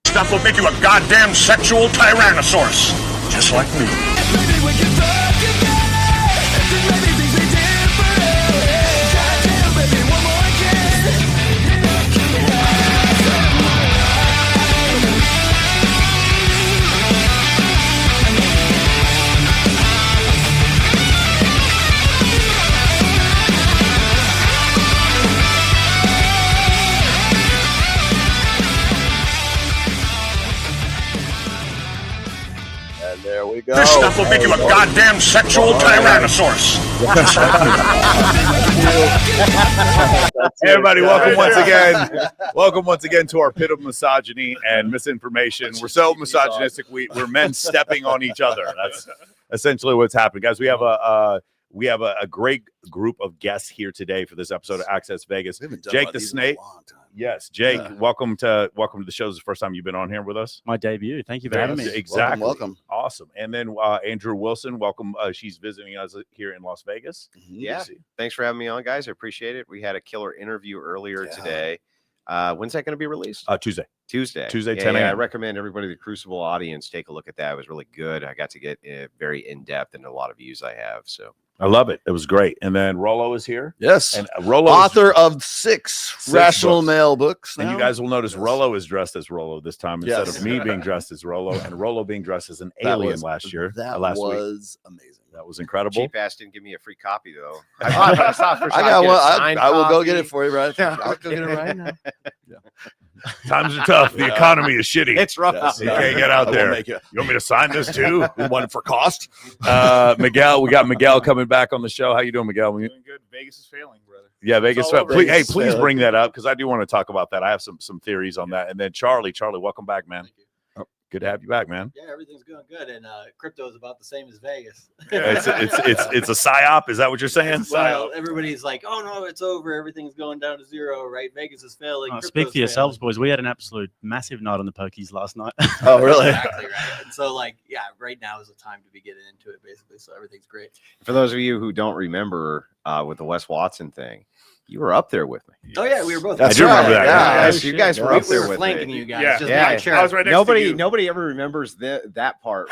Stuff will make you a goddamn sexual tyrannosaurus. Just like me. Maybe we can talk about it. Maybe things we different. Goddamn, baby, one more There we go. This stuff will make you a goddamn sexual tyrannosaurus. Hey everybody, welcome once again. Welcome once again to our pit of misogyny and misinformation. We're so misogynistic, we're men stepping on each other. That's essentially what's happening, guys. We have a great group of guests here today for this episode of Access Vegas. Jake the Snake. Yes, Jake, welcome to the show. This is the first time you've been on here with us. My debut. Thank you for having me. Exactly. Welcome. Awesome. And then Andrew Wilson, welcome. She's visiting us here in Las Vegas. Yeah. Thanks for having me on, guys. I appreciate it. We had a killer interview earlier today. When's that going to be released? Tuesday, 10 a.m. I recommend everybody, the Crucible audience, take a look at that. It was really good. I got to get very in-depth into a lot of views I have. So I love it. It was great. And then Rollo is here. Yes. And Rollo, author of six Rational books. Male books. Now. And you guys will notice Rollo is dressed as Rollo this time instead of me being dressed as Rollo, and Rollo being dressed as an alien last year. That last was week. Amazing. That was incredible. cheap ass didn't give me a free copy though. I got one. I will go get it for you, right? I'll go get it right now. Times are tough. The economy is shitty. It's rough. You can't get out there. You want me to sign this too? One for cost. Miguel, we got Miguel coming back on the show. How you doing, Miguel? Doing good. Vegas is failing, brother. Yeah, Vegas. Please bring that up because I do want to talk about that. I have some theories on that. And then Charlie, welcome back, man. Good to have you back, man. Yeah, everything's going good, and crypto is about the same as Vegas. It's a psyop. Is that what you're saying? Well, everybody's like, "Oh no, it's over. Everything's going down to zero." Right? Vegas is failing. Speak for yourselves, boys. We had an absolute massive night on the pokies last night. Oh, really? Exactly right. And so, right now is the time to be getting into it, basically. So everything's great. For those of you who don't remember with the Wes Watson thing, you were up there with me. Oh yeah, we were both. I do remember that. Yes, you guys were up there with flanking me. you guys. Yeah, Just I was right next to you. Nobody ever remembers that part.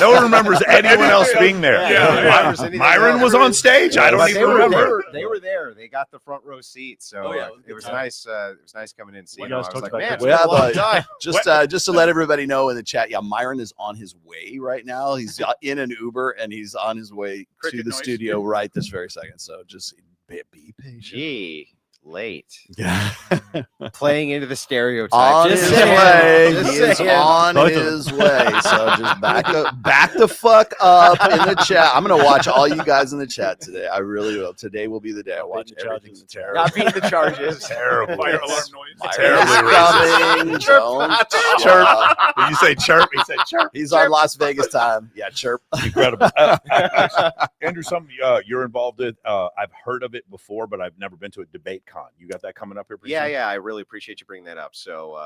No one remembers anyone else being there. Yeah. Myron was on stage. I don't even remember. They were there. They got the front row seat, so it was nice. It was nice coming in and seeing them. I was like, man, it's been a long time. Just to let everybody know in the chat, Myron is on his way right now. He's in an Uber and he's on his way to the studio right this very second. So just be patient. Gee, late. Yeah. Playing into the stereotype. On Just his saying. way. Just He is saying. on his way. So just back the fuck up in the chat. I'm gonna watch all you guys in the chat today. I really will. Today will be the day I watch everything. Not beating the charges. Terrible. Fire alarm noise. Terribly racist. Chirp. Did you say chirp? He said chirp. He's on Las Vegas time. Yeah, chirp. Incredible. Andrew, something you're involved with. I've heard of it before, but I've never been to a DebateCon. You got that coming up here pretty soon? Yeah. I really appreciate you bringing that up. So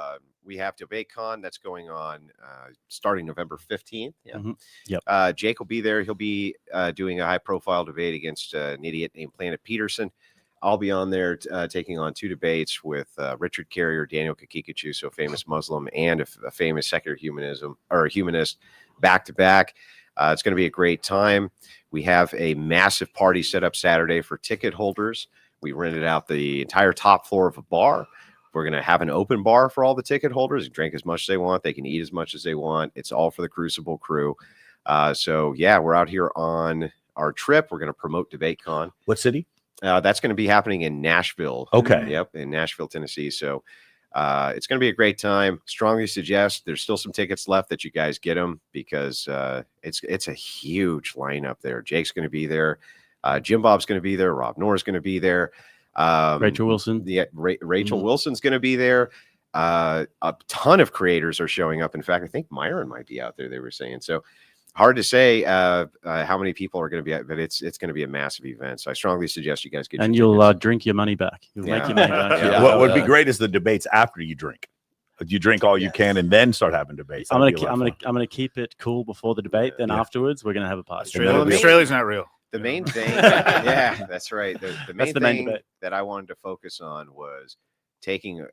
we have DebateCon that's going on starting November 15th. Yeah. Mm-hmm. Yep. Jake will be there. He'll be doing a high-profile debate against an idiot named Planet Peterson. I'll be on there taking on two debates with Richard Carrier, Daniel Kakikachu, so a famous Muslim, and a famous secular humanist back to back. It's going to be a great time. We have a massive party set up Saturday for ticket holders. We rented out the entire top floor of a bar. We're going to have an open bar for all the ticket holders. They can drink as much as they want. They can eat as much as they want. It's all for the Crucible crew. So, we're out here on our trip. We're going to promote DebateCon. What city? That's going to be happening in Nashville. Okay. Yep, in Nashville, Tennessee. So it's going to be a great time. Strongly suggest there's still some tickets left that you guys get them because it's a huge lineup there. Jake's going to be there. Jim Bob's going to be there. Rob Knorr's going to be there. Rachel Wilson. Rachel Wilson's going to be there. A ton of creators are showing up. In fact, I think Myron might be out there, they were saying. So hard to say how many people are going to be, but it's going to be a massive event. So I strongly suggest you guys get. And you'll drink your money back. You'll make your money back. What would be great is the debates after you drink. You drink all you can and then start having debates. I'm gonna keep it cool before the debate. Then afterwards, we're gonna have a party. Australia's not real. The main thing, yeah, that's right. The main thing debate that I wanted to focus on was taking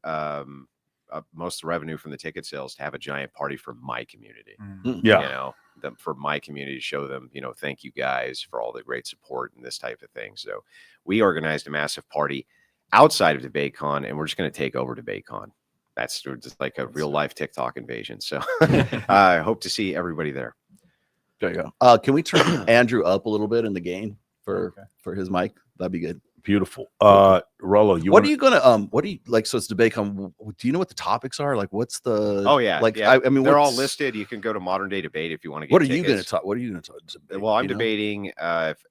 most of the revenue from the ticket sales to have a giant party for my community. Yeah. You know, for my community to show them, you know, thank you guys for all the great support and this type of thing. So we organized a massive party outside of DebateCon, and we're just going to take over DebateCon. That's just like a real life TikTok invasion. So I hope to see everybody there. There you go. Can we turn Andrew up a little bit in the gain for his mic? That'd be good. Beautiful. Rollo, What are you gonna what do you like? So it's DebateCon. Do you know what the topics are? Like, what's the? Oh yeah, like yeah. I mean, they're all listed. You can go to Modern Day Debate if you want to get. What are tickets. you going to talk? What are you going to talk? Debate, Well, I'm you know? debating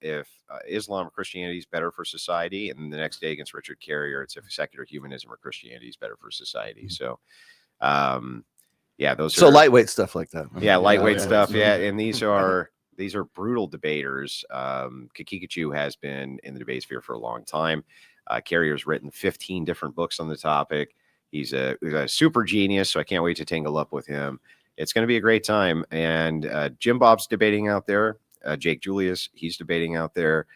if Islam or Christianity is better for society, and the next day against Richard Carrier, it's if secular humanism or Christianity is better for society. So, yeah, those. So are lightweight stuff like that. Yeah, lightweight stuff. Yeah, and these are brutal debaters. Kikikachu has been in the debate sphere for a long time. Carrier's written 15 different books on the topic. He's a super genius, so I can't wait to tangle up with him. It's going to be a great time. And Jim Bob's debating out there. Jake Julius, he's debating out there.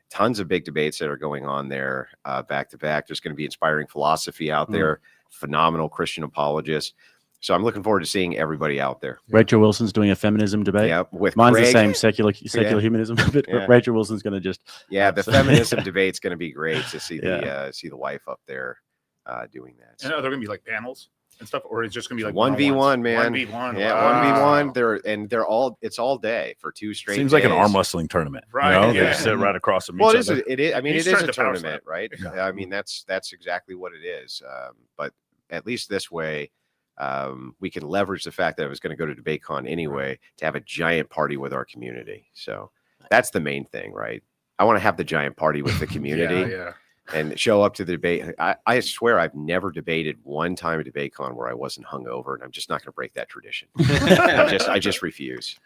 Tons of big debates that are going on there back to back. There's going to be inspiring philosophy out there, phenomenal Christian apologists. So I'm looking forward to seeing everybody out there. Rachel Wilson's doing a feminism debate. Yeah, with mine's Greg. the same secular humanism, but Rachel Wilson's going to just the feminism debate's going to be great to see the wife up there doing that. So. And are there going to be like panels and stuff, or is it just going to be like 1v1, man? 1v1, yeah, wow. 1v1. It's all day for 2 straight. Seems days. like an arm wrestling tournament, right? You know? They sit right across from well, each other. it is. I mean, He's it is trying a to power tournament, right? Yeah. I mean, that's exactly what it is. But at least this way, we can leverage the fact that I was going to go to DebateCon anyway to have a giant party with our community. So that's the main thing, right? I want to have the giant party with the community and show up to the debate. I swear I've never debated one time at DebateCon where I wasn't hungover, and I'm just not going to break that tradition. I just refuse.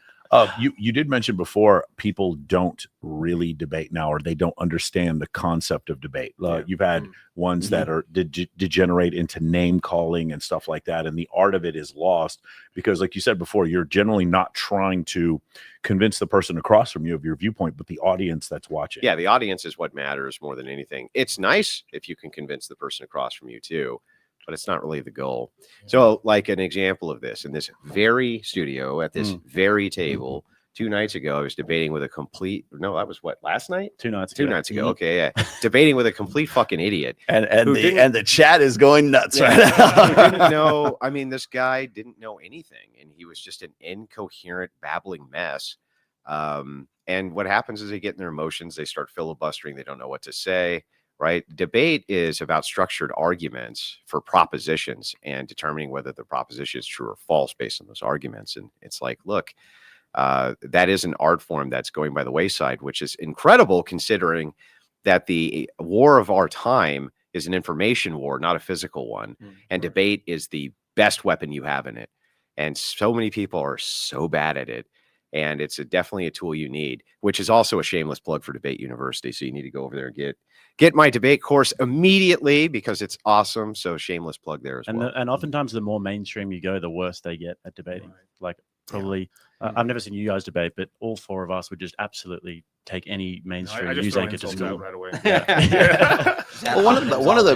You did mention before people don't really debate now, or they don't understand the concept of debate. You've had ones that are degenerate into name calling and stuff like that, and the art of it is lost because, like you said before, you're generally not trying to convince the person across from you of your viewpoint, but the audience that's watching. Yeah, the audience is what matters more than anything. It's nice if you can convince the person across from you too, but it's not really the goal. So like an example of this, in this very studio at this very table, 2 nights ago, I was debating with that was what, last night? 2 nights ago. 2 nights ago. Okay. Yeah. Debating with a complete fucking idiot. And the chat is going nuts right now. Didn't know. I mean, this guy didn't know anything, and he was just an incoherent, babbling mess. And what happens is they get in their emotions, they start filibustering, they don't know what to say. Right? Debate is about structured arguments for propositions and determining whether the proposition is true or false based on those arguments. And it's like, look, that is an art form that's going by the wayside, which is incredible considering that the war of our time is an information war, not a physical one. And debate is the best weapon you have in it. And so many people are so bad at it. And it's definitely a tool you need, which is also a shameless plug for Debate University. So you need to go over there and get my debate course immediately because it's awesome. So shameless plug there as well. And oftentimes the more mainstream you go, the worse they get at debating. Right. Like probably, I've never seen you guys debate, but all 4 of us would just absolutely take any mainstream news anchor to school right away. Well, one of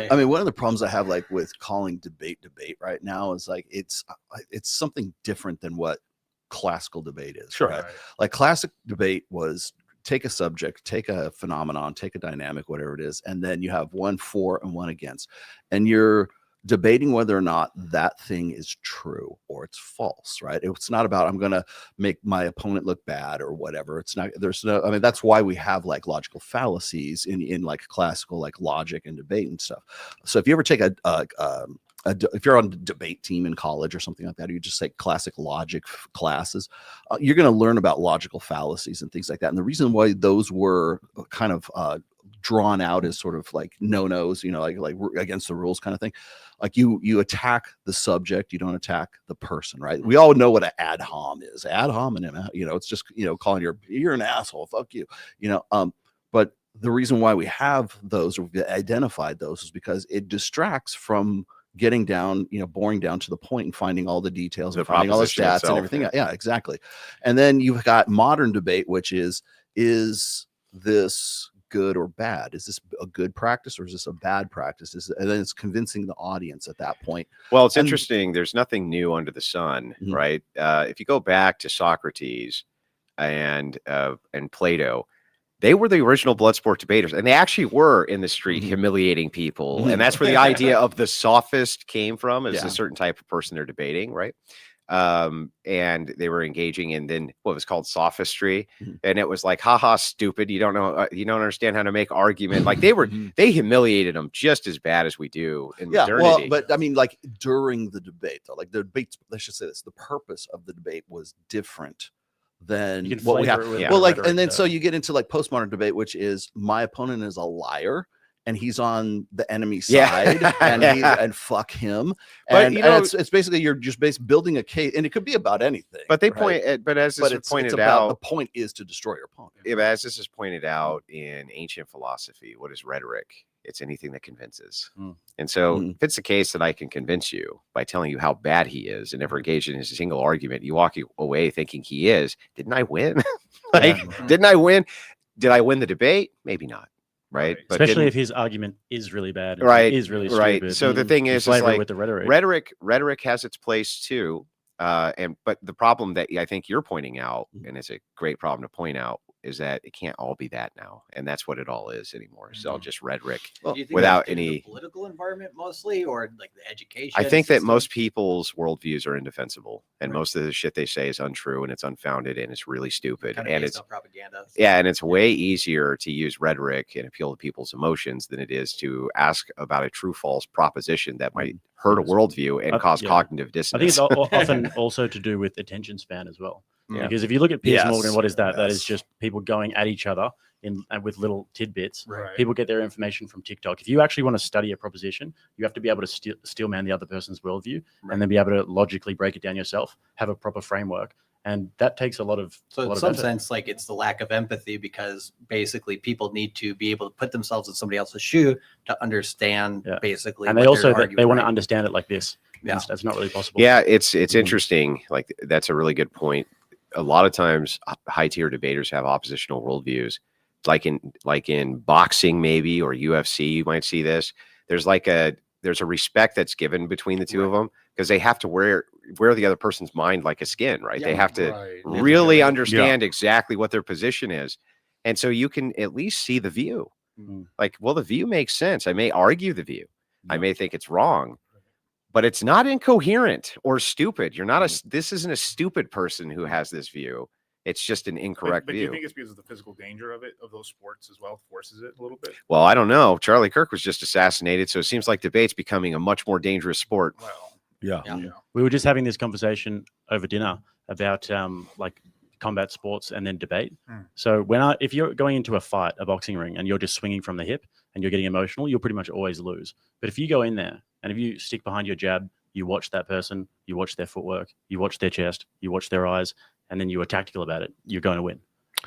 the problems I have like with calling debate right now is like it's something different than what classical debate is. Sure. Right? Like classic debate was take a subject, take a phenomenon, take a dynamic, whatever it is, and then you have one for and one against, and you're debating whether or not that thing is true or it's false, right? It's not about I'm going to make my opponent look bad or whatever. It's not, I mean, that's why we have like logical fallacies in like classical like logic and debate and stuff. So if you ever take if you're on a debate team in college or something like that, or you just take classic logic classes, you're going to learn about logical fallacies and things like that. And the reason why those were kind of drawn out as sort of like no-nos, like against the rules kind of thing. Like you attack the subject, you don't attack the person, right? We all know what an ad hom is. Ad hominem, it's just, calling you're an asshole, fuck you, but the reason why we have those, or we identified those, is because it distracts from getting down, boring down to the point and finding all the details and finding all the stats and everything. Yeah, exactly. And then you've got modern debate, which is this good or bad? Is this a good practice or is this a bad practice? And then it's convincing the audience at that point. Well, it's interesting. There's nothing new under the sun, right? If you go back to Socrates and Plato, they were the original Bloodsport debaters, and they actually were in the street humiliating people. And that's where the idea of the sophist came from, is a certain type of person they're debating, right? And they were engaging in then what was called sophistry. And it was like, haha, stupid. You don't know, you don't understand how to make argument. Like they humiliated them just as bad as we do in modernity. Well, but I mean, like during the debate, though, like the debate, let's just say this, the purpose of the debate was different than what we have. Well, like, and then so you get into like postmodern debate, which is my opponent is a liar and he's on the enemy side and fuck him. But you know, it's basically you're just building a case, and it could be about anything. But they point, but as this is pointed out, the point is to destroy your opponent. Yeah, as this is pointed out in ancient philosophy, what is rhetoric? It's anything that convinces. And so if it's the case that I can convince you by telling you how bad he is and never engage in a single argument, you walk away thinking he is, didn't I win? Didn't I win? Did I win the debate? Maybe not. Right. But especially if his argument is really bad. Right. Is really stupid. Right. So the thing is like with the rhetoric has its place too. But the problem that I think you're pointing out, and it's a great problem to point out, is that it can't all be that now, and that's what it all is anymore. It's all just rhetoric without any political environment, mostly, or like the education. I think that most people's worldviews are indefensible, and most of the shit they say is untrue and it's unfounded and it's really stupid. Kind of and it's propaganda. Yeah, and it's way easier to use rhetoric and appeal to people's emotions than it is to ask about a true false proposition that might hurt a worldview and cause cognitive dissonance. I think it's often also to do with attention span as well. Because if you look at Piers Morgan, what is that? That is just people going at each other with little tidbits. People get their information from TikTok. If you actually want to study a proposition, you have to be able to steel man the other person's worldview and then be able to logically break it down yourself, have a proper framework. And that takes a lot of. So in some sense, like it's the lack of empathy, because basically people need to be able to put themselves in somebody else's shoe to understand basically. And they also they want to understand it like this. Yeah, that's not really possible. Yeah, it's interesting. Like that's a really good point. A lot of times high tier debaters have oppositional worldviews, like in boxing, maybe, or UFC, you might see this. There's a respect that's given between the two of them, because they have to wear the other person's mind like a skin, right? They have to really understand exactly what their position is. And so you can at least see the view. Like, well, the view makes sense. I may argue the view. I may think it's wrong, but it's not incoherent or stupid. This isn't a stupid person who has this view. It's just an incorrect view. Do you think it's because of the physical danger of those sports as well, forces it a little bit? Well, I don't know. Charlie Kirk was just assassinated, so it seems like debate's becoming a much more dangerous sport. Well, we were just having this conversation over dinner about like combat sports and then debate. So if you're going into a boxing ring, and you're just swinging from the hip and you're getting emotional, you'll pretty much always lose. But if you go in there and if you stick behind your jab, you watch that person, you watch their footwork, you watch their chest, you watch their eyes, and then you are tactical about it, you're going to win.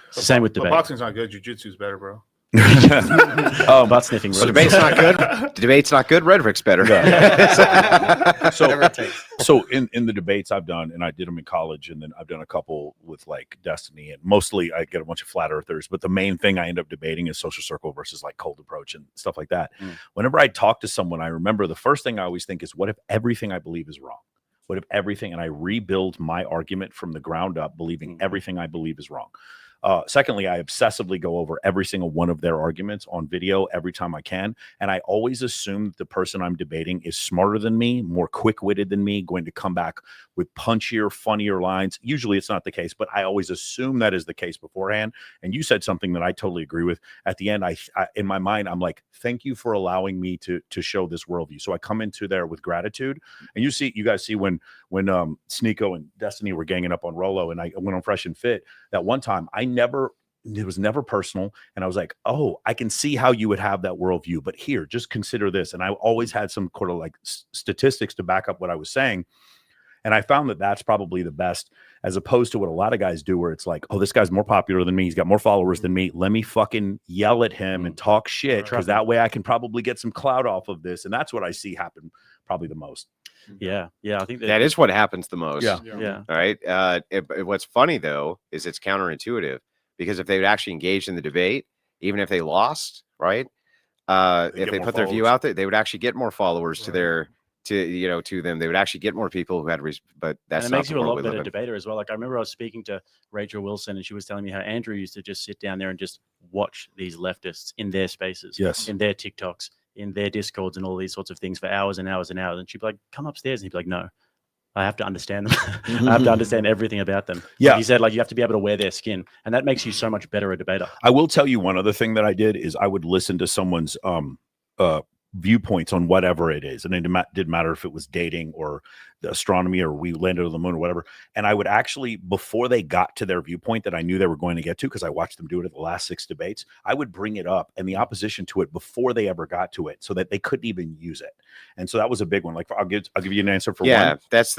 It's the same with debate. Boxing's not good. Jiu-jitsu's better, bro. Butt sniffing. So debate's not good. Debate's not good. Rhetoric's better. So in the debates I've done, and I did them in college, and then I've done a couple with like Destiny, and mostly I get a bunch of flat earthers. But the main thing I end up debating is social circle versus like cold approach and stuff like that. Whenever I talk to someone, I remember the first thing I always think is, what if everything I believe is wrong? What if everything, and I rebuild my argument from the ground up, believing everything I believe is wrong. Secondly, I obsessively go over every single one of their arguments on video every time I can. And I always assume that the person I'm debating is smarter than me, more quick-witted than me, going to come back with punchier, funnier lines. Usually it's not the case, but I always assume that is the case beforehand. And you said something that I totally agree with. At the end, I in my mind, I'm like, thank you for allowing me to show this worldview. So I come into there with gratitude. And you guys see when Sneeko and Destiny were ganging up on Rollo, and I went on Fresh and Fit, that one time it was never personal. And I was like, oh, I can see how you would have that worldview, but here, just consider this. And I always had some sort of like statistics to back up what I was saying. And I found that that's probably the best, as opposed to what a lot of guys do, where it's like, oh, this guy's more popular than me. He's got more followers than me. Let me fucking yell at him and talk shit, because that way I can probably get some clout off of this. And that's what I see happen probably the most. Yeah. I think that is what happens the most. Yeah. All right. What's funny though is it's counterintuitive, because if they would actually engage in the debate, even if they lost, right? They If get they more put their view followers. out there, they would actually get more followers to their to them. They would actually get more people who had but that's and it not makes the you a world lot we live better in. debater as well. Like I remember I was speaking to Rachel Wilson, and she was telling me how Andrew used to just sit down there and just watch these leftists in their spaces, Yes. in their TikToks, in their Discords, and all these sorts of things for hours and hours and hours. And she'd be like, "Come upstairs," and he'd be like, "No, I have to understand them. I have to understand everything about them." Yeah. Like he said, like you have to be able to wear their skin, and that makes you so much better a debater. I will tell you one other thing that I did is I would listen to someone's viewpoints on whatever it is, and it didn't matter if it was dating or the astronomy or we landed on the moon or whatever. And I would actually, before they got to their viewpoint that I knew they were going to get to, because I watched them do it at the last 6 debates, I would bring it up and the opposition to it before they ever got to it, so that they couldn't even use it. And so that was a big one. Like I'll give you an answer for one. That's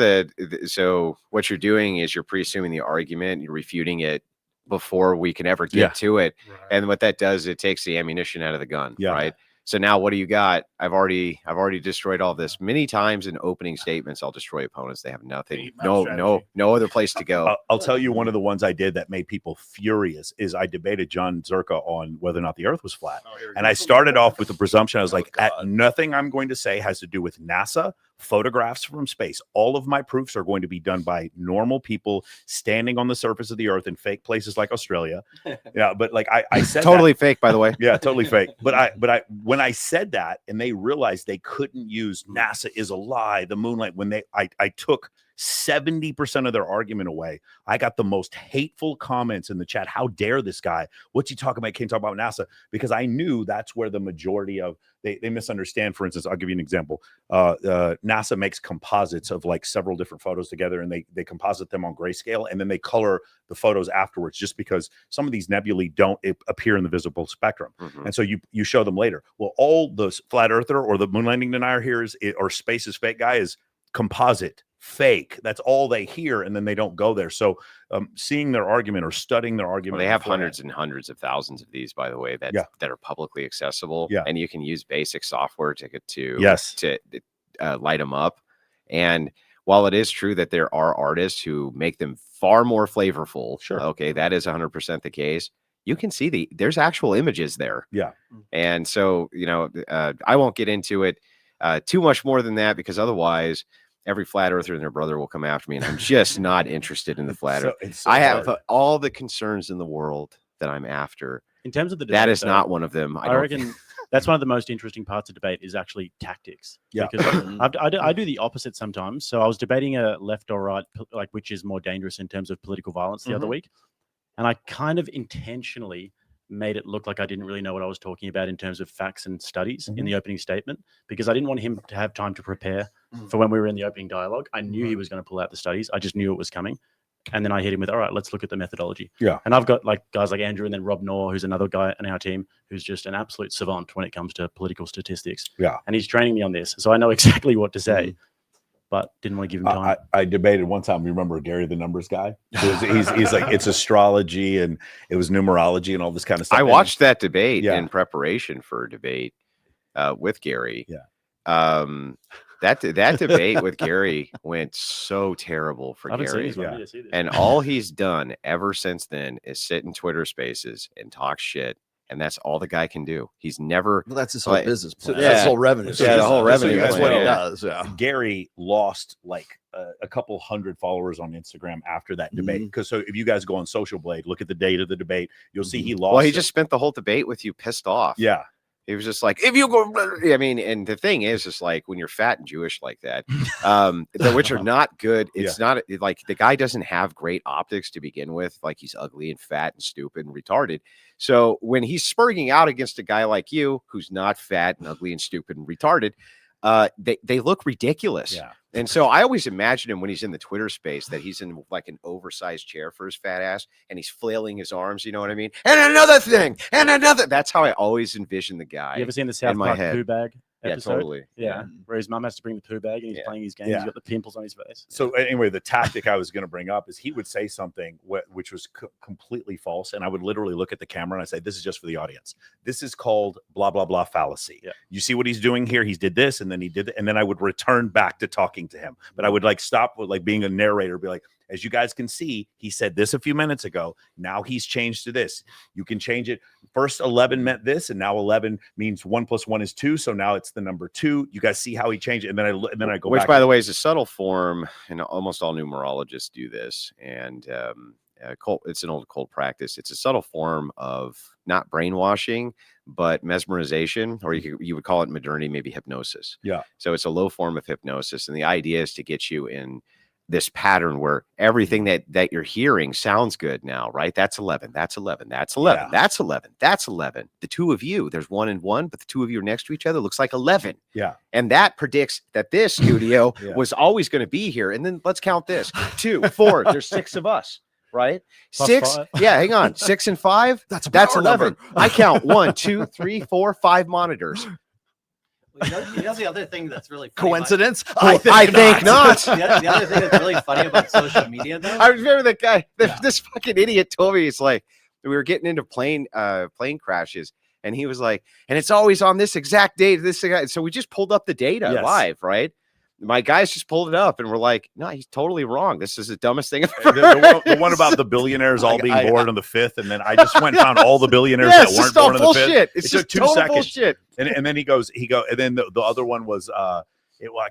so what you're doing is you're pre-assuming the argument, you're refuting it before we can ever get to it. Right. And what that does, it takes the ammunition out of the gun, Yeah. right? So now what do you got? I've already destroyed all this many times in opening statements. I'll destroy opponents. They have nothing, Beat no strategy. other place to go. I'll tell you one of the ones I did that made people furious is I debated John Zerka on whether or not the earth was flat. Oh, here we And go. I started off with the presumption. I was like, God. nothing I'm going to say has to do with NASA, photographs from space. All of my proofs are going to be done by normal people standing on the surface of the earth in fake places like Australia. Yeah, but like I said Totally fake, by the way. yeah, totally fake. But I when I said that and they realized they couldn't use NASA is a lie, the moonlight, when I took 70% of their argument away. I got the most hateful comments in the chat. How dare this guy? What's he talking about? Can't talk about NASA, because I knew that's where the majority of they misunderstand. For instance, I'll give you an example. NASA makes composites of like several different photos together, and they composite them on grayscale, and then they color the photos afterwards, just because some of these nebulae don't appear in the visible spectrum. Mhm. And so you show them later. Well, all the flat earther or the moon landing denier here or space is fake guy is composite, fake. That's all they hear, and then they don't go there. So seeing their argument or studying their Well, argument, they have beforehand. hundreds and hundreds of thousands of these, by the way, that Yeah. that are publicly accessible. Yeah. And you can use basic software to Yes. light them up. And while it is true that there are artists who make them far more flavorful, Sure. okay, that is 100% the case. You can see there's actual images there. Yeah. And so, I won't get into it too much more than that, because otherwise every flat earther and their brother will come after me, and I'm just not interested in the flat earth. It's so I have hard. all the concerns in the world that I'm after. In terms of the That debate, is though, not one of them. I reckon that's one of the most interesting parts of debate is actually tactics. Yeah. Because I do the opposite sometimes. So I was debating a left or right, like which is more dangerous in terms of political violence the other week. And I kind of intentionally made it look like I didn't really know what I was talking about in terms of facts and studies in the opening statement, because I didn't want him to have time to prepare for when we were in the opening dialogue. I knew he was going to pull out the studies. I just knew it was coming. And then I hit him with, all right, let's look at the methodology. Yeah. And I've got like guys like Andrew and then Rob Knorr, who's another guy on our team who's just an absolute savant when it comes to political statistics. Yeah. And he's training me on this. So I know exactly what to say, but didn't want to give him time. I debated one time. Remember Gary, the numbers guy? He's like, it's astrology and it was numerology and all this kind of stuff. I watched that debate Yeah. in preparation for a debate with Gary. Yeah. That debate with Gary went so terrible for I haven't seen Gary. this one. I need to see this. And all he's done ever since then is sit in Twitter spaces and talk shit. And that's all the guy can do. He's never. Well, that's his whole Like- business plan. Yeah. That's his whole revenue. Yeah, the whole revenue That's plan, what he yeah. does. Yeah. Gary lost like a couple hundred followers on Instagram after that debate. Because so if you guys go on Social Blade, look at the date of the debate, you'll see he lost. Well, he it. just spent the whole debate with you pissed off. yeah. He was just like, if you go, I mean, and the thing is like when you're fat and Jewish like that, which are not good. It's not like the guy doesn't have great optics to begin with. Like he's ugly and fat and stupid and retarded. So when he's spurting out against a guy like you, who's not fat and ugly and stupid and retarded, they look ridiculous. Yeah. And so I always imagine him when he's in the Twitter space that he's in like an oversized chair for his fat ass and he's flailing his arms. You know what I mean? And another thing and another. That's how I always envision the guy. You ever seen the South my Park head. poo bag Yeah, episode? totally. Yeah. Where his mum has to bring the poo bag and he's Yeah. playing his game. Yeah. He's got the pimples on his face. So anyway, the tactic I was going to bring up is he would say something which was completely false, and I would literally look at the camera and I say, "This is just for the audience. This is called blah blah blah fallacy. Yeah. You see what he's doing here? He did this, and then he did it, and then I would return back to talking to him, but I would like stop with like being a narrator, be like." As you guys can see, he said this a few minutes ago. Now he's changed to this. You can change it. First 11 meant this, and now 11 means 1 + 1 is 2. So now it's the number 2. You guys see how he changed it, and then I go Which, back. by the way, is a subtle form, and almost all numerologists do this. And it's an old occult practice. It's a subtle form of not brainwashing, but mesmerization, or you would call it modernity, maybe hypnosis. Yeah. So it's a low form of hypnosis, and the idea is to get you in this pattern where everything that you're hearing sounds good now, right? That's 11. That's 11. That's 11. Yeah. That's 11. That's 11. The two of you, there's 1 and 1, but the two of you are next to each other. Looks like 11. Yeah. And that predicts that this studio Yeah. was always going to be here. And then let's count this: 2, 4. There's 6 of us, right? Plus 6. 5. Yeah, hang on. 6 and 5. That's a That's power 11. number. I count 1, 2, 3, 4, 5 monitors. You know the other thing that's really funny Coincidence? I think not. The other thing that's really funny about social media, though, I remember that guy. This fucking idiot told me, it's like, we were getting into plane crashes, and he was like, and it's always on this exact date. So we just pulled up the data Yes. live, right? My guys just pulled it up, and we're like, no, he's totally wrong. This is the dumbest thing I've ever heard. The one about the billionaires all being I- born on the 5th, and then I just went and found all the billionaires Yeah, that it's weren't just all born on the 5th. bullshit. It It's took just 2 total seconds. bullshit. And then and then the other one was I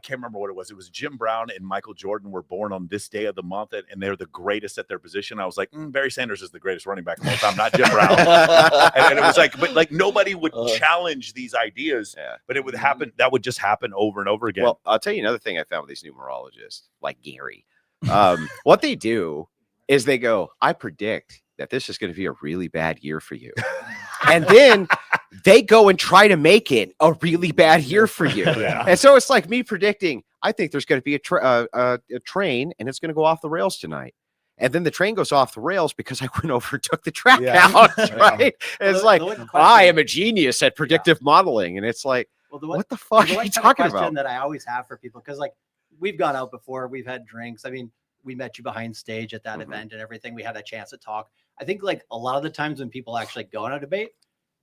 can't remember what it was. It was Jim Brown and Michael Jordan were born on this day of the month, and they're the greatest at their position. I was like, Barry Sanders is the greatest running back of all time, not Jim Brown. and it was like, but like nobody would challenge these ideas, but it would happen. That would just happen over and over again. Well, I'll tell you another thing I found with these numerologists, like Gary. What they do is they go, I predict that this is going to be a really bad year for you. And then they go and try to make it a really bad year for you. Yeah. And so it's like me predicting, I think there's going to be a train and it's going to go off the rails tonight. And then the train goes off the rails because I went over and took the track out, right? And it's like, I am a genius at predictive modeling. And it's like, what the fuck are you talking about? That I always have for people, because like we've gone out before, we've had drinks. I mean, we met you behind stage at that event and everything. We had a chance to talk. I think like a lot of the times when people actually go on a debate,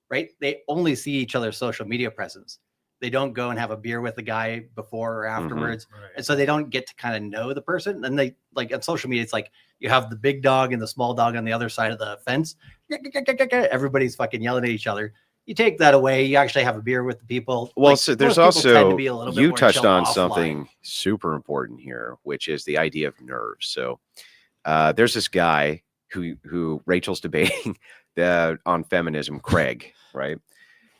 right, they only see each other's social media presence. They don't go and have a beer with the guy before or afterwards. And so they don't get to kind of know the person. And they like on social media, it's like you have the big dog and the small dog on the other side of the fence. Everybody's fucking yelling at each other. You take that away, you actually have a beer with the people. Well, Like, so there's most people tend to also, be a little bit you more touched chill on offline. something super important here, which is the idea of nerves. So there's this guy who Rachel's debating on feminism, Craig, right?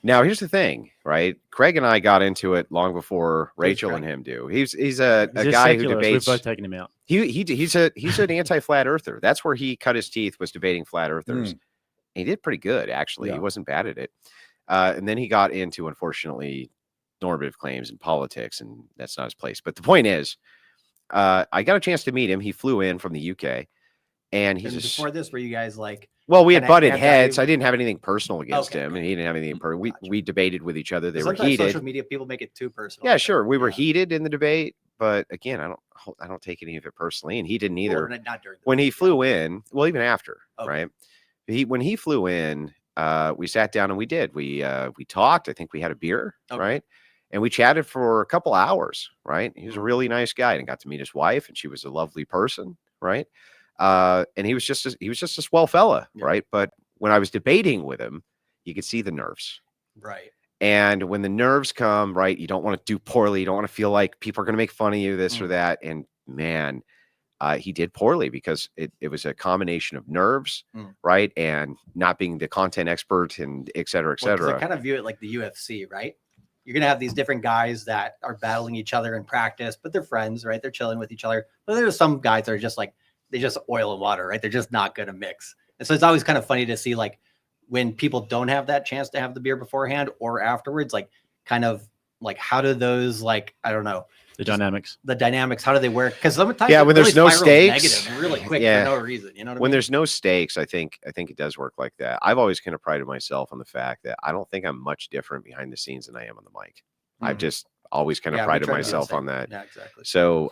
Now, here's the thing, right? Craig and I got into it long before Rachel and him do. He's a guy who debates. We've both taken him out. He's an anti-flat earther. That's where he cut his teeth, was debating flat earthers. He did pretty good, actually. He wasn't bad at it. And then he got into, unfortunately, normative claims and politics, and that's not his place. But the point is, I got a chance to meet him. He flew in from the UK, and he's before this, were you guys like? Well, we had kinda butted anti- heads. I didn't have anything personal against Okay, him, and he didn't have anything. We debated with each other. They were Sometimes heated. social media people make it too personal. Yeah, sure. We were heated in the debate, but again, I don't take any of it personally, and he didn't either. Well, not during the When he debate, flew in, well, even after, Okay. right? When he flew in, we sat down and we talked. I think we had a beer, Okay. right? And we chatted for a couple hours, right? He was a really nice guy, and got to meet his wife, and she was a lovely person, right? And he was just a swell fella, right? But when I was debating with him, you could see the nerves. Right. And when the nerves come, right, you don't want to do poorly. You don't want to feel like people are going to make fun of you, this or that. And man, he did poorly because it was a combination of nerves, right, and not being the content expert, and et cetera, et Well, 'cause cetera. I kind of view it like the UFC, right? You're gonna have these different guys that are battling each other in practice, but they're friends, right? They're chilling with each other. But there's some guys that are just like, they just oil and water, right? They're just not gonna mix. And so it's always kind of funny to see like when people don't have that chance to have the beer beforehand or afterwards, like kind of like how do those, like, I don't know, The dynamics. how do they work? Because sometimes Yeah, it when there's really no spirals stakes, negative really quick yeah. for no reason. You know what I When mean? there's no stakes, I think it does work like that. I've always kind of prided myself on the fact that I don't think I'm much different behind the scenes than I am on the mic. I've just always kind of Yeah, we prided try to do the myself same. on that. Yeah, exactly. So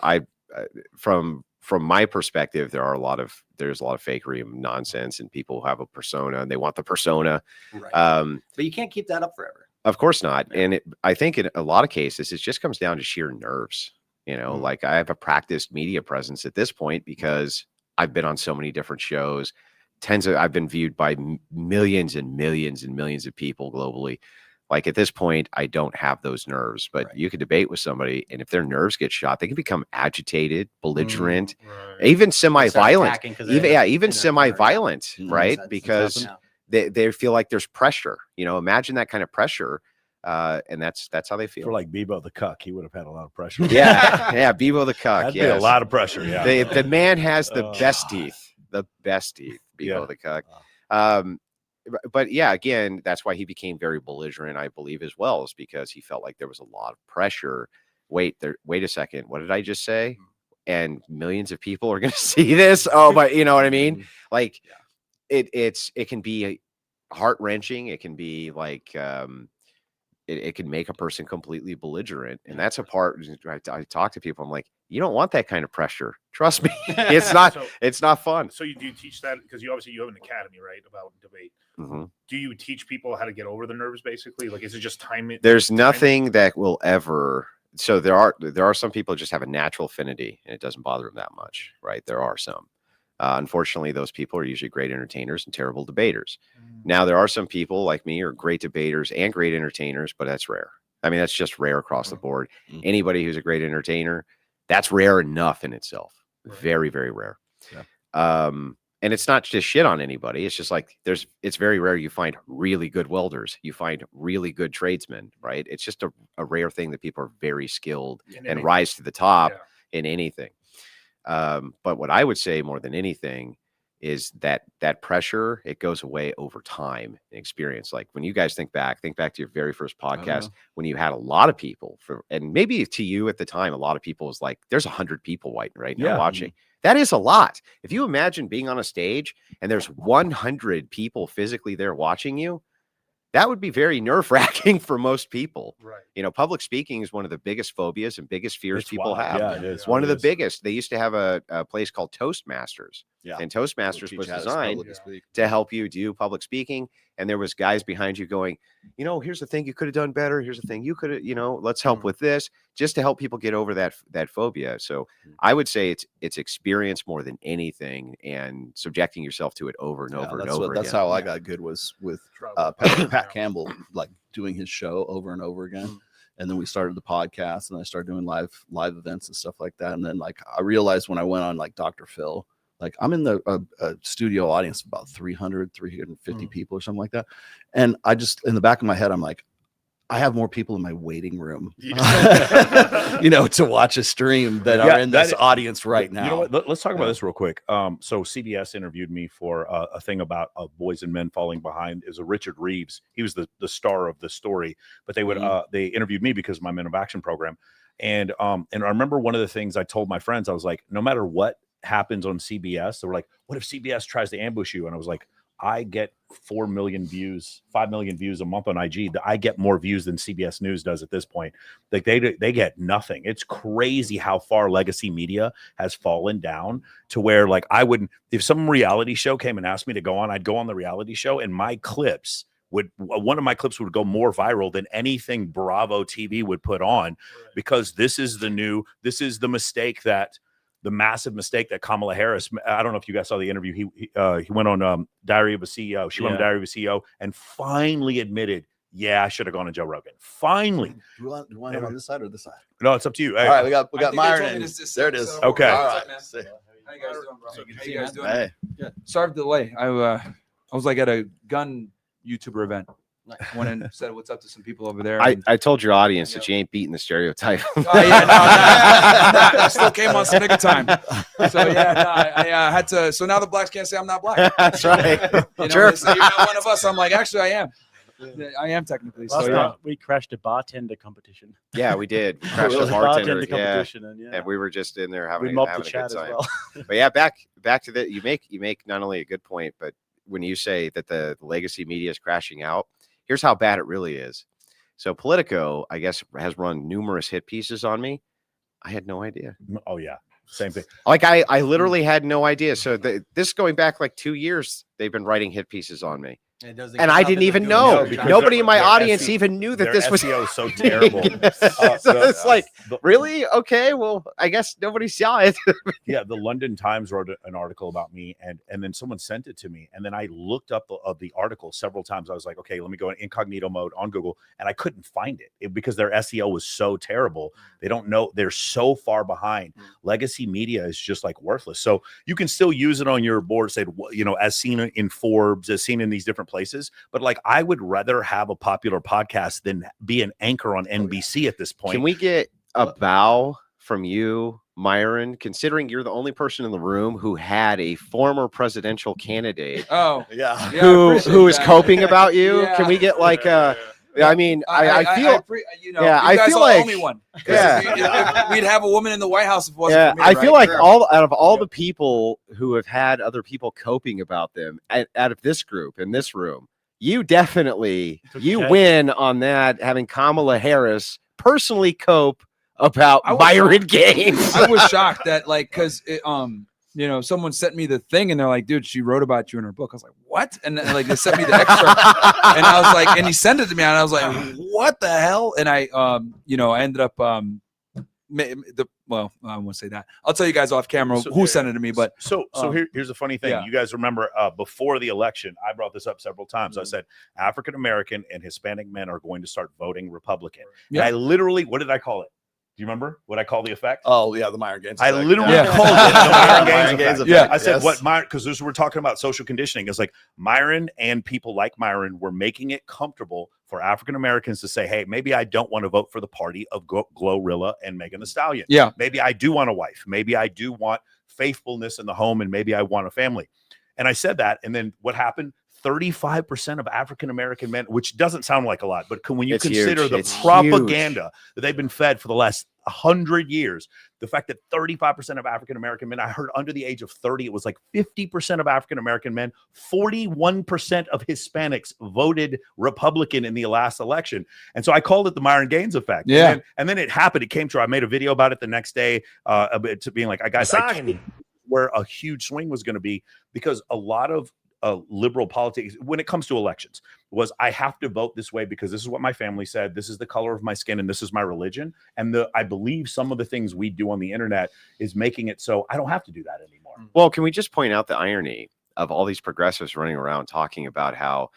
from my perspective, there's a lot of fakery and nonsense, and people have a persona and they want the persona. Right. But you can't keep that up forever. Of course not. And I think in a lot of cases, it just comes down to sheer nerves. You know, like I have a practiced media presence at this point because I've been on so many different shows. I've been viewed by millions and millions and millions of people globally. Like at this point, I don't have those nerves, but you could debate with somebody, and if their nerves get shot, they can become agitated, belligerent, even semi-violent, even semi-violent, right? Because they feel like there's pressure. You know, imagine that kind of pressure, and that's how they feel. For like Bebo the Cuck, he would have had a lot of pressure. Yeah, Bebo the Cuck. That'd be a lot of pressure. Yeah, the man has the best teeth, Bebo the Cuck. But yeah, again, that's why he became very belligerent, I believe, as well, is because he felt like there was a lot of pressure. Wait a second, what did I just say? And millions of people are going to see this. Oh, but you know what I mean? Like it can be heart wrenching. It can be like it can make a person completely belligerent, and that's a part. I talk to people. I'm like, you don't want that kind of pressure. Trust me, it's not fun. So do you teach that, because you have an academy, right, about debate? Mm-hmm. Do you teach people how to get over the nerves, basically? Like, is it just time? There's nothing that will ever. So there are some people who just have a natural affinity, and it doesn't bother them that much, right? There are some. Unfortunately, those people are usually great entertainers and terrible debaters. Now, there are some people like me who are great debaters and great entertainers, but that's rare. I mean, that's just rare across the board. Anybody who's a great entertainer, that's rare enough in itself. Very, very rare. Yeah. And it's not just shit on anybody. It's just like it's very rare you find really good welders. You find really good tradesmen, right? It's just a rare thing that people are very skilled and rise to the top in anything. But what I would say more than anything is that pressure, it goes away over time and experience. Like when you guys think back to your very first podcast, when you had a lot of people and maybe to you at the time, a lot of people was like, there's 100 people right now watching. That is a lot. If you imagine being on a stage and there's 100 people physically there watching you, that would be very nerve-wracking for most people. Right. You know, public speaking is one of the biggest phobias and biggest fears people have. Yeah, it is. One of the biggest. They used to have a place called Toastmasters. Yeah. And Toastmasters was designed to help you do public speaking. And there was guys behind you going, you know, here's the thing you could have done better. Here's the thing you could have, you know, let's help with this, just to help people get over that phobia. So I would say it's experience more than anything, and subjecting yourself to it over and over and over. That's how I got good, was with Pat Campbell, like doing his show over and over again. And then we started the podcast, and I started doing live events and stuff like that. And then like I realized when I went on like Dr. Phil, like I'm in the studio audience of about 350 people or something like that. And I just, in the back of my head, I'm like, I have more people in my waiting room, you know, to watch a stream that are in this audience right now. You know what? Let's talk about this real quick. So CBS interviewed me for a thing about boys and men falling behind. It was a Richard Reeves. He was the star of the story, but they interviewed me because of my Men of Action program. And I remember one of the things I told my friends, I was like, no matter what happens on CBS, they were like, what if CBS tries to ambush you? And I was like, I get 4 million views, 5 million views a month on IG. I get more views than CBS News does at this point. Like they get nothing. It's crazy how far legacy media has fallen down to where, like, if some reality show came and asked me to go on, I'd go on the reality show, and one of my clips would go more viral than anything Bravo TV would put on, because this is the mistake the massive mistake that Kamala Harris, I don't know if you guys saw the interview. He went on Diary of a CEO. She went on Diary of a CEO and finally admitted, I should have gone to Joe Rogan. Finally. Do you want it on this side or this side? No, it's up to you. All right, we got Myron. There it is. So, okay. All right. How you guys doing, bro? How you guys doing? Hey. Good. Sorry for the delay. I was like at a gun YouTuber event. Went and said what's up to some people over there. I told your audience that you ain't beating the stereotype. I still came on some nigga time. So I had to. So now the blacks can't say I'm not black. That's right. You know, sure. They say you're not one of us. I'm like, actually, I am. I am technically. We crashed a bartender competition. Yeah, we did. We crashed a bartender competition, and we were just in there having the a good chat time. as well. But yeah, back to that. You make not only a good point, but when you say that the legacy media is crashing out, here's how bad it really is. So Politico, I guess, has run numerous hit pieces on me. I had no idea. Oh yeah, same thing. Like I literally had no idea. So this going back like 2 years, they've been writing hit pieces on me. And I didn't even know. because Nobody in my their audience SEO even knew that their this was SEO is so terrible. So it's like, really? Okay, well, I guess nobody saw it. Yeah, the London Times wrote an article about me, and then someone sent it to me, and then I looked up the article several times. I was like, okay, let me go in incognito mode on Google, and I couldn't find it because their SEO was so terrible. They don't know, they're so far behind. Legacy media is just like worthless. So you can still use it on your board, say, you know, as seen in Forbes, as seen in these different places. But like, I would rather have a popular podcast than be an anchor on NBC at this point. Can we get a bow from you, Myron, considering you're the only person in the room who had a former presidential candidate Oh, Yeah. yeah, I who appreciate is that. coping about you? Yeah. Can we get like I mean, I feel you know, yeah, you I guys feel all like- owe me one. 'Cause Yeah. we'd have a woman in the White House if it wasn't yeah, for me, I feel right? like out of all the people who have had other people coping about them out of this group in this room, you definitely Okay. win on that, having Kamala Harris personally cope about I was Byron Gaines. I was shocked that like because you know, someone sent me the thing and they're like, dude, she wrote about you in her book. I was like, what? And then, like they sent me the excerpt and I was like, and he sent it to me and I was like, what the hell? And I you know, I ended up well, I won't say that. I'll tell you guys off camera who sent it to me, but so here's a funny thing. yeah. You guys remember before the election, I brought this up several times. I said African American and Hispanic men are going to start voting Republican. Yeah. And I literally, what did I call it? Do you remember what I call the effect? Oh yeah, the Myron Gaines. I effect. literally Yeah. called it the Myron Gaines effect. effect. Yeah. I said Yes. what Myron, because we're talking about social conditioning. It's like Myron and people like Myron were making it comfortable for African Americans to say, hey, maybe I don't want to vote for the party of Glorilla and Megan Thee Stallion. Yeah. Maybe I do want a wife. Maybe I do want faithfulness in the home, and maybe I want a family. And I said that, and then what happened? 35% of African American men, which doesn't sound like a lot, but when you It's consider huge. the It's propaganda that they've been fed for the last 100 years, the fact that 35% of African American men, I heard under the age of 30, it was like 50% of African American men, 41% of Hispanics voted Republican in the last election. And so I called it the Myron Gaines effect. Yeah. And then it happened. It came true. I made a video about it the next day, to being like, I told where a huge swing was going to be, because a lot of liberal politics when it comes to elections was, I have to vote this way because this is what my family said, this is the color of my skin, and this is my religion. And I believe some of the things we do on the internet is making it so I don't have to do that anymore. Well, can we just point out the irony of all these progressives running around talking about how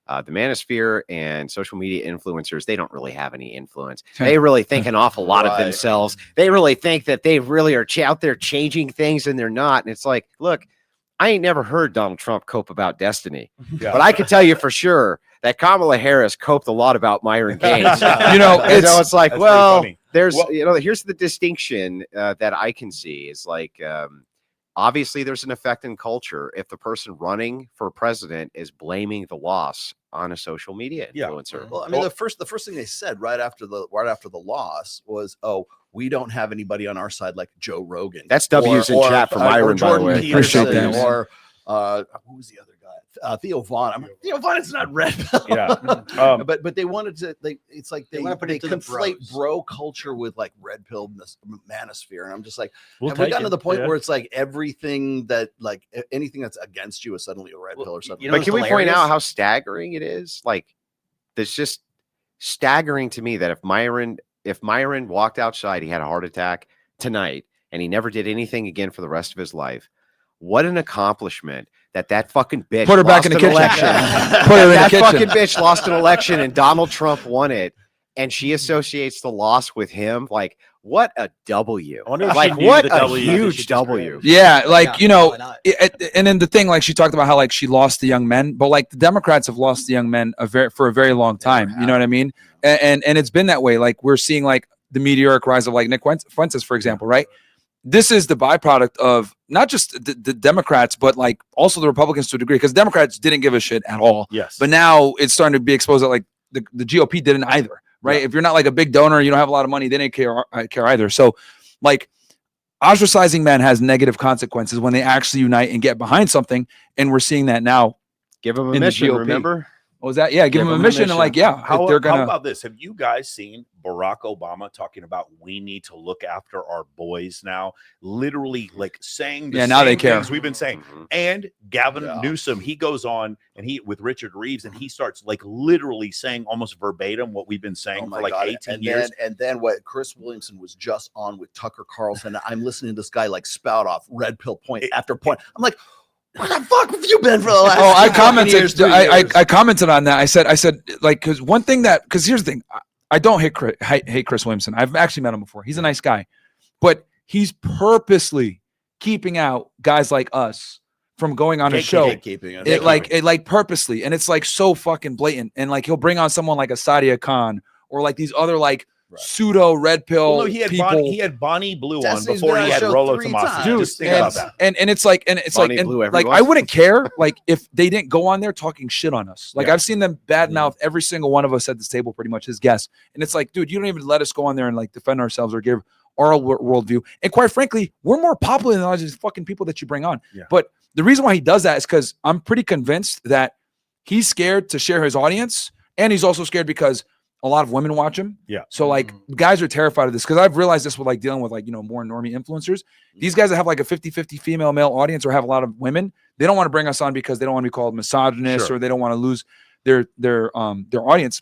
the manosphere and social media influencers, they don't really have any influence. They really think an awful lot of themselves. They really think that they really are out there changing things, and they're not. And it's like, look, I ain't never heard Donald Trump cope about destiny, but I can tell you for sure that Kamala Harris coped a lot about Myron Gaines. you know, It's like, That's well, pretty funny. there's, Well- you know, here's the distinction that I can see is like, obviously there's an effect in culture if the person running for president is blaming the loss on a social media influencer. Well, I mean, the first thing they said right after the loss was, "Oh, we don't have anybody on our side like Joe Rogan." That's W's in chat for Myron, by the Jordan way. Peterson, Appreciate that. or who was the other guy? Theo Vaughn. Theo Vaughn is not red pill. Yeah. But they wanted to. It's like they wanna put it to the conflate bros. bro culture with like red pill manosphere, and I'm just like, We'll have we take gotten it. to the point Yeah. where it's like everything that like anything that's against you is suddenly a red pill or something? you know But can we what's point out hilarious? how staggering it is? Like, it's just staggering to me that if Myron walked outside, he had a heart attack tonight, and he never did anything again for the rest of his life. What an accomplishment that fucking bitch Put her back lost in the an kitchen. election. Put her in the That kitchen. fucking bitch lost an election, and Donald Trump won it, and she associates the loss with him. Like, what a W! I wonder if she Like, knew what the a W that she huge just W! Yeah, like, Yeah, you know, why not? and then the thing, like she talked about how like she lost the young men, but like the Democrats have lost the young men for a very long time. You know what I mean? And it's been that way. Like we're seeing like the meteoric rise of like Nick Fuentes, for example, right? This is the byproduct of not just the Democrats, but like also the Republicans to a degree, because Democrats didn't give a shit at all. Yes. But now it's starting to be exposed that like the GOP didn't either, right? Yeah. If you're not like a big donor, you don't have a lot of money, they didn't care either. So like ostracizing men has negative consequences when they actually unite and get behind something. And we're seeing that now. Give him a In the mission. GOP. Remember? What was that? Yeah, give them a mission and like, yeah, How, they're gonna. how about this? Have you guys seen Barack Obama talking about we need to look after our boys now? Literally, like saying the now they same care. things we've been saying. And Gavin Newsom, he goes on and he with Richard Reeves and he starts like literally saying almost verbatim what we've been saying for like 18 years. And then what Chris Williamson was just on with Tucker Carlson. I'm listening to this guy like spout off red pill point after point. I'm like, where the fuck have you been for the last? Oh, I commented. years, I commented on that. I said, like, because one thing because here's the thing, I don't hate Chris Williamson. I've actually met him before. He's a nice guy, but he's purposely keeping out guys like us from going on his show. Like purposely, and it's like so fucking blatant. And like he'll bring on someone like a Sadia Khan or like these other like pseudo red pill. Well, no, he had people. He had Bonnie Blue Destiny's on before been he on had the show Rollo 3 Tomassi. times. Just think about that. And it's like I wouldn't care like if they didn't go on there talking shit on us. Like I've seen them badmouth every single one of us at this table, pretty much his guests. And it's like, dude, you don't even let us go on there and like defend ourselves or give our worldview. And quite frankly, we're more popular than all these fucking people that you bring on. Yeah. But the reason why he does that is because I'm pretty convinced that he's scared to share his audience, and he's also scared because a lot of women watch him. Yeah. So like guys are terrified of this because I've realized this with like dealing with like, more normie influencers. These guys that have like a 50-50 female male audience or have a lot of women, they don't want to bring us on because they don't want to be called misogynist or they don't want to lose their audience,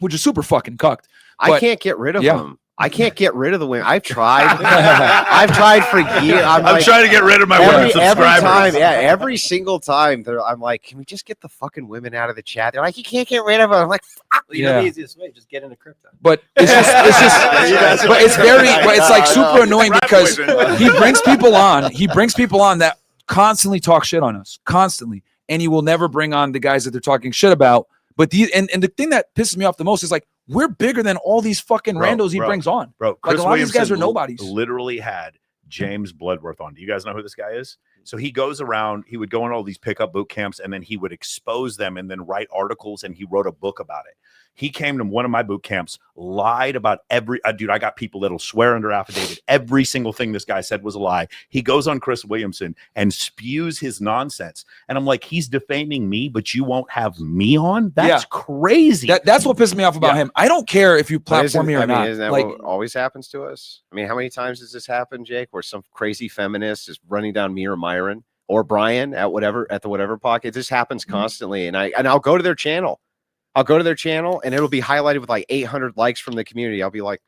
which is super fucking cucked. I can't get rid of them. I can't get rid of the women. I've tried. I've tried for years. I'm trying to get rid of my women subscribers. Every single time, I'm like, can we just get the fucking women out of the chat? They're like, you can't get rid of them. I'm like, fuck. The easiest way, just get into crypto. But it's just, but it's like super annoying because he brings people on. He brings people on that constantly talk shit on us, constantly, and he will never bring on the guys that they're talking shit about. But and the thing that pisses me off the most is like, we're bigger than all these fucking randos he brings on. Bro, like a lot of these guys are nobodies. Literally had James Bloodworth on. Do you guys know who this guy is? So he goes around, he would go on all these pickup boot camps and then he would expose them and then write articles, and he wrote a book about it. He came to one of my boot camps, lied about every dude. I got people that'll swear under affidavit. Every single thing this guy said was a lie. He goes on Chris Williamson and spews his nonsense. And I'm like, he's defaming me, but you won't have me on? That's crazy. That's what pisses me off about him. I don't care if you platform me or not. Isn't that like, what always happens to us? I mean, how many times has this happened, Jake, where some crazy feminist is running down me or Myron or Brian at the whatever pocket? This happens constantly. And I'll go to their channel. I'll go to their channel and it'll be highlighted with like 800 likes from the community. I'll be like,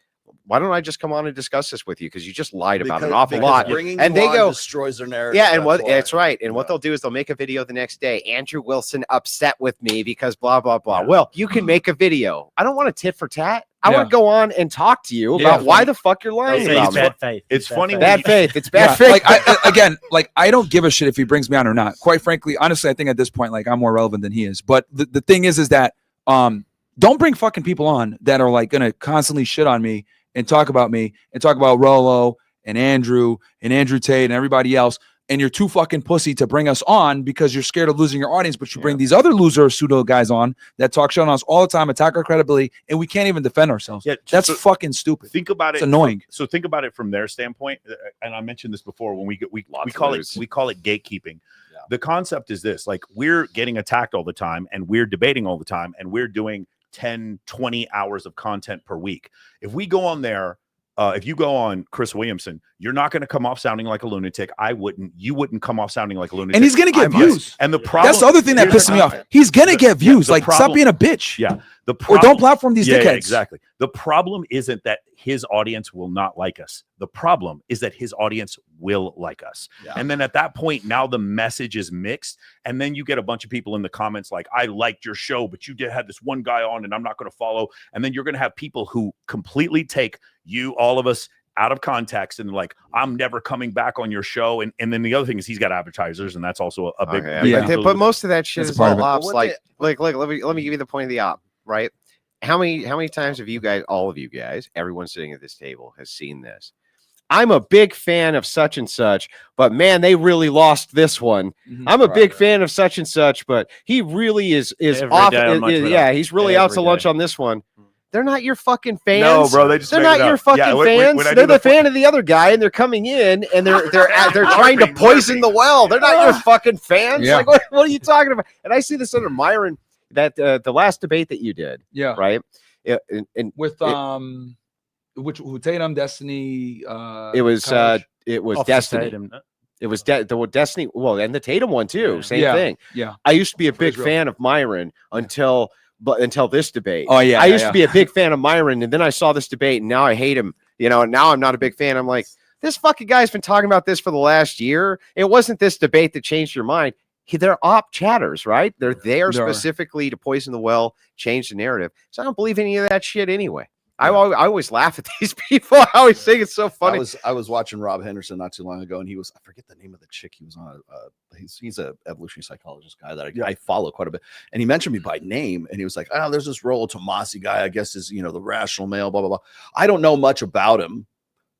why don't I just come on and discuss this with you? Because you just lied about an awful lot. And they go, destroys their narrative. Yeah, and that's right. And what they'll do is they'll make a video the next day. Andrew Wilson upset with me because blah, blah, blah. Yeah. Well, you can make a video. I don't want to tit for tat. I want to go on and talk to you about why the fuck you're lying about bad faith. It's funny. Bad faith. It's bad faith. Like I don't give a shit if he brings me on or not. Quite frankly, honestly, I think at this point, like I'm more relevant than he is. But the thing is that don't bring fucking people on that are like gonna constantly shit on me and talk about me and talk about Rollo and Andrew Tate and everybody else. And you're too fucking pussy to bring us on because you're scared of losing your audience. But you bring these other loser pseudo guys on that talk shit on us all the time, attack our credibility, and we can't even defend ourselves. Yeah, that's fucking stupid. Think about it. It's annoying. So think about it from their standpoint. And I mentioned this before when we call it gatekeeping. Yeah. The concept is this: like we're getting attacked all the time, and we're debating all the time, and we're doing 10, 20 hours of content per week. If we go on there, if you go on Chris Williamson, you're not going to come off sounding like a lunatic. I wouldn't. You wouldn't come off sounding like a lunatic. And he's going to get views. And the problem, that's the other thing that pisses me off. He's going to get views. Like, stop being a bitch. Yeah. Or don't platform these dickheads. Yeah, exactly. The problem isn't that his audience will not like us. The problem is that his audience will like us. Yeah. And then at that point, now the message is mixed. And then you get a bunch of people in the comments like, I liked your show, but you had this one guy on and I'm not going to follow. And then you're going to have people who completely take all of us out of context and like, I'm never coming back on your show. And then the other thing is he's got advertisers, and that's also a big But most of that shit is all ops. Like, let me give you the point of the op, right? How many times have you guys, all of you guys, everyone sitting at this table has seen this? I'm a big fan of such and such, but man, they really lost this one. I'm a big fan of such and such, but he really is off. He's really out to lunch on this one. They're not your fucking fans. No, bro, they're not your fucking fans. They're the fan of the other guy, and they're coming in and they're trying to poison the well. They're not your fucking fans. Yeah. Like, what are you talking about? And I see this under Myron. that the last debate that you did, Yeah. right? With who Tatum, Destiny. It was Officer Destiny. Tatum. It was the Destiny. Well, and the Tatum one too. Yeah. Same thing. Yeah. I used to be a big Israel. fan of Myron until this debate. Oh yeah. I used to be a big fan of Myron, and then I saw this debate, and now I hate him. You know, and now I'm not a big fan. I'm like, this fucking guy's been talking about this for the last year. It wasn't this debate that changed your mind. They're op chatters, right? They're there specifically to poison the well, change the narrative. So I don't believe any of that shit anyway. I always laugh at these people. I always think it's so funny. I was watching Rob Henderson not too long ago, and I forget the name of the chick he was on. He's a evolutionary psychologist guy that I follow quite a bit, and he mentioned me by name, and he was like, "Oh, there's this Rollo Tomasi guy. I guess is the rational male." Blah blah blah. I don't know much about him.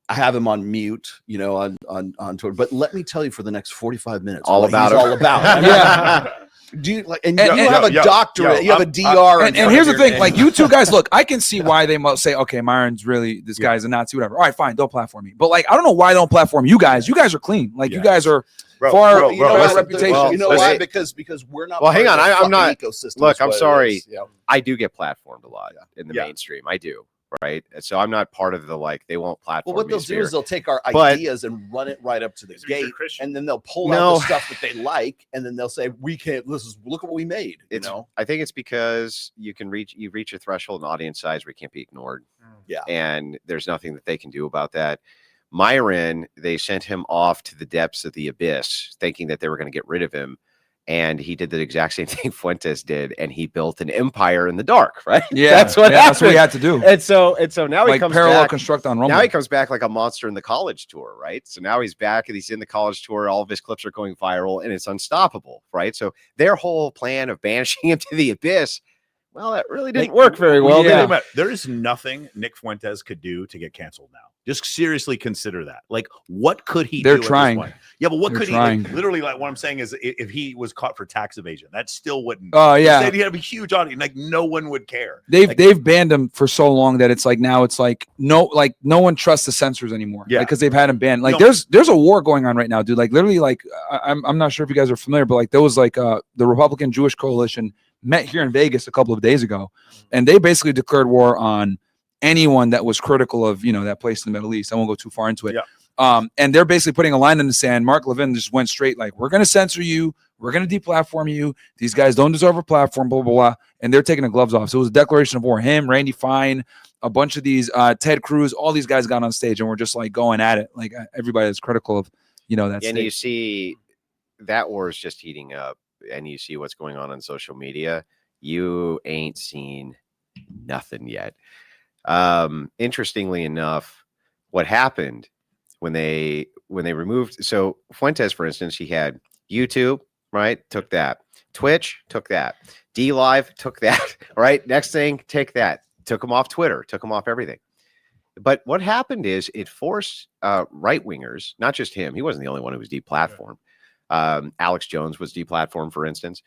I have him on mute, on Twitter. But let me tell you, for the next 45 minutes, all about yeah. Do you like? And you have a doctorate. You have a DR. And here's the thing: like, you two guys, look, I can see why they must say, "Okay, Myron's really this guy's a Nazi, whatever." All right, fine, don't platform me. But like, I don't know why they don't platform you guys. You guys are clean. Like, you guys are far. Reputation. You know why? Because we're not. Well, hang on. I'm not. Ecosystem. Look, I'm sorry. I do get platformed a lot in the mainstream. I do. Right. So I'm not part of the they won't platform. Well, what they'll do is they'll take our ideas and run it right up to the gate, and then they'll pull out the stuff that they like, and then they'll say, "We can't. Look at what we made." I think it's because you reach a threshold in audience size where you can't be ignored. Yeah. And there's nothing that they can do about that. Myron, they sent him off to the depths of the abyss, thinking that they were going to get rid of him. And he did the exact same thing Fuentes did, and he built an empire in the dark, right? Yeah, that's what he had to do. And so now he comes parallel back. Construct on Rumble. Now he comes back like a monster in the college tour, right? So now he's back and he's in the college tour. All of his clips are going viral, and it's unstoppable, right? So their whole plan of banishing him to the abyss, well, that really didn't work very well. Yeah. There is nothing Nick Fuentes could do to get canceled now. Just seriously consider that. Like, what could he do? They're trying. At this point? Yeah, but what They're could trying. he literally, like, what I'm saying is if he was caught for tax evasion, that still wouldn't. Oh yeah, he'd have a huge audience. Like, no one would care. They've banned him for so long that it's like now it's like no one trusts the censors anymore. Yeah, because they've had him banned. Like there's a war going on right now, dude. Like literally, like I'm not sure if you guys are familiar, but like there was like the Republican Jewish Coalition met here in Vegas a couple of days ago, and they basically declared war on anyone that was critical of that place in the Middle East. I won't go too far into it. Yeah. And they're basically putting a line in the sand. Mark Levin just went straight like, we're going to censor you. We're going to deplatform you. These guys don't deserve a platform, blah, blah, blah. And they're taking the gloves off. So it was a declaration of war. Him, Randy Fine, a bunch of these, Ted Cruz, all these guys got on stage and we're just like going at it. Like everybody that's critical of, that And state. you see that war is just heating up, and you see what's going on social media. You ain't seen nothing yet. Interestingly enough, what happened when they removed, so Fuentes, for instance, he had YouTube, right? Took that. Twitch took that. D Live took that. Right. Next thing, take that. Took him off Twitter. Took him off everything. But what happened is it forced right wingers, not just him. He wasn't the only one who was deplatformed. Alex Jones was deplatformed, for instance.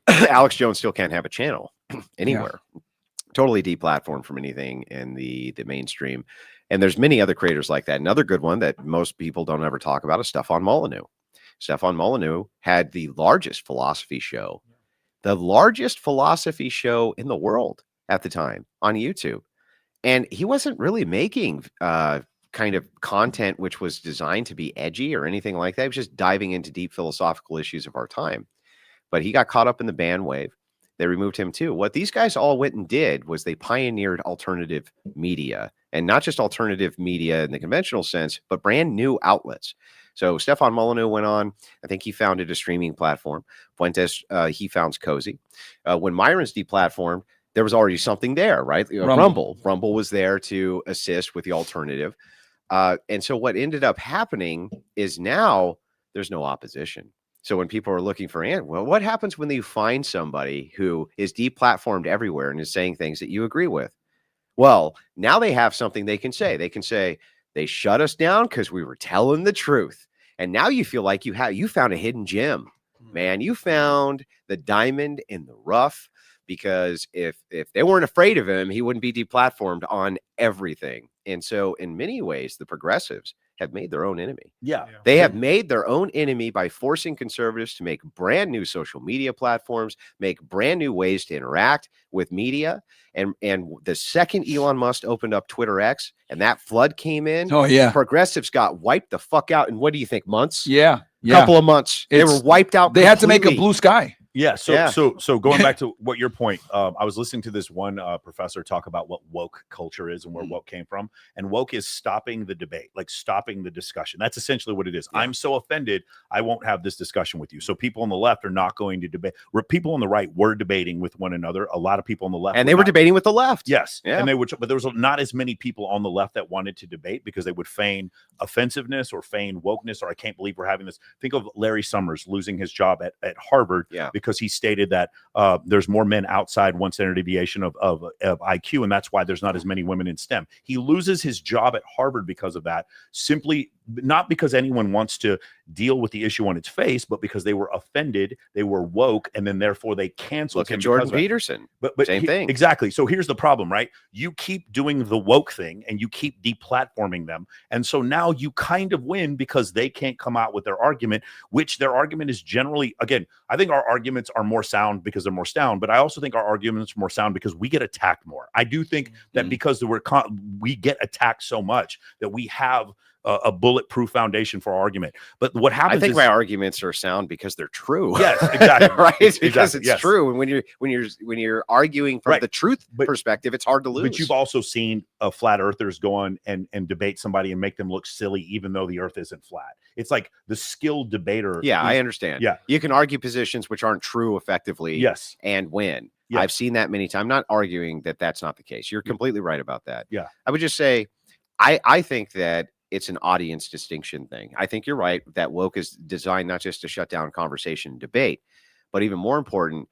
Alex Jones still can't have a channel anywhere. Yeah. Totally deplatformed from anything in the mainstream. And there's many other creators like that. Another good one that most people don't ever talk about is Stefan Molyneux. Stefan Molyneux had the largest philosophy show in the world at the time on YouTube. And he wasn't really making kind of content which was designed to be edgy or anything like that. He was just diving into deep philosophical issues of our time. But he got caught up in the bandwave. They removed him too. What these guys all went and did was they pioneered alternative media, and not just alternative media in the conventional sense, but brand new outlets. So Stefan Molyneux went on. I think he founded a streaming platform. Fuentes, he founds Cozy. When Myron's deplatformed, there was already something there, right? Rumble was there to assist with the alternative. And so what ended up happening is now there's no opposition. So when people are looking for, what happens when you find somebody who is deplatformed everywhere and is saying things that you agree with? Well, now they have something they can say. They can say they shut us down because we were telling the truth. And now you feel like you found a hidden gem, man. You found the diamond in the rough, because if they weren't afraid of him, he wouldn't be deplatformed on everything. And so in many ways, the progressives have made their own enemy. Yeah. They have made their own enemy by forcing conservatives to make brand new social media platforms, make brand new ways to interact with media. And the second Elon Musk opened up Twitter X and that flood came in, Oh yeah, progressives got wiped the fuck out. And what do you think? Months? yeah. Couple of months. They were wiped out. They had to make a completely. blue sky. Yeah. So going back to what your point, I was listening to this one professor talk about what woke culture is and where woke came from. And woke is stopping the debate, like stopping the discussion. That's essentially what it is. I'm so offended, I won't have this discussion with you. So people on the left are not going to debate. Where people on the right were debating with one another. A lot of people on the left, and they were debating with the left. Yes. Yeah. And they would, but there was not as many people on the left that wanted to debate because they would feign offensiveness or feign wokeness, or I can't believe we're having this. Think of Larry Summers losing his job at Harvard because he stated that there's more men outside one standard deviation of IQ, and that's why there's not as many women in STEM. He loses his job at Harvard because of that, simply not because anyone wants to deal with the issue on its face, but because they were offended, they were woke, and then therefore they canceled Look him. at Jordan Peterson. But same thing. Exactly. So here's the problem, right? You keep doing the woke thing and you keep deplatforming them. And so now you kind of win because they can't come out with their argument, which their argument is generally, again, I think our arguments are more sound because they're more sound, but I also think our arguments are more sound because we get attacked more. I do think that because we get attacked so much that we have a bulletproof foundation for our argument. But what happens? I think my arguments are sound because they're true. Yes, exactly. Right, because exactly, it's true. And when you're arguing from the truth perspective, it's hard to lose. But you've also seen flat earthers go on and debate somebody and make them look silly, even though the earth isn't flat. It's like the skilled debater. Yeah, I understand. Yeah, you can argue positions which aren't true effectively. Yes, and win. Yeah. I've seen that many times. I'm not arguing that that's not the case. You're completely right about that. Yeah, I would just say, I think that it's an audience distinction thing. I think you're right that woke is designed not just to shut down conversation and debate, but even more important,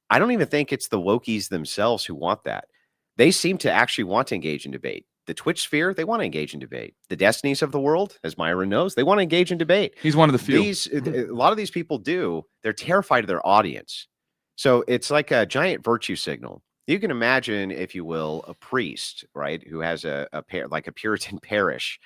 I don't even think it's the wokies themselves who want that. They seem to actually want to engage in debate. The Twitch sphere, they want to engage in debate. The Destinies of the world, as Myron knows, they want to engage in debate. He's one of the few. A lot of these people do. They're terrified of their audience. So it's like a giant virtue signal. You can imagine, if you will, a priest, right, who has like a Puritan parish.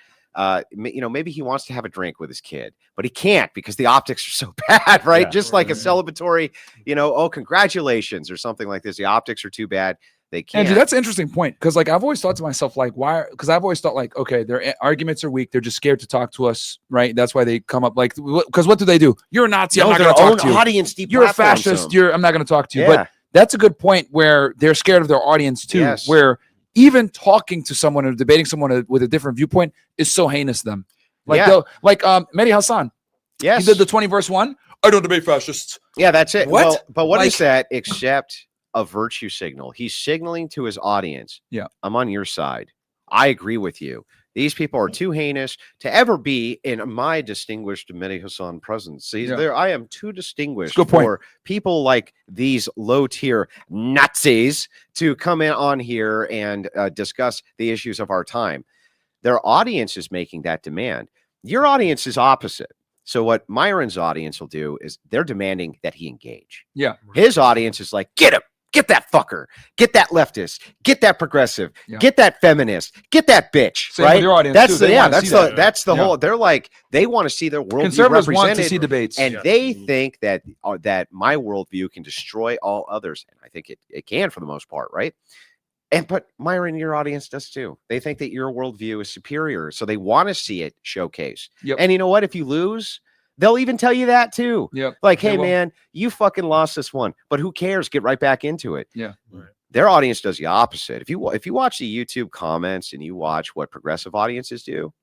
Maybe he wants to have a drink with his kid, but he can't because the optics are so bad, right? Yeah, just like a celebratory, oh, congratulations or something like this. The optics are too bad. They can't. Andrew, that's an interesting point because, like, I've always thought to myself, like, why? Because I've always thought, like, okay, their arguments are weak. They're just scared to talk to us, right? That's why they come up, like, because what do? You're a Nazi. I'm not going to talk to you. Audience You're a fascist. I'm not going to talk to you. Yeah. But that's a good point where they're scared of their audience too. Yes. Where even talking to someone or debating someone with a different viewpoint is so heinous to them. Like, Mehdi Hassan. Yes, he did the 20 verse 1. I don't debate fascists. Yeah, that's it. What? Well, but what is Like- that except a virtue signal? He's signaling to his audience, yeah, I'm on your side. I agree with you. These people are too heinous to ever be in my distinguished Mehdi Hassan presence. See, there I am too distinguished for people like these low-tier Nazis to come in on here and discuss the issues of our time. Their audience is making that demand. Your audience is opposite. So what Myron's audience will do is they're demanding that he engage. Yeah. His audience is like, get him. Get that fucker. Get that leftist. Get that progressive. Yeah. Get that feminist. Get that bitch. Same right? with your audience, that's too. the They wanna see that. that's the whole. They're like they want to see their worldview Conservatives want represented, to see debates, and they think that that my worldview can destroy all others. And I think it can for the most part, right? But Myron, your audience does too. They think that your worldview is superior, so they want to see it showcased. Yep. And you know what? If you lose, they'll even tell you that too. Yep. Like, They hey will. man, you fucking lost this one, but who cares? Get right back into it. Yeah. Their audience does the opposite. If you watch the YouTube comments and you watch what progressive audiences do,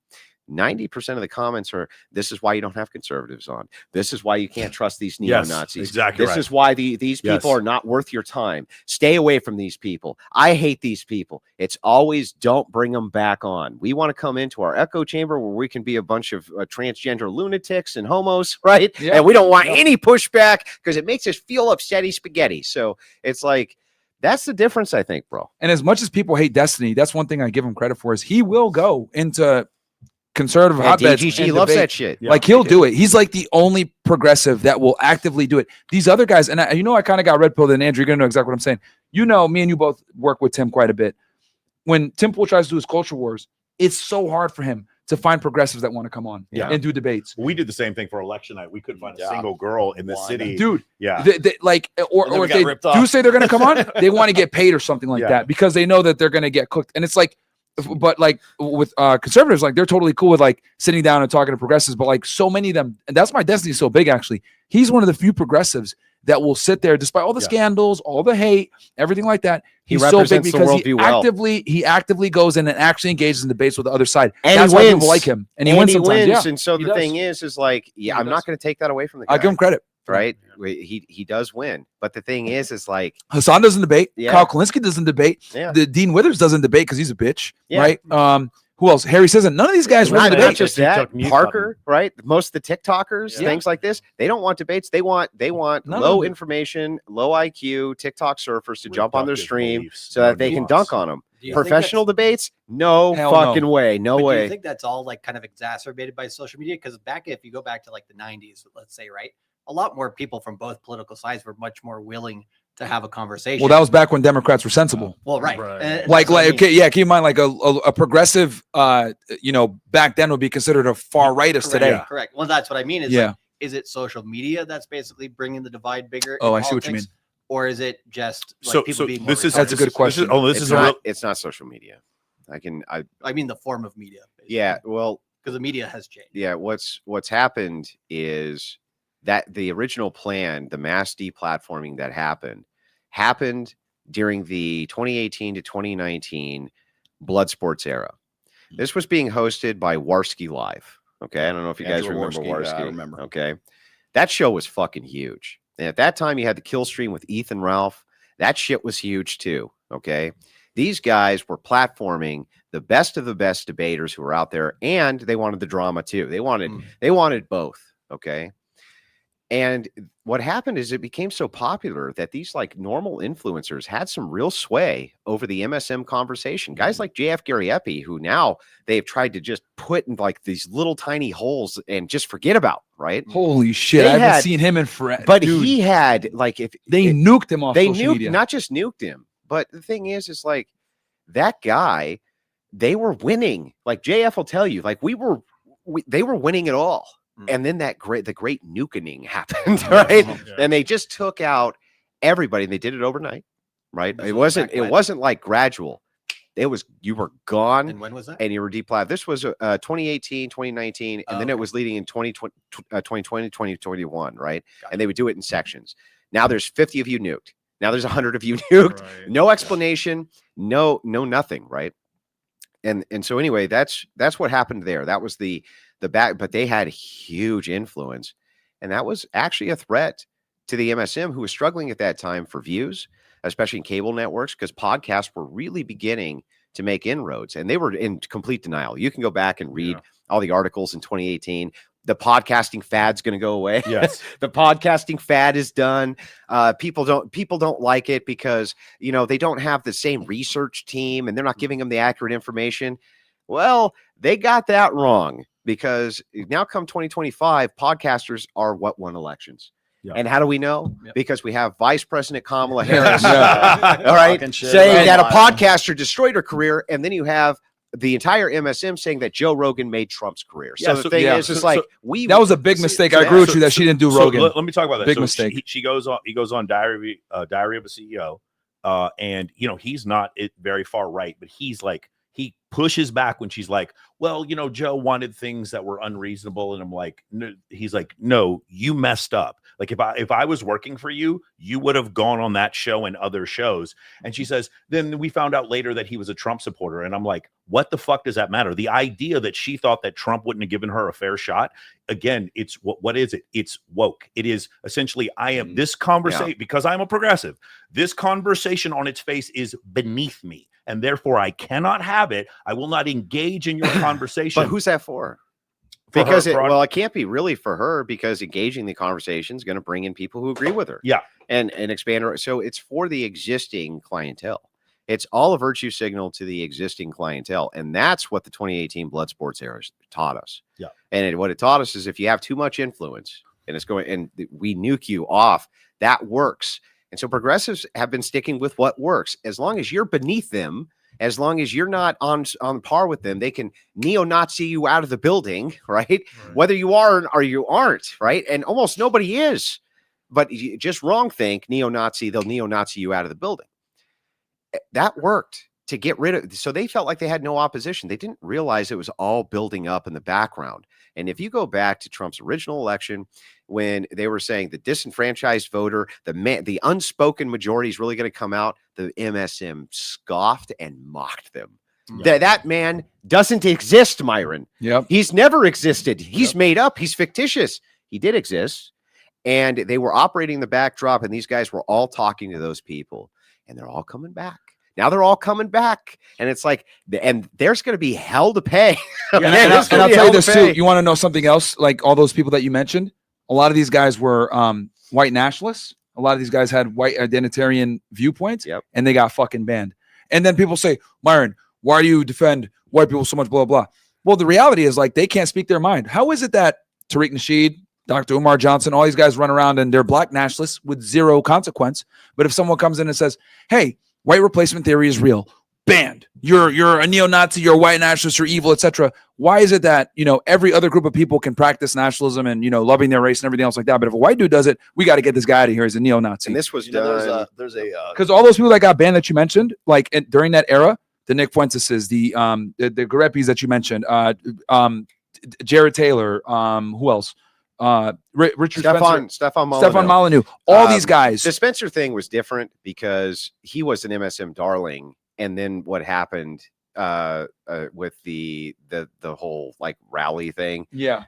90% of the comments are, this is why you don't have conservatives on. This is why you can't trust these neo-Nazis. Yes, exactly. This is why these people are not worth your time. Stay away from these people. I hate these people. It's always don't bring them back on. We want to come into our echo chamber where we can be a bunch of transgender lunatics and homos, right? Yeah. And we don't want any pushback because it makes us feel upsetty spaghetti. So it's like, that's the difference, I think, bro. And as much as people hate Destiny, that's one thing I give him credit for is he will go into conservative hotbeds. DGG loves that shit. Like he'll do it. He's like the only progressive that will actively do it. These other guys, and I kind of got red pilled, and Andrew, you're gonna know exactly what I'm saying. Me and you both work with Tim quite a bit. When Tim Pool tries to do his culture wars, it's so hard for him to find progressives that want to come on Yeah. and do debates. We did the same thing for election night. We couldn't find a single girl in the city. Dude, Yeah. like, And then or we if got they ripped do off. say they're going to come on, they want to get paid or something like Yeah. that because they know that they're going to get cooked. And it's like, but like with conservatives, like they're totally cool with like sitting down and talking to progressives, but like so many of them, and that's why Destiny's so big actually. He's one of the few progressives that will sit there despite all the scandals, all the hate, everything like that. He He's so big represents the because worldview he actively goes in and actually engages in debates with the other side. And that's he why wins. people like him. And he wins sometimes. Yeah. And so He the does. thing is like, yeah, I'm not going to take that away from the guy. I give him credit. Right? He does win. But the thing is like Hassan doesn't debate. Yeah. Kyle Kalinske doesn't debate. Yeah. The Dean Withers doesn't debate because he's a bitch. Yeah. Right? Who else? Harry Sisson. None of these guys want to not debate. just that. Parker, right? Most of the TikTokers, Yeah. things like this, they don't want debates. They want None low of them. information, low IQ TikTok surfers to jump on their Reductive stream beliefs, so that they can nuance. dunk on them. Do you think Professional debates? No Hell fucking no. way. No But do way. you think that's all like kind of exacerbated by social media? Because if you go back to like the 90s, let's say, right, a lot more people from both political sides were much more willing to have a conversation. Well, that was back when Democrats were sensible. well, right. Right. And Like, that's what I mean. okay, yeah, keep in mind, like a progressive, back then would be considered a far rightist Correct, today. Correct. Well, that's what I mean. Is Yeah. like, is it social media that's basically bringing the divide bigger? Oh, in I see what you politics, Or is it just like So, people being more this is That's a good question. This It's is a not, real. it's not social media. I mean, the form of media. Yeah, well, Because the media has changed. yeah, what's happened is that the original plan, the mass deplatforming that happened during the 2018 to 2019 blood sports era. This was being hosted by Warski Live. Okay, I don't know if you guys Angela remember Warski, yeah, I Warski. remember. Okay, that show was fucking huge. And at that time, you had the kill stream with Ethan Ralph. That shit was huge too. Okay, these guys were platforming the best of the best debaters who were out there, and they wanted the drama too. They wanted both. Okay. And what happened is it became so popular that these like normal influencers had some real sway over the MSM conversation. Guys like JF Gary Epi, who now they've tried to just put in like these little tiny holes and just forget about, right? Holy shit. They I haven't had- seen him in forever. But Dude, he had like they nuked him off they social nuked, media. not just nuked him, but the thing is like that guy, they were winning. Like JF will tell you, like they were winning it all. And then the great nukening happened, right? Yeah. And they just took out everybody, and they did it overnight, right? It wasn't like gradual. It was you were gone, And when was that? and you were deplatformed. This was 2018, 2019, and then it was leading in 2020, 2021, right? And they would do it in sections. Now there's 50 of you nuked. Now there's 100 of you nuked. Right. No explanation, no nothing, right? And so anyway, that's what happened there. That was the back, but they had huge influence, and that was actually a threat to the MSM, who was struggling at that time for views, especially in cable networks, because podcasts were really beginning to make inroads, and they were in complete denial. You can go back and read all the articles in 2018. The podcasting fad's going to go away. Yes. The podcasting fad is done. People don't like it because, they don't have the same research team and they're not giving them the accurate information. Well, they got that wrong, because now come 2025, podcasters are what won elections. Yeah. And how do we know? Yep. Because we have Vice President Kamala Harris, all Talking right, shit saying about that a Biden. podcaster destroyed her career, and then you have the entire MSM saying that Joe Rogan made Trump's career. So Yeah, the so- thing yeah. is, it's So- like so- That was a big mistake. I agree with you that she didn't do So Rogan. let me talk about that. Big So mistake. He goes on Diary of a CEO, and he's not very far right, but he's like he pushes back when she's like, well, Joe wanted things that were unreasonable, and I'm like, no, he's like, no, you messed up. Like if I was working for you, you would have gone on that show and other shows. And she says, then we found out later that he was a Trump supporter, and I'm like, what the fuck does that matter? The idea that she thought that Trump wouldn't have given her a fair shot. Again, it's what is it? It's woke. It is essentially, I am this conversation because I'm a progressive. This conversation on its face is beneath me, and therefore I cannot have it. I will not engage in your conversation. but who's that for? For Because her, it can't be really for her, because engaging the conversation is going to bring in people who agree with her. Yeah. And expand her. So it's for the existing clientele. It's all a virtue signal to the existing clientele. And that's what the 2018 blood sports era taught us. Yeah. And what it taught us is if you have too much influence and we nuke you off, that works. And so progressives have been sticking with what works. As long as you're beneath them As long as you're not on par with them, they can neo-Nazi you out of the building, right? Whether you are or you aren't, right? And almost nobody is. But you just wrong think neo-Nazi, they'll neo-Nazi you out of the building. That worked to get rid of. So they felt like they had no opposition. They didn't realize it was all building up in the background. And if you go back to Trump's original election, when they were saying the disenfranchised voter, the unspoken majority is really going to come out, the MSM scoffed and mocked them. That man doesn't exist, Myron. Yep. He's never existed. He's made up. He's fictitious. He did exist. And they were operating the backdrop, and these guys were all talking to those people, and they're all coming back. Now they're all coming back, and it's like, and there's going to be hell to pay. And I'll tell you this too. You want to know something else? Like all those people that you mentioned, a lot of these guys were white nationalists. A lot of these guys had white identitarian viewpoints, and they got fucking banned. And then people say, Myron, why do you defend white people so much, blah, blah. Well, the reality is like they can't speak their mind. How is it that Tariq Nasheed, Dr. Umar Johnson, all these guys run around and they're black nationalists with zero consequence? But if someone comes in and says, hey, white replacement theory is real, banned. You're a neo-Nazi, you're a white nationalist, you're evil, etc. Why is it that, every other group of people can practice nationalism and, loving their race and everything else like that? But if a white dude does it, we got to get this guy out of here. He's a neo-Nazi. And this was done. Because all those people that got banned that you mentioned, like during that era, the Nick Fuenteses, the Garepis that you mentioned, Jared Taylor, who else? Richard Stefan Molyneux, all these guys. The Spencer thing was different because he was an MSM darling, and then what happened with the whole like rally thing, in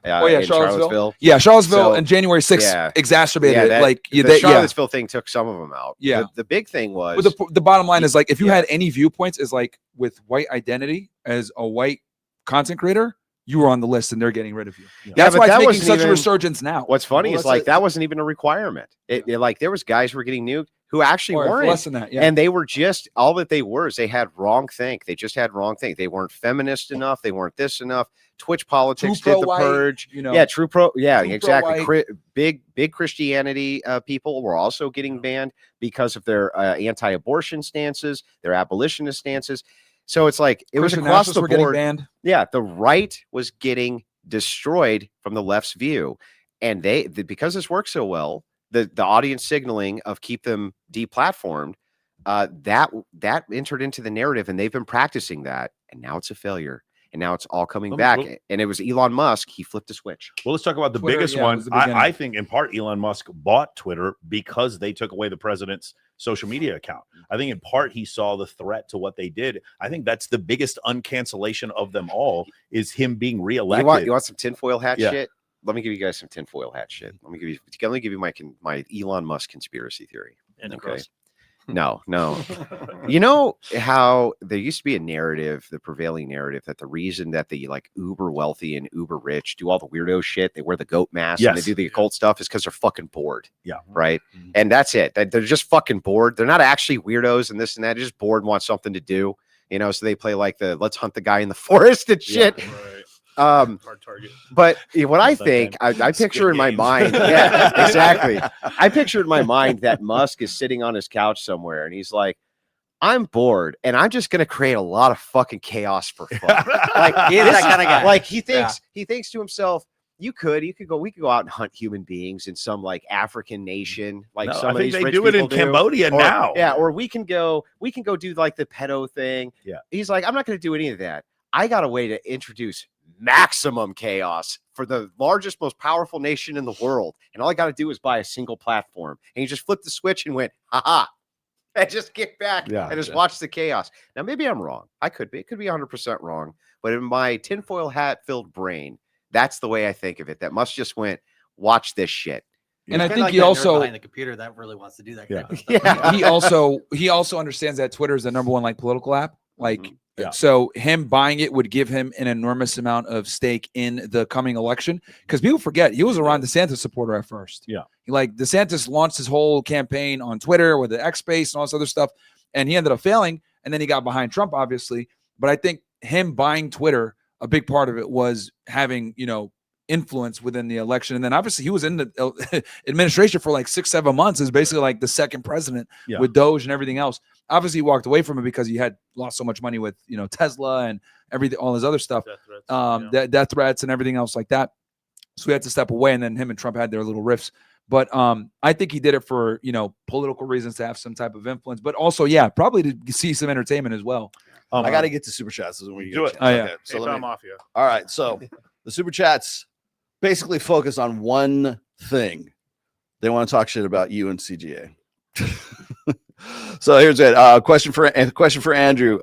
Charlottesville. Charlottesville and January 6th exacerbated it. The Charlottesville thing took some of them out. The big thing was the bottom line is like if you had any viewpoints is like with white identity as a white content creator, you were on the list and they're getting rid of you. That's why it's making such a resurgence now. What's funny is like that wasn't even a requirement. Like there was guys who were getting nuked who actually weren't. Less than that, and they were just all that they were is they had wrong think. They just had wrong think. They weren't feminist enough. They weren't this enough. Twitch politics did the purge. True pro. Yeah, exactly. Big Christianity people were also getting banned because of their anti-abortion stances, their abolitionist stances. So it's like it was across the board. Yeah, the right was getting destroyed from the left's view, and because this works so well, the audience signaling of keep them deplatformed, that entered into the narrative, and they've been practicing that, and now it's a failure, and now it's all coming back. And it was Elon Musk. He flipped a switch. Well, let's talk about the biggest one. I think in part Elon Musk bought Twitter because they took away the president's social media account. I think in part he saw the threat to what they did. I think that's the biggest uncancellation of them all is him being reelected. You want some tinfoil hat shit? Let me give you guys some tinfoil hat shit. Let me give you my Elon Musk conspiracy theory. Okay. No. You know how there used to be a narrative, the prevailing narrative, that the reason that the like uber wealthy and uber rich do all the weirdo shit, they wear the goat mask and they do the occult stuff, is because they're fucking bored. Yeah. Right. Mm-hmm. And that's it. They're just fucking bored. They're not actually weirdos and this and that. They're just bored and want something to do. So they play like the let's hunt the guy in the forest and shit. Yeah, right. Hard target. But what I think, I picture in my mind, exactly. I picture in my mind that Musk is sitting on his couch somewhere and he's like, I'm bored and I'm just going to create a lot of fucking chaos for fun. Like he is that kind of guy. Like he thinks to himself, we could go out and hunt human beings in some like African nation, like some of these rich people do it in Cambodia now. Yeah, or we can go do like the pedo thing. Yeah. He's like, I'm not going to do any of that. I got a way to introduce maximum chaos for the largest, most powerful nation in the world. And all I got to do is buy a single platform. And he just flipped the switch and went, haha, and just kick back and just watch the chaos. Now, maybe I'm wrong. It could be 100% wrong. But in my tinfoil hat filled brain, that's the way I think of it. That Musk just went, watch this shit. And I think like he also behind the computer that really wants to do that. Kind of stuff. He also understands that Twitter is the number one like political app. Like, so him buying it would give him an enormous amount of stake in the coming election. Because people forget he was a Ron DeSantis supporter at first. Yeah, like DeSantis launched his whole campaign on Twitter with the X Space and all this other stuff, and he ended up failing. And then he got behind Trump, obviously. But I think him buying Twitter, a big part of it was having influence within the election. And then obviously he was in the administration for like 6-7 months, is basically like the second president with Doge and everything else. Obviously he walked away from it because he had lost so much money with, you know, Tesla and everything, all his other stuff, death threats and everything else like that. So he had to step away, and then him and Trump had their little riffs. But I think he did it for, you know, political reasons, to have some type of influence, but also, probably to see some entertainment as well. I got to get to super chats. When you do it. Okay, PayPal so let me, Mafia. all right. So the super chats basically focus on one thing. They want to talk shit about you and CGA. So here's it. Question for Andrew.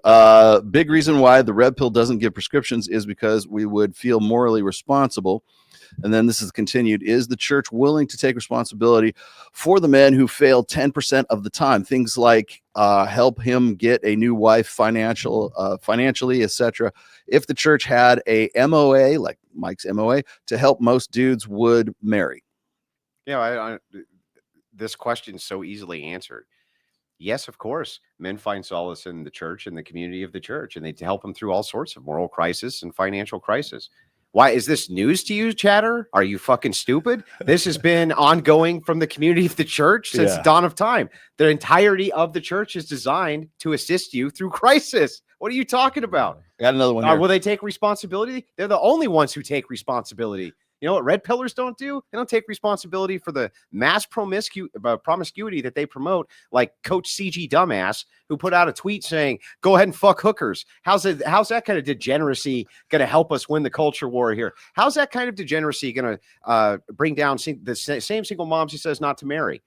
Big reason why the red pill doesn't give prescriptions is because we would feel morally responsible. And then this is continued. Is the church willing to take responsibility for the men who fail 10% of the time? Things like help him get a new wife, financially, etc. If the church had a MOA, like Mike's MOA, to help, most dudes would marry. Yeah, this question is so easily answered. Yes, of course. Men find solace in the church and the community of the church, and they help them through all sorts of moral crisis and financial crisis. Why is this news to you, chatter? Are you fucking stupid? This has been ongoing from the community of the church since the dawn of time. The entirety of the church is designed to assist you through crisis. What are you talking about? I got another one here. Will they take responsibility? They're the only ones who take responsibility. You know what red pillars don't do? They don't take responsibility for the mass promiscuity that they promote, like Coach CG Dumbass, who put out a tweet saying, go ahead and fuck hookers. How's that kind of degeneracy going to help us win the culture war here? How's that kind of degeneracy going to bring down the same single moms he says not to marry?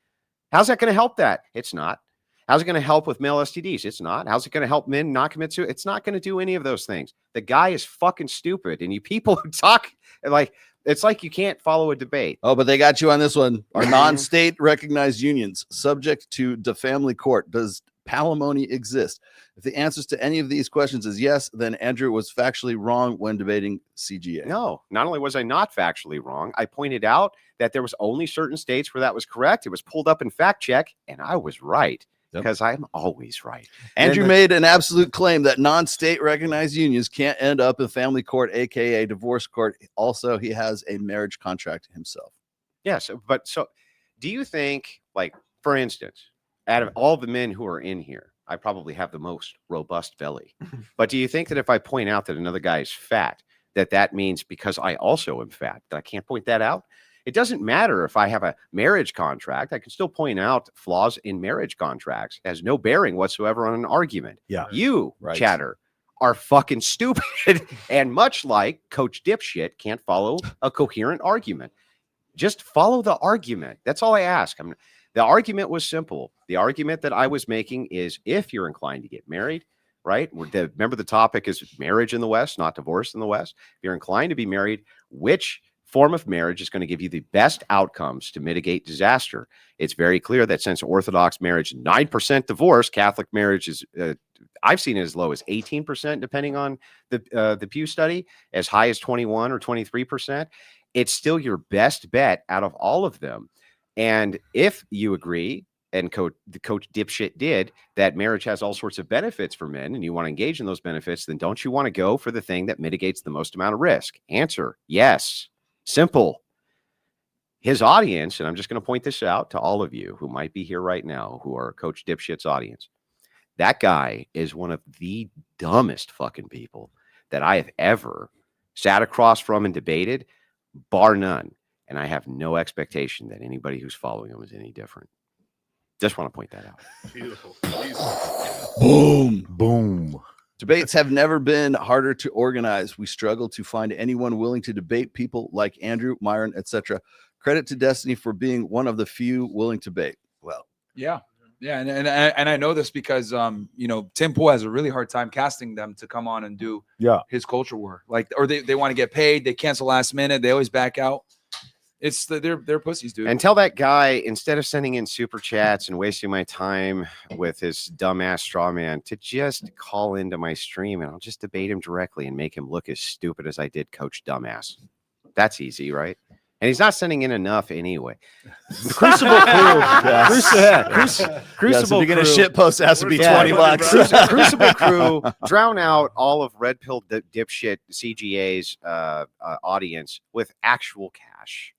How's that going to help that? It's not. How's it going to help with male STDs? It's not. How's it going to help men not commit suicide? It's not going to do any of those things. The guy is fucking stupid. And you people who talk like, it's like you can't follow a debate. Oh, but they got you on this one. Are non-state recognized unions subject to the family court? Does palimony exist? If the answers to any of these questions is yes, then Andrew was factually wrong when debating CGA. No, not only was I not factually wrong, I pointed out that there was only certain states where that was correct. It was pulled up in fact check, and I was right. Because I'm always right. Andrew made an absolute claim that non-state recognized unions can't end up in family court, aka divorce court. Also, he has a marriage contract himself. Yes, but so do you think, like, for instance, out of all the men who are in here, I probably have the most robust belly. But do you think that if I point out that another guy is fat, that means because I also am fat, that I can't point that out? It doesn't matter if I have a marriage contract. I can still point out flaws in marriage contracts. It has no bearing whatsoever on an argument. Yeah. You, chatter, are fucking stupid. And much like Coach Dipshit can't follow a coherent argument. Just follow the argument. That's all I ask. The argument was simple. The argument that I was making is if you're inclined to get married, right? Remember the topic is marriage in the West, not divorce in the West. If you're inclined to be married, which form of marriage is going to give you the best outcomes to mitigate disaster? It's very clear that since Orthodox marriage, 9% divorce, Catholic marriage is, I've seen it as low as 18%, depending on the Pew study, as high as 21 or 23%. It's still your best bet out of all of them. And if you agree, and the Coach Dipshit did, that marriage has all sorts of benefits for men, and you want to engage in those benefits, then don't you want to go for the thing that mitigates the most amount of risk? Answer, yes. Simple. His audience, and I'm just going to point this out to all of you who might be here right now, who are Coach Dipshit's audience. That guy is one of the dumbest fucking people that I have ever sat across from and debated, bar none. And I have no expectation that anybody who's following him is any different. Just want to point that out. Beautiful. Boom. Boom. Debates have never been harder to organize. We struggle to find anyone willing to debate people like Andrew, Myron, etc. Credit to Destiny for being one of the few willing to debate. Well, yeah. And I know this because Tim Pool has a really hard time casting them to come on and do his culture war. Like, or they want to get paid, they cancel last minute, they always back out. It's they're pussies, dude. And tell that guy, instead of sending in super chats and wasting my time with his dumbass straw man, to just call into my stream and I'll just debate him directly and make him look as stupid as I did Coach Dumbass. That's easy, right? And he's not sending in enough anyway. Crucible Crew. Crucible You're gonna Crew. shit post, it has to be Yeah. 20 bucks. Crucible Crew, drown out all of Red Pill dipshit CGA's audience with actual cash.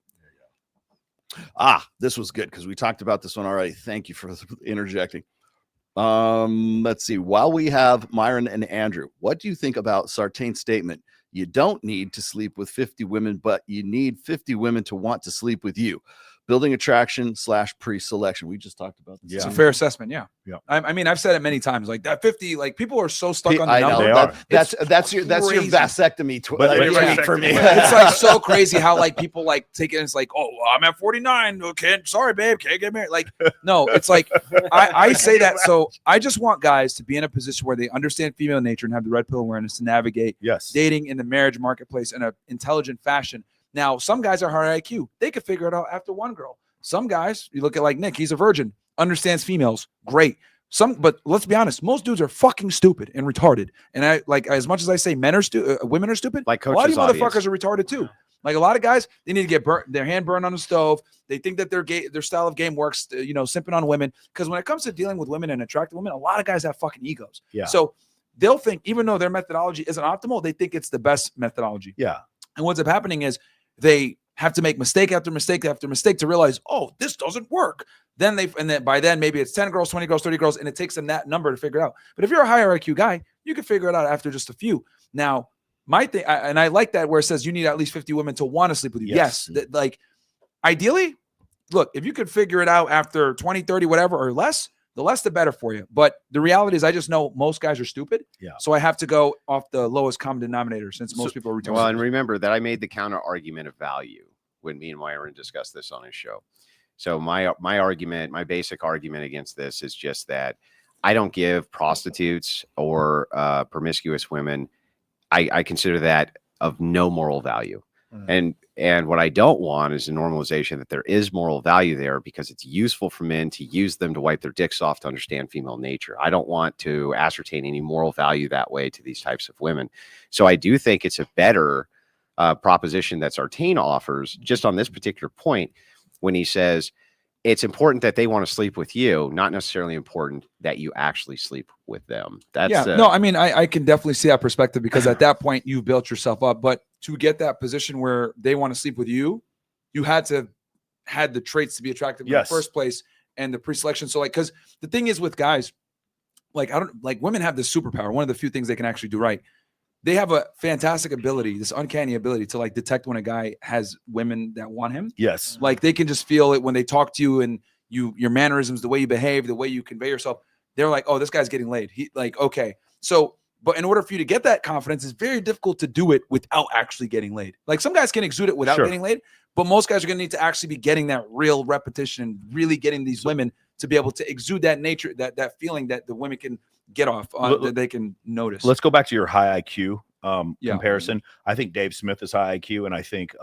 This was good because we talked about this one already. Thank you for interjecting. Let's see. While we have Myron and Andrew, what do you think about Sartain's statement? You don't need to sleep with 50 women, but you need 50 women to want to sleep with you. Building attraction / pre-selection. We just talked about this. It's a fair assessment. Yeah. Yeah. I mean, I've said it many times. Like that 50, like people are so stuck on the I know. number. They are. That's your crazy. vasectomy for me. It's like so crazy how like people like take it and it's like, oh, well, I'm at 49. Okay, sorry, babe, can't get married. Like, no, it's like I say that. So I just want guys to be in a position where they understand female nature and have the red pill awareness to navigate dating in the marriage marketplace in an intelligent fashion. Now, some guys are high IQ. They could figure it out after one girl. Some guys, you look at like Nick, he's a virgin, understands females, great. But let's be honest, most dudes are fucking stupid and retarded. And I like, as much as I say men are women are stupid, Like a lot of you Coach's motherfuckers are retarded too. Like a lot of guys, they need to get their hand burned on the stove. They think that their style of game works, simping on women. Because when it comes to dealing with women and attractive women, a lot of guys have fucking egos. Yeah. So they'll think, even though their methodology isn't optimal, they think it's the best methodology. Yeah. And what's up happening is they have to make mistake after mistake after mistake to realize, oh, this doesn't work. Then by then maybe it's 10 girls, 20 girls, 30 girls, and it takes them that number to figure it out. But if you're a higher IQ guy, you can figure it out after just a few. Now, my thing, and I like that where it says you need at least 50 women to want to sleep with you. Yes. Like ideally, look, if you could figure it out after 20, 30, whatever, or less, the less the better for you. But the reality is I just know most guys are stupid. Yeah. So I have to go off the lowest common denominator since most people are retarded. Well, and remember that I made the counter argument of value when me and Myron discussed this on his show. So my argument, my basic argument against this is just that I don't give prostitutes or promiscuous women, I consider that of no moral value. And what I don't want is a normalization that there is moral value there because it's useful for men to use them to wipe their dicks off to understand female nature. I don't want to ascertain any moral value that way to these types of women. So I do think it's a better proposition that Sartain offers just on this particular point when he says it's important that they want to sleep with you, not necessarily important that you actually sleep with them. That's no, I mean, I can definitely see that perspective because at that point you built yourself up. But to get that position where they want to sleep with you, you had the traits to be attractive in the first place and the pre-selection. So like, because the thing is with guys, like women have this superpower. One of the few things they can actually do right. They have a fantastic ability, this uncanny ability to like detect when a guy has women that want him. Yes. Like they can just feel it when they talk to you and your mannerisms, the way you behave, the way you convey yourself. They're like, oh, this guy's getting laid. Okay. So, but in order for you to get that confidence, it's very difficult to do it without actually getting laid. Like some guys can exude it without getting laid, but most guys are going to need to actually be getting that real repetition and really getting these women to be able to exude that nature, that feeling that the women can get off that they can notice. Let's go back to your high IQ comparison. I think Dave Smith is high IQ, and I think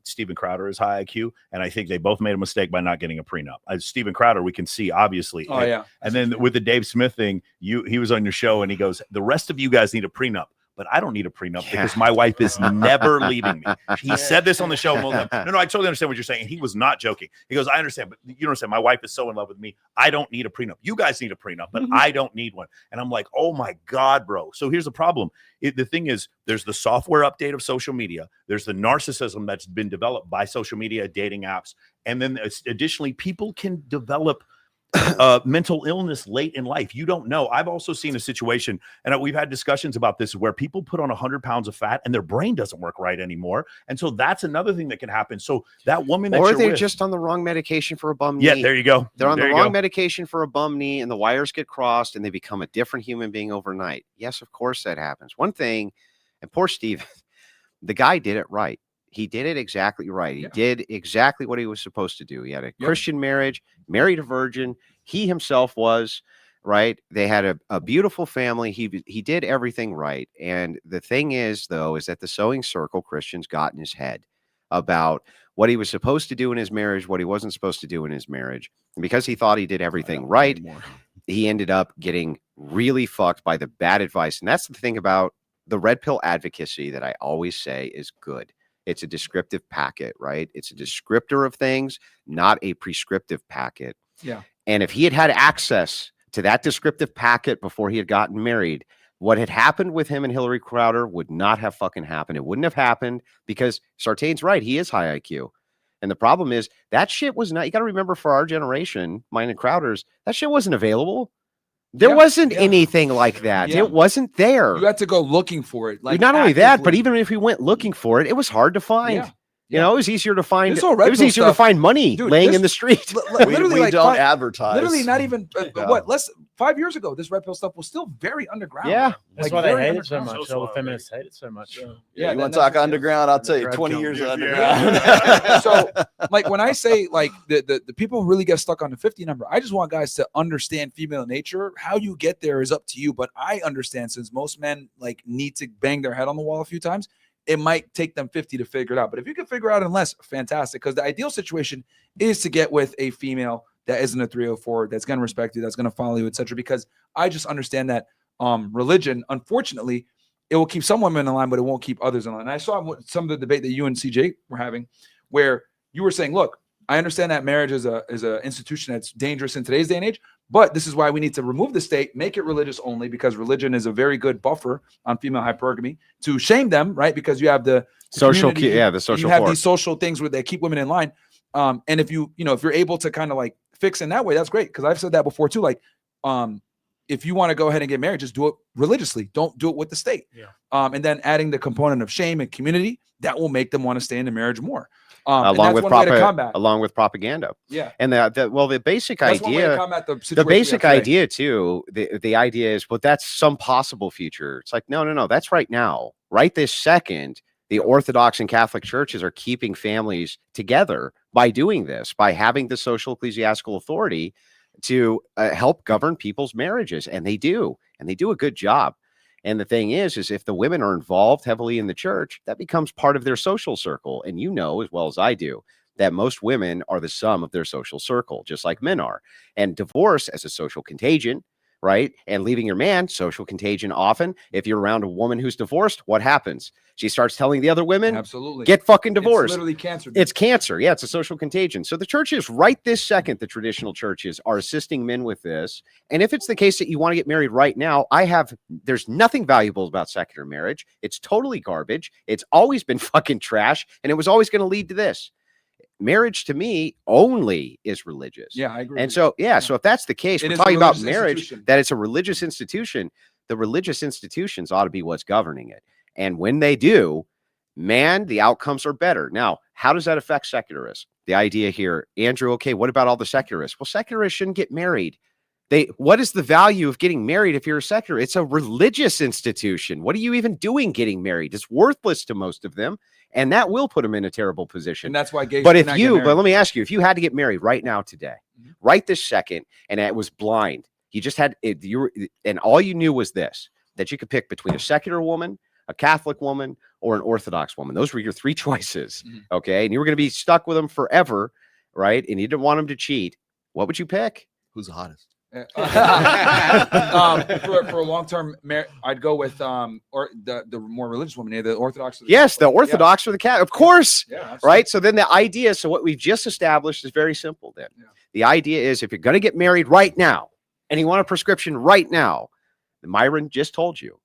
Steven Crowder is high IQ, and I think they both made a mistake by not getting a prenup. Steven Crowder, we can see obviously. And then with the Dave Smith thing, he was on your show, and he goes, "The rest of you guys need a prenup." But I don't need a prenup because my wife is never leaving me. He said this on the show. No, I totally understand what you're saying. And he was not joking. He goes, I understand, but you don't understand. My wife is so in love with me. I don't need a prenup. You guys need a prenup, but I don't need one. And I'm like, oh my God, bro. So here's the problem. The thing is, there's the software update of social media. There's the narcissism that's been developed by social media, dating apps. And then additionally, people can develop mental illness late in life. You don't know. I've also seen a situation, and we've had discussions about this, where people put on 100 pounds of fat and their brain doesn't work right anymore. And so that's another thing that can happen. So that woman that or you're they're with, just on the wrong medication for a bum knee. Yeah, there you go. They're on the wrong medication for a bum knee, and the wires get crossed, and they become a different human being overnight. Yes, of course that happens. One thing, and poor Steve, the guy did it right. He did it exactly right. He did exactly what he was supposed to do. He had a Christian marriage, married a virgin. He himself was, right? They had a beautiful family. He did everything right. And the thing is, though, is that the sewing circle Christians got in his head about what he was supposed to do in his marriage, what he wasn't supposed to do in his marriage. And because he thought he did everything right, he ended up getting really fucked by the bad advice. And that's the thing about the red pill advocacy that I always say is good. It's a descriptive packet, right? It's a descriptor of things, not a prescriptive packet. Yeah. And if he had had access to that descriptive packet before he had gotten married, what had happened with him and Hillary Crowder would not have fucking happened. It wouldn't have happened because Sartain's right. He is high IQ. And the problem is that shit was not, you got to remember for our generation, mine and Crowder's, that shit wasn't available. There wasn't anything like that. Yeah. It wasn't there. You had to go looking for it. Like Not only that, but actively. even if we went looking for it, it was hard to find. Yeah. You know, it was easier to find. This whole It red was pill easier to stuff- find money Dude, laying this- in the street. literally we like don't advertise. Literally not even Yeah. what 5 years ago, this red pill stuff was still very underground. Yeah. That's Like, why they very hate it so underground. much. All the feminists hate it so much. Yeah, you that- want to talk underground? I'll tell you, Drug 20 years of junkies. underground. So like when I say like the people really get stuck on the 50 number, I just want guys to understand female nature. How you get there is up to you, but I understand since most men like need to bang their head on the wall a few times, it might take them 50 to figure it out. But if you can figure it out in less, fantastic. Because the ideal situation is to get with a female that isn't a 304, that's going to respect you, that's going to follow you, etc. Because I just understand that religion, unfortunately, it will keep some women in line, but it won't keep others in line. And I saw some of the debate that you and CJ were having, where you were saying, "Look, I understand that marriage is a institution that's dangerous in today's day and age, but this is why we need to remove the state, make it religious only, because religion is a very good buffer on female hypergamy to shame them, right? Because you have the Social, community, the and social you have force. these social things that keep women in line. And if if you're able to kind of like fix in that way, that's great. Because I've said that before too. Like, if you want to go ahead and get married, just do it religiously. Don't do it with the state. Yeah. And then adding the component of shame and community, that will make them want to stay in the marriage more. And along that's with one way to combat. along with propaganda. Yeah. And the basic That's one way to idea, combat the the situation we basic have today. idea too, the idea is, well, that's some possible future. It's like, no, that's right now, right this second. The Orthodox and Catholic churches are keeping families together by doing this, by having the social ecclesiastical authority to help govern people's marriages. And they do a good job. And the thing is if the women are involved heavily in the church, that becomes part of their social circle. And you know, as well as I do, that most women are the sum of their social circle, just like men are. And divorce as a social contagion, right? And leaving your man, social contagion often. If you're around a woman who's divorced, what happens? She starts telling the other women, Absolutely. get fucking divorced. It's literally cancer. It's cancer. Yeah, it's a social contagion. So the churches right this second, the traditional churches are assisting men with this. And if it's the case that you want to get married right now, there's nothing valuable about secular marriage. It's totally garbage. It's always been fucking trash. And it was always going to lead to this. Marriage to me only is religious. Yeah, I agree. And so, so if that's the case, It we're is a talking about religious marriage, institution. that it's a religious institution. The religious institutions ought to be what's governing it. And when they do, man, the outcomes are better. Now, how does that affect secularists? The idea here, Andrew, okay, what about all the secularists? Well, secularists shouldn't get married. What is the value of getting married if you're a secular? It's a religious institution. What are you even doing getting married? It's worthless to most of them. And that will put them in a terrible position. and that's why gays But cannot get but married. let me ask you, if you had to get married right now today, right this second, and it was blind, you just had it, and all you knew was this, that you could pick between a secular woman, a Catholic woman, or an Orthodox woman. Those were your three choices. Okay. And you were going to be stuck with them forever, right? And you didn't want them to cheat. What would you pick? Who's the hottest? For a long-term marriage, I'd go with or the more religious woman, the Orthodox. Yes, the Orthodox or the Catholic, of course. Yeah, absolutely. Right. So then the idea, so what we've just established is very simple then. Yeah. The idea is if you're going to get married right now and you want a prescription right now, Myron just told you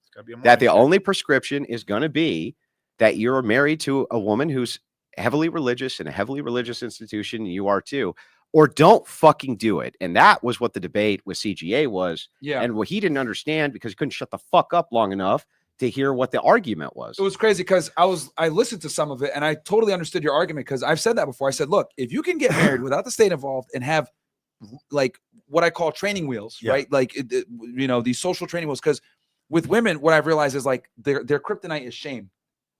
that the only prescription is going to be that you're married to a woman who's heavily religious in a heavily religious institution, and you are too, or don't fucking do it. And that was what the debate with CGA was. Yeah. And what he didn't understand because he couldn't shut the fuck up long enough to hear what the argument was. It was crazy because I listened to some of it and I totally understood your argument because I've said that before. I said, look, if you can get married without the state involved and have like what I call training wheels, right? Like, these social training wheels. Because with women, what I've realized is like their kryptonite is shame.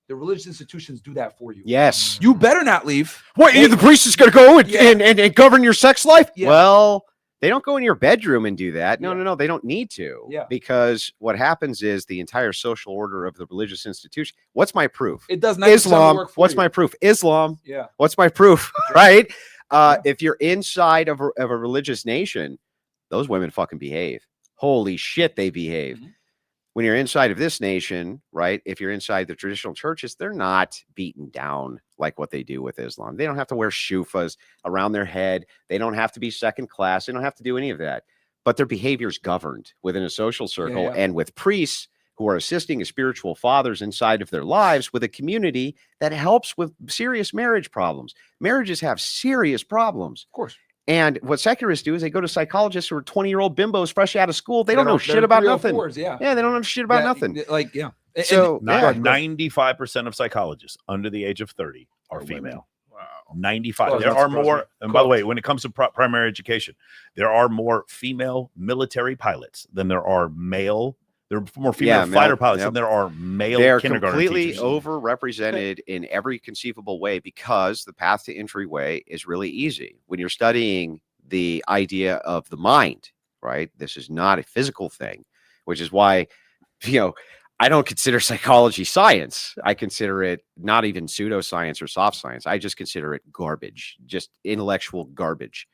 The religious institutions do that for you. Yes. You better not leave. What? The priest is going to go and govern your sex life? Yeah. Well, they don't go in your bedroom and do that. No. They don't need to. Yeah. Because what happens is the entire social order of the religious institution. What's my proof? It does 90% of the Islam. work for What's you. my proof? Islam. Yeah. What's my proof? Right? If you're inside of a religious nation, those women fucking behave. Holy shit, they behave. When you're inside of this nation, right? If you're inside the traditional churches, they're not beaten down like what they do with Islam. They don't have to wear shufas around their head. They don't have to be second class. They don't have to do any of that. But their behavior is governed within a social circle and with priests who are assisting as spiritual fathers inside of their lives with a community that helps with serious marriage problems. Marriages have serious problems. Of course. And what secularists do is they go to psychologists who are 20-year-old bimbos fresh out of school. They don't know shit about nothing. Yeah, they don't know shit about nothing. Like, yeah. So 95% of psychologists under the age of 30 are female. Wow. 95. Oh, There that are surprised more. me. And by the way, when it comes to primary education, there are more female military pilots than there are male. There are more female fighter pilots than there are male They're kindergarten completely teachers. overrepresented in every conceivable way because the path to entryway is really easy. When you're studying the idea of the mind, right? This is not a physical thing, which is why, I don't consider psychology science. I consider it not even pseudoscience or soft science. I just consider it garbage, just intellectual garbage.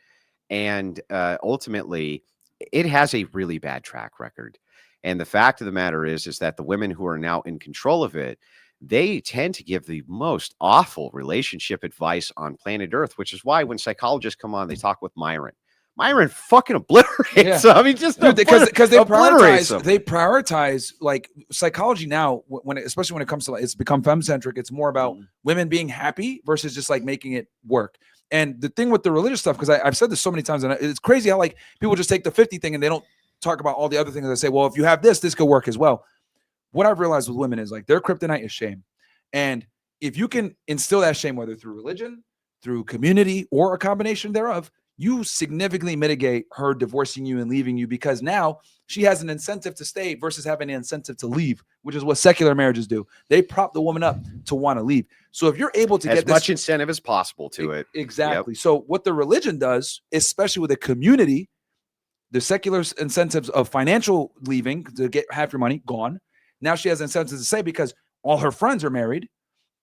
And ultimately, it has a really bad track record. And the fact of the matter is that the women who are now in control of it, they tend to give the most awful relationship advice on planet Earth, which is why when psychologists come on, they talk with Myron. Myron fucking obliterates them. I mean, just because they obliterates them. prioritize like psychology now. Especially when it comes to it's become femme-centric. It's more about women being happy versus just like making it work. And the thing with the religious stuff, because I've said this so many times, and it's crazy how like people just take the 50 thing and they don't talk about all the other things. They say, well, if you have this could work as well. What I've realized with women is like their kryptonite is shame. And if you can instill that shame, whether through religion, through community, or a combination thereof, you significantly mitigate her divorcing you and leaving you, because now she has an incentive to stay versus having an incentive to leave, which is what secular marriages do. They prop the woman up to want to leave. So if you're able to get as much incentive as possible to it. Exactly. Yep. So what the religion does, especially with a community, the secular incentives of financial leaving to get half your money gone. Now she has incentives to stay because all her friends are married.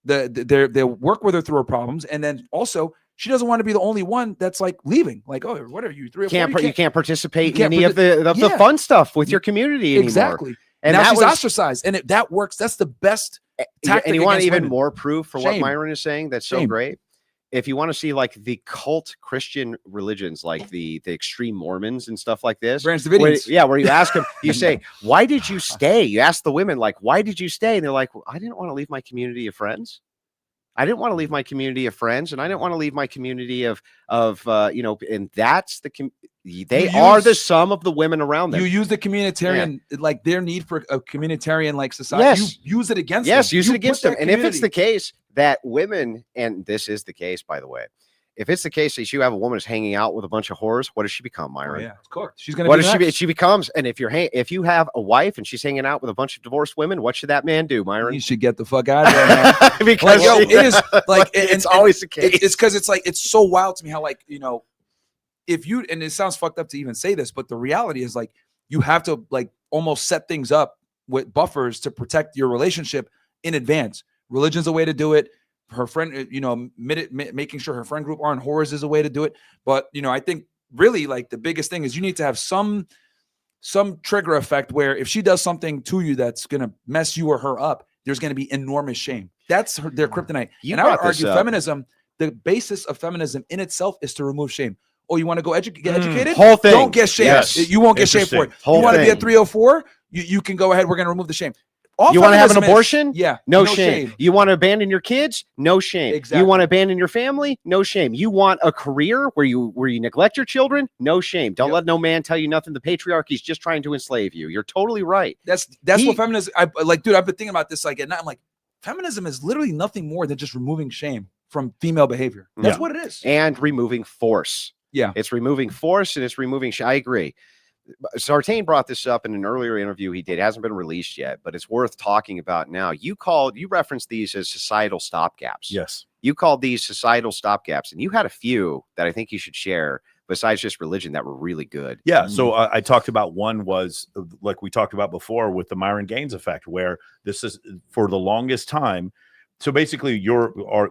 They work with her through her problems. And then also she doesn't want to be the only one that's like leaving. Like, oh, what are you, 3 or 4? You can't participate in any of the fun stuff with your community anymore. Exactly. And now she's ostracized, and that works. That's the best tactic. And you want even women. more proof for what Myron is saying? That's so great. If you want to see like the cult Christian religions, like the extreme Mormons and stuff like this, Branch Davidians. where you ask them, you say, why did you stay? You ask the women, like, why did you stay? And they're like, well, I didn't want to leave my community of friends. I didn't want to leave my community of friends, and I didn't want to leave my community of and that's they are the sum of the women around them. You use the communitarian, like their need for a communitarian like society. Yes. You use it against them. Yes, use it against them. And if it's the case that women, and this is the case, by the way, if it's the case that you have a woman who's hanging out with a bunch of whores, what does she become, Myron? Oh, yeah, it's cooked. She's gonna. What does she be? She becomes. And if you have a wife and she's hanging out with a bunch of divorced women, what should that man do, Myron? You should get the fuck out of there, man. Because it is like it's always the case. It's because it's like it's so wild to me how like if you, and it sounds fucked up to even say this, but the reality is like you have to like almost set things up with buffers to protect your relationship in advance. Religion's a way to do it. Her friend, making sure her friend group aren't whores is a way to do it. But I think really like the biggest thing is you need to have some trigger effect where if she does something to you that's gonna mess you or her up, there's gonna be enormous shame. That's their kryptonite. And I would argue feminism, the basis of feminism in itself is to remove shame. Oh, you want to go get educated? Whole thing. Don't get shame. Yes. You won't get shame for it. You want to be a 304? You can go ahead. We're going to remove the shame. You want to have an abortion? Yeah. No shame. You want to abandon your kids? No shame. Exactly. You want to abandon your family? No shame. You want a career where you neglect your children? No shame. Don't let no man tell you nothing. The patriarchy's just trying to enslave you. You're totally right. That's what feminism. Dude, I've been thinking about this like at night. I'm like, feminism is literally nothing more than just removing shame from female behavior. That's what it is. And removing force. Yeah, it's removing force and it's removing. I agree. Sartain brought this up in an earlier interview he did. It hasn't been released yet, but it's worth talking about now. You referenced these as societal stopgaps. Yes. You called these societal stopgaps, and you had a few that I think you should share besides just religion that were really good. Yeah. So I talked about one was like we talked about before with the Myron Gaines effect, where this is for the longest time. So basically,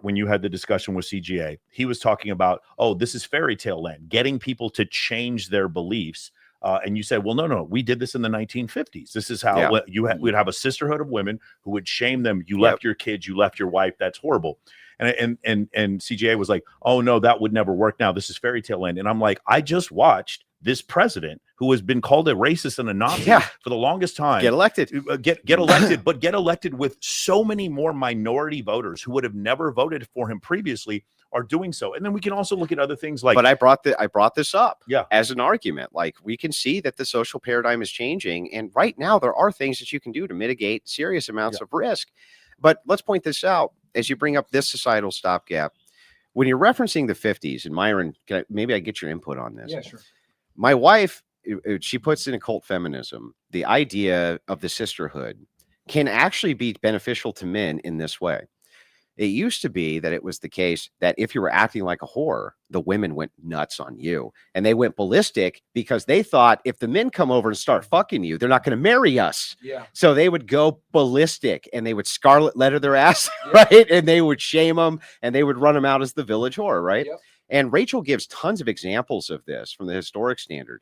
when you had the discussion with CGA, he was talking about, oh, this is fairy tale land, getting people to change their beliefs and you said, well, no, we did this in the 1950s. This is how we'd have a sisterhood of women who would shame them. You left your kids, you left your wife. That's horrible. And CGA was like, oh no, that would never work. Now this is fairy tale land. And I'm like, I just watched this president who has been called a racist and a Nazi for the longest time get elected, get elected, but get elected with so many more minority voters who would have never voted for him previously are doing so. And then we can also look at other things like, but I brought this up as an argument. Like, we can see that the social paradigm is changing. And right now there are things that you can do to mitigate serious amounts of risk. But let's point this out as you bring up this societal stopgap. When you're referencing the 50s, and Myron, maybe I get your input on this. Yeah, sure. My wife, she puts in occult feminism, the idea of the sisterhood can actually be beneficial to men in this way. It used to be that it was the case that if you were acting like a whore, the women went nuts on you, and they went ballistic because they thought if the men come over and start fucking you, they're not going to marry us. Yeah. So they would go ballistic, and they would scarlet letter their ass, right? And they would shame them, and they would run them out as the village whore, right? Yep. And Rachel gives tons of examples of this from the historic standard.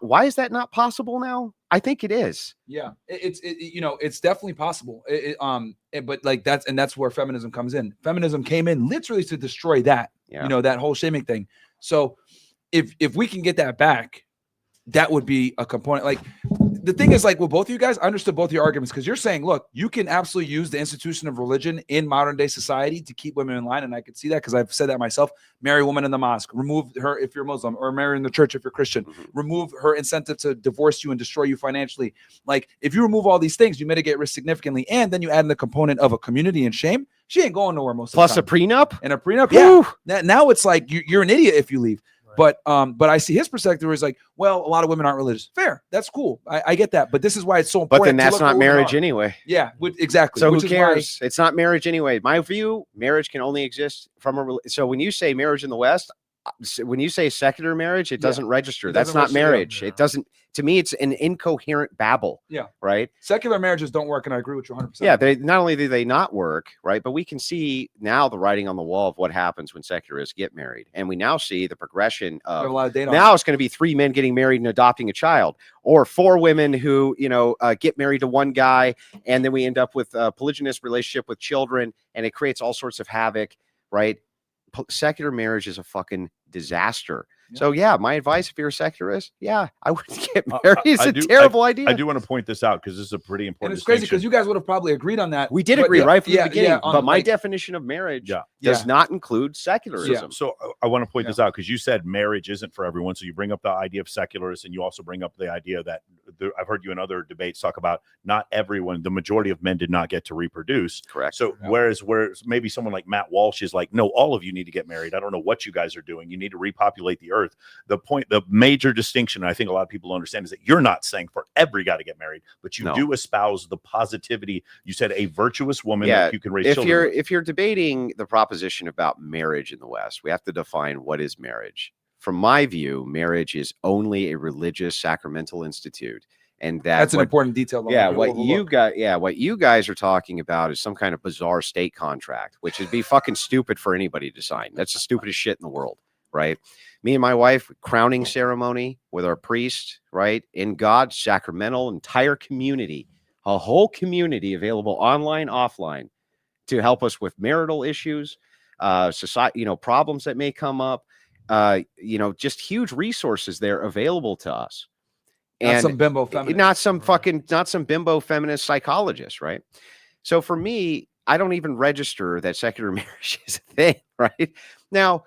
Why is that not possible now? I think it is. Yeah, it's definitely possible. But like that's where feminism comes in. Feminism came in literally to destroy that, that whole shaming thing. So if we can get that back, that would be a component. Like, the thing is, like, with both of you guys, I understood both your arguments, because you're saying, look, you can absolutely use the institution of religion in modern day society to keep women in line. And I could see that, because I've said that myself. Marry a woman in the mosque, remove her if you're Muslim, or marry in the church if you're Christian, remove her incentive to divorce you and destroy you financially. Like, if you remove all these things, you mitigate risk significantly. And then you add in the component of a community and shame. She ain't going nowhere most Plus of the time. a prenup? And a prenup, yeah. Now it's like you're an idiot if you leave. But I see his perspective where he's like, well, a lot of women aren't religious. Fair. That's cool. I get that. But this is why it's so important. But then that's not marriage anyway. Yeah, exactly. So who cares? It's not marriage anyway. My view, marriage can only exist from a. So when you say marriage in the West, when you say secular marriage, it doesn't register. That's not marriage. It doesn't. To me, it's an incoherent babble. Yeah. Right. Secular marriages don't work, and I agree with you 100%. Yeah. They not only do they not work, right, but we can see now the writing on the wall of what happens when secularists get married, and we now see the progression of now it's going to be 3 men getting married and adopting a child, or 4 women who get married to one guy, and then we end up with a polygynous relationship with children, and it creates all sorts of havoc. Right. Secular marriage is a fucking disaster. So my advice, if you're a secularist, I wouldn't get married. It's a terrible idea. I do want to point this out because this is a pretty important. And it's crazy because you guys would have probably agreed on that. We did agree right from the beginning. But my definition of marriage does not include secularism. So I want to point this out because you said marriage isn't for everyone. So you bring up the idea of secularists, and you also bring up the idea that I've heard you in other debates talk about not everyone, the majority of men did not get to reproduce. Correct. So whereas maybe someone like Matt Walsh is like, no, all of you need to get married. I don't know what you guys are doing. You need to repopulate the earth. The major distinction, I think a lot of people understand, is that you're not saying for every guy to get married, but you do espouse the positivity. You said a virtuous woman that you can raise children. If you're debating the proposition about marriage in the West, we have to define what is marriage. From my view, marriage is only a religious sacramental institute. And that's an important detail. What you guys are talking about is some kind of bizarre state contract, which would be fucking stupid for anybody to sign. That's the stupidest shit in the world, right? Me and my wife, crowning ceremony with our priest, right? In God's sacramental entire community, a whole community available online, offline, to help us with marital issues, society, problems that may come up, just huge resources there available to us. Not some bimbo feminist. Not some bimbo feminist psychologist, right? So for me, I don't even register that secular marriage is a thing, right? Now,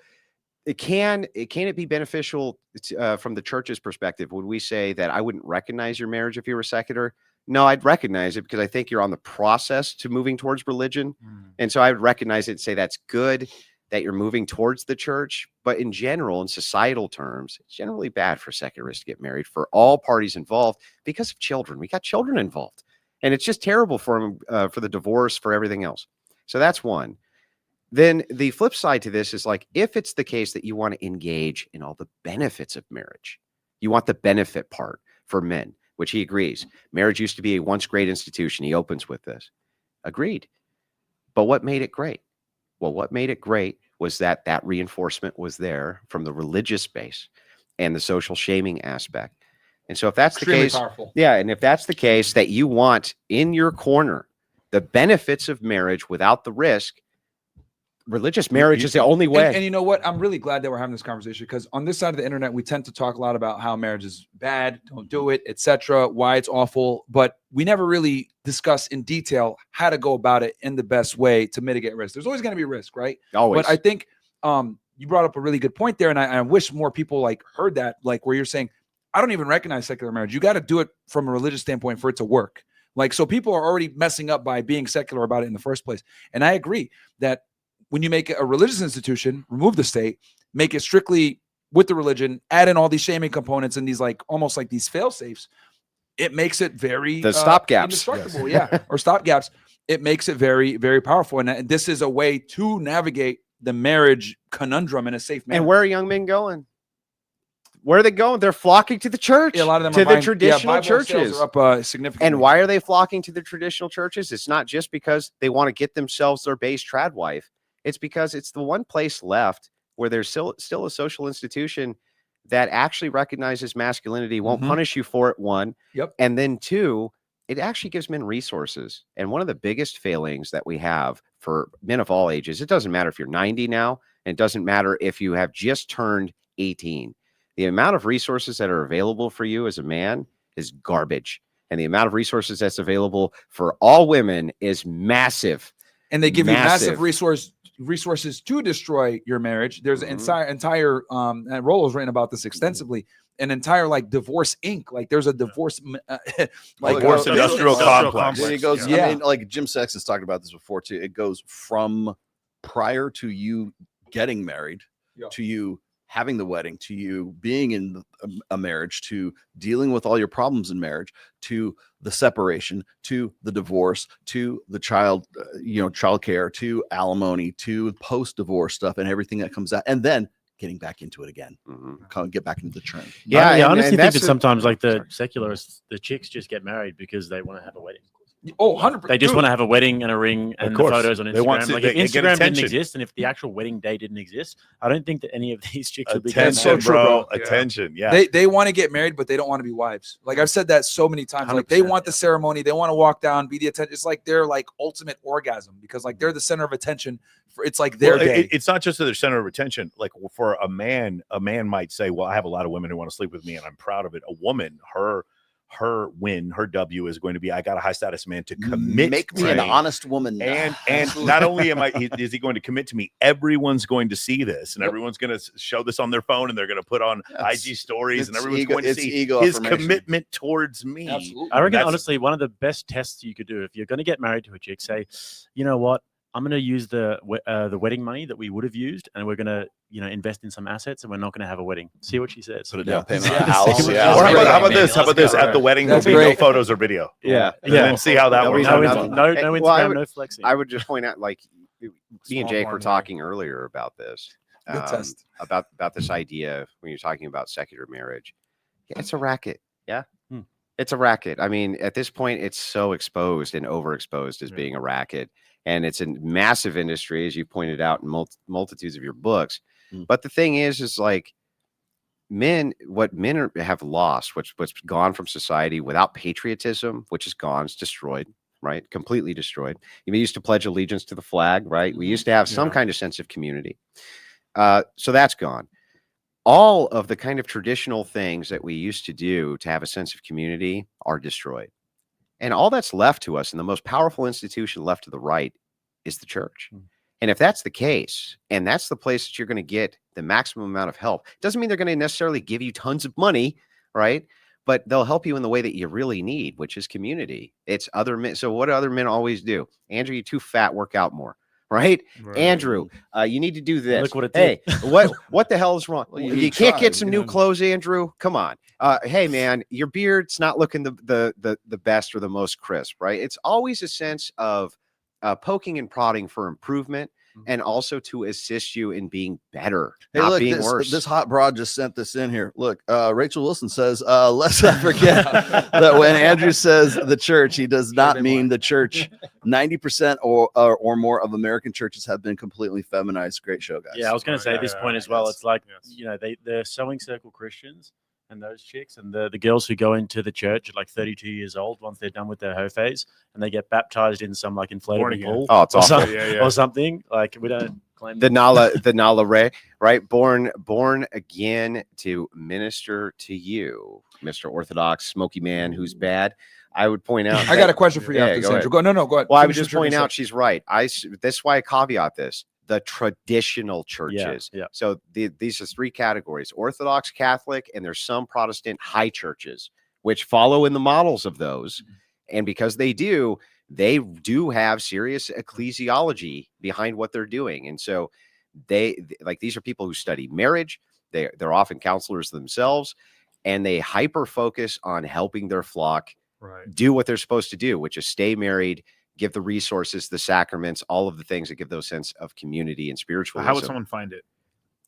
can it be beneficial from the church's perspective? Would we say that I wouldn't recognize your marriage if you were secular? No, I'd recognize it because I think you're on the process to moving towards religion. And so I would recognize it and say that's good that you're moving towards the church. But in general, in societal terms, it's generally bad for secularists to get married for all parties involved because of children. We got children involved. And it's just terrible for them, for the divorce, for everything else. So that's one. Then the flip side to this is like, if it's the case that you want to engage in all the benefits of marriage, you want the benefit part for men, which he agrees. Marriage used to be a once great institution. He opens with this. Agreed. But what made it great? Well, what made it great was that reinforcement was there from the religious base and the social shaming aspect. And so if that's Extremely the case, powerful. yeah, and if that's the case that you want in your corner the benefits of marriage without the risk, religious marriage is the only way. And you know what? I'm really glad that we're having this conversation, because on this side of the internet, we tend to talk a lot about how marriage is bad, don't do it, etc., why it's awful, but we never really discuss in detail how to go about it in the best way to mitigate risk. There's always going to be risk, right? Always. But I think you brought up a really good point there, and I wish more people like heard that, like where you're saying, I don't even recognize secular marriage. You got to do it from a religious standpoint for it to work. Like, so people are already messing up by being secular about it in the first place. And I agree that when you make a religious institution, remove the state, make it strictly with the religion, add in all these shaming components and these like almost like these fail safes, it makes it very the stopgaps, indestructible, yeah, or stopgaps. It makes it very, very powerful. And this is a way to navigate the marriage conundrum in a safe manner. And where are young men going? Where are they going? They're flocking to the church. Yeah, a lot of them to are the buying, traditional Bible sales churches. are up significantly. And why are they flocking to the traditional churches? It's not just because they want to get themselves their base trad wife. It's because it's the one place left where there's still a social institution that actually recognizes masculinity, won't punish you for it, one. Yep. And then two, it actually gives men resources. And one of the biggest failings that we have for men of all ages, it doesn't matter if you're 90 now, and it doesn't matter if you have just turned 18. The amount of resources that are available for you as a man is garbage. And the amount of resources that's available for all women is massive. And they give you massive resources to destroy your marriage. There's an entire and Rollo's written about this extensively, an entire like divorce Inc. Like there's a divorce divorce industrial complex. It goes, I mean, like Jim Sachs has talked about this before too. It goes from prior to you getting married to you having the wedding, to you being in a marriage, to dealing with all your problems in marriage, to the separation, to the divorce, to the child, child care, to alimony, to post-divorce stuff and everything that comes out, and then getting back into it again, get back into the trend. Yeah, I honestly think that sometimes like the secularists, the chicks just get married because they want to have a wedding. Oh, 100%. They just want to have a wedding and a ring and the photos on Instagram. They want to, like if Instagram didn't exist and if the actual wedding day didn't exist, I don't think that any of these chicks would be getting married. Bro. Attention, yeah. They want to get married, but they don't want to be wives. Like I've said that so many times. Like they want the ceremony, they want to walk down, be the attention. It's like their like ultimate orgasm because like they're the center of attention. It's like their day. It's not just that they're center of attention. Like for a man might say, "Well, I have a lot of women who want to sleep with me, and I'm proud of it." A woman, her win, her W is going to be, I got a high status man to commit, make me an honest woman, and not only is he going to commit to me, everyone's going to see this, and everyone's going to show this on their phone, and they're going to put on IG stories, and everyone's going to see his commitment towards me. Absolutely. I reckon honestly, one of the best tests you could do if you're going to get married to a chick, say, you know what, I'm going to use the wedding money that we would have used, and we're going to invest in some assets, and we're not going to have a wedding. See what she says. Put a down payment on a house. Or how about this? How about this? At the wedding, there'll be no photos or video. Yeah. And see how that works. No Instagram, no flexing. I would just point out, like me and Jake were talking earlier about this. About this idea when you're talking about secular marriage. Yeah, it's a racket. Yeah. It's a racket. I mean, at this point, it's so exposed and overexposed as being a racket. And it's a massive industry, as you pointed out in multitudes of your books. But the thing is like what men have lost, what's gone from society without patriotism, which is gone, it's destroyed, right? Completely destroyed. We used to pledge allegiance to the flag, right? We used to have some kind of sense of community. So that's gone. All of the kind of traditional things that we used to do to have a sense of community are destroyed. And all that's left to us, and the most powerful institution left to the right, is the church. And if that's the case, and that's the place that you're going to get the maximum amount of help, doesn't mean they're going to necessarily give you tons of money, right? But they'll help you in the way that you really need, which is community. It's other men. So what do other men always do? Andrew, you're too fat, work out more. Right? Andrew, you need to do this. Look what it hey, what the hell is wrong? Well, you can't get some new clothes, Andrew. Come on. Hey man, your beard's not looking the best or the most crisp, right? It's always a sense of poking and prodding for improvement, and also to assist you in being better, not being worse. This hot broad just sent this in here. Look, Rachel Wilson says, let's not forget that when Andrew says the church, he does not mean the church. 90% or more of American churches have been completely feminized. Great show, guys. Yeah, I was going to say this point as well. It's like, they're sewing circle Christians, and those chicks and the girls who go into the church at like 32 years old once they're done with their hoe phase and they get baptized in some like inflatable again. pool Oh, it's or, awful. or something. Like we don't claim The Nala Ray, right? Born again to minister to you, Mr. Orthodox smoky man who's bad. I would point out. I got a question for you Yeah, after go this, ahead. Andrew. Go ahead. Well, I would Finish just what you're point gonna out she's right. That's why I caveat this. The traditional churches. yeah. So these are three categories: Orthodox, Catholic, and there's some Protestant high churches which follow in the models of those. And because they do have serious ecclesiology behind what they're doing. And so these are people who study marriage. They're often counselors themselves, and they hyper focus on helping their flock do what they're supposed to do, which is stay married, give the resources, the sacraments, all of the things that give those sense of community and spiritualism. How would someone find it?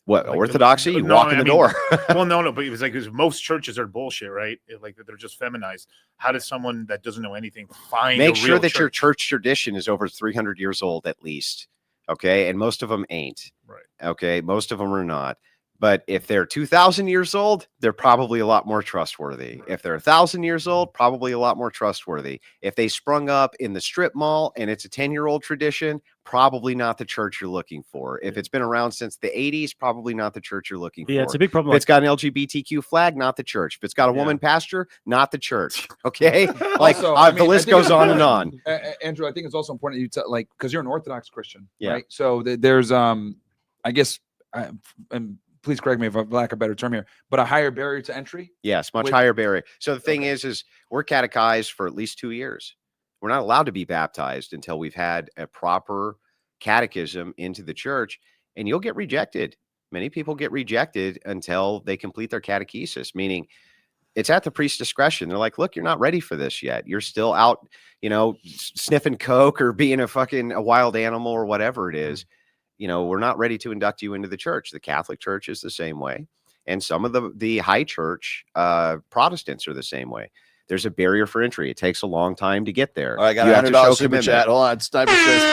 What, Like orthodoxy? You no, walk in I the mean, door. Well, no, but it was like, because most churches are bullshit, right? Like they're just feminized. How does someone that doesn't know anything find Make a sure real that your church? church tradition is over 300 years old at least. Okay. And most of them ain't. Right. Okay. Most of them are not. But if they're 2,000 years old, they're probably a lot more trustworthy. If they're 1,000 years old, probably a lot more trustworthy. If they sprung up in the strip mall and it's a 10-year-old tradition, probably not the church you're looking for. If it's been around since the 80s, probably not the church you're looking for. Yeah, it's a big problem. If it's got an LGBTQ flag, not the church. If it's got a woman pastor, not the church. Okay. Like Also, I the mean, I list think goes it's on and important, on. Andrew, I think it's also important that you because you're an Orthodox Christian, Yeah. right? So there's I guess and please correct me if I lack a better term here, but a higher barrier to entry. Yes, much With- higher barrier. So the thing is we're catechized for at least 2 years. We're not allowed to be baptized until we've had a proper catechism into the church, and you'll get rejected. Many people get rejected until they complete their catechesis, meaning it's at the priest's discretion. They're like, look, you're not ready for this yet. You're still out, sniffing coke or being a wild animal or whatever it is. We're not ready to induct you into the church. The Catholic Church is the same way. And some of the high church Protestants are the same way. There's a barrier for entry. It takes a long time to get there. All right, I got You a have to $100 show super commitment. chat. Hold on. Sniper says,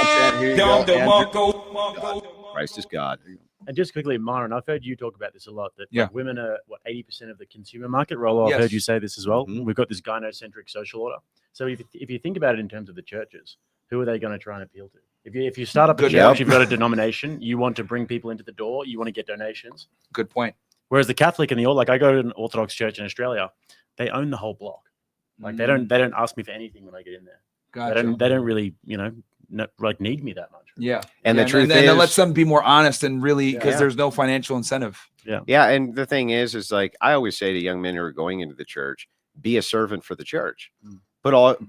content. Here you go, Andrew. Christ is God. And just quickly, Myron, I've heard you talk about this a lot. That Yeah. women are 80% of the consumer market. Rollo, I've Yes. heard you say this as well. Mhm. We've got this gynocentric social order. So if you think about it in terms of the churches, who are they going to try and appeal to? If you start up a Good church, point. you've got a denomination, you want to bring people into the door, you want to get donations. Good point. Whereas the Catholic and I go to an Orthodox church in Australia, they own the whole block. Like they don't ask me for anything when I get in there. Gotcha. They don't really need me that much. Yeah. And the truth and that is- lets them be more honest and really because Yeah. there's no financial incentive. Yeah. And the thing is like I always say to young men who are going into the church, be a servant for the church.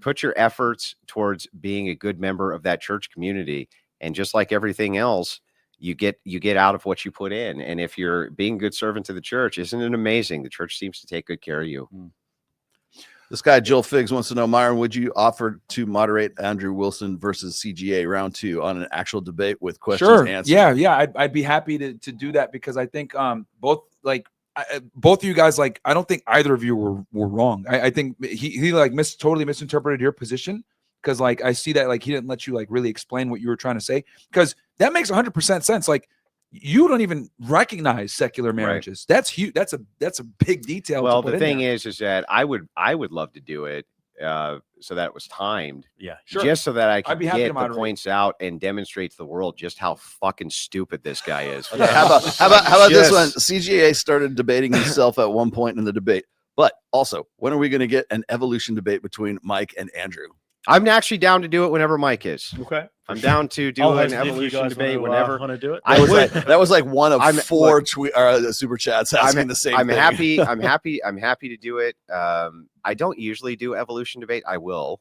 Put your efforts towards being a good member of that church community. And just like everything else, you get out of what you put in. And if you're being a good servant to the church, isn't it amazing? The church seems to take good care of you. This guy, Jill Figs, wants to know, Myron, would you offer to moderate Andrew Wilson versus CGA round 2 on an actual debate with questions Sure. answered? Yeah. I'd be happy to do that because I think both of you guys, I don't think either of you were wrong. I think he totally misinterpreted your position because I see that he didn't let you really explain what you were trying to say because that makes 100% sense. You don't even recognize secular marriages. That's huge. That's a big detail. Well, to put the in thing there. is that I would love to do it so that it was timed. Yeah. Sure. Just so that I I'd can be happy to get the moderate. points out and demonstrate to the world just how fucking stupid this guy is. Okay, how about this Yes. one? CGA started debating himself at one point in the debate, but also, when are we going to get an evolution debate between Mike and Andrew? I'm actually down to do it whenever Mike is. Okay. I'm down to do I'll an host it if you evolution guys debate wanna, whenever. want to do it. I would. That was like one of I'm- 4 super chats asking the same I'm thing. happy. I'm happy to do it. I don't usually do evolution debate. I will.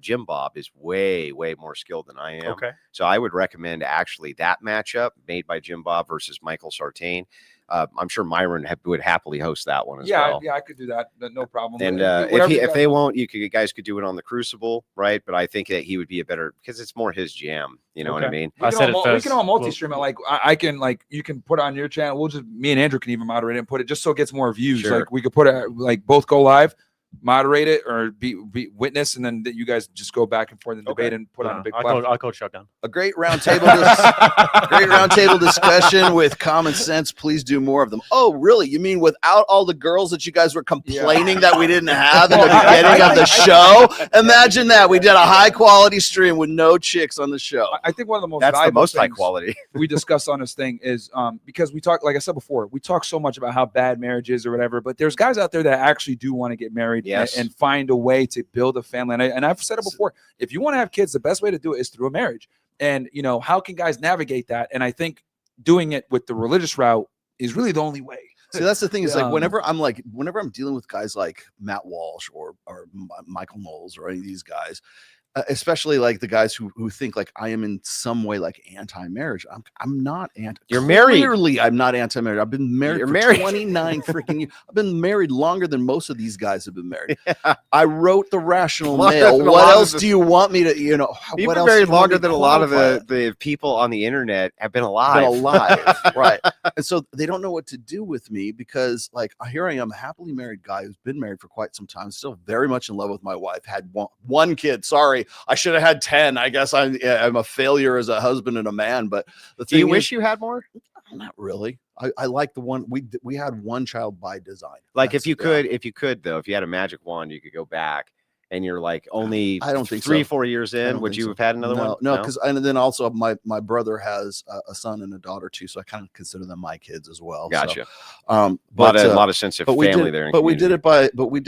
Jim Bob is way more skilled than I am. Okay. So I would recommend actually that matchup made by Jim Bob versus Michael Sartain. I'm sure Myron would happily host that one as well. Yeah, I could do that. No problem. And Whatever you if guys they want. won't, you guys could do it on the Crucible, right? But I think that he would be a better because it's more his jam. You know what I Okay. mean? I said it We first. can all multi-stream it. I can you can put it on your channel. Me and Andrew can even moderate it and put it just so it gets more views. Sure. We could put it both go live. moderate it or be witness, and then that you guys just go back and forth and debate and put on a big platform? I called shotgun. A great roundtable, discussion with common sense. Please do more of them. Oh, really? You mean without all the girls that you guys were complaining that we didn't have in the beginning of the show? Imagine that we did a high quality stream with no chicks on the show. I think one of the most That's the valuable most high things quality. we discussed on this thing is because we talk, like I said before, we talk so much about how bad marriage is or whatever, but there's guys out there that actually do want to get married and find a way to build a family. And I've said it before, if you want to have kids, the best way to do it is through a marriage. And, you know, how can guys navigate that? And I think doing it with the religious route is really the only way. See, that's the thing is like whenever I'm dealing with guys like Matt Walsh or Michael Knowles or any of these guys, especially like the guys who think like I am in some way like anti-marriage. I'm not anti. You're married. Clearly, I'm not anti-marriage. I've been married You're for married. 29 freaking years. I've been married longer than most of these guys have been married. I wrote the Rational Longer Male. than a What lot of else the- do you want me to? You know, You've what been else married do you want longer me to than a lot of qualify? the people on the internet have been alive. Been alive, right? And so they don't know what to do with me because, like, here I am, a happily married guy who's been married for quite some time, still very much in love with my wife. Had one kid. Sorry, I should have had 10. I guess I'm a failure as a husband and a man. But the thing Do you is, wish you had more? not really. I like the one we had one child by design. Like That's- if you could though, if you had a magic wand, you could go back and you're like only I don't think 3-4 years I in, don't would think you so. have had another one? No, because and then also my brother has a son and a daughter too, so I kind of consider them my kids as well. Gotcha. So, A lot of sense of but we family did, there. but we did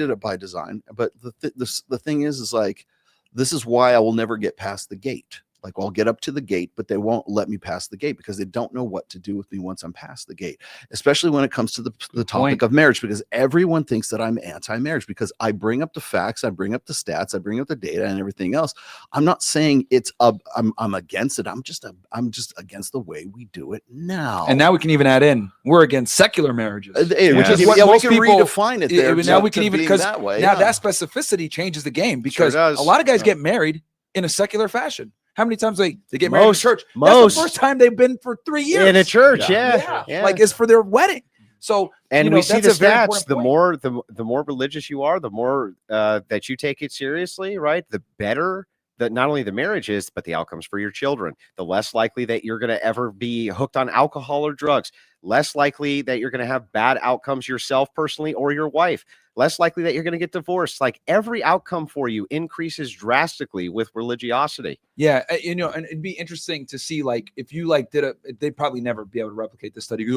it by design. But the thing is like this is why I will never get past the gate. Like I'll get up to the gate, but they won't let me pass the gate because they don't know what to do with me once I'm past the gate, especially when it comes to the topic of marriage, because everyone thinks that I'm anti-marriage because I bring up the facts, I bring up the stats, I bring up the data and everything else. I'm not saying I'm against it. I'm just against the way we do it now. And now we can even add in we're against secular marriages, which is is what we most can people redefine it there. now we can even because that way. now that specificity changes the game because does. a lot of guys get married in a secular fashion. How many times they get married in church? That's most. the first time they've been for 3 years in a church. Yeah. Yeah. like it's for their wedding. So And you know, we see that's the a very stats. important The point. more religious you are, the more that you take it seriously, right? The better that not only the marriage is, but the outcomes for your children. The less likely that you're going to ever be hooked on alcohol or drugs. Less likely that you're going to have bad outcomes yourself personally or your wife. Less likely that you're going to get divorced. Like every outcome for you increases drastically with religiosity. Yeah, you know, and it'd be interesting to see, like, if you like they'd probably never be able to replicate this study,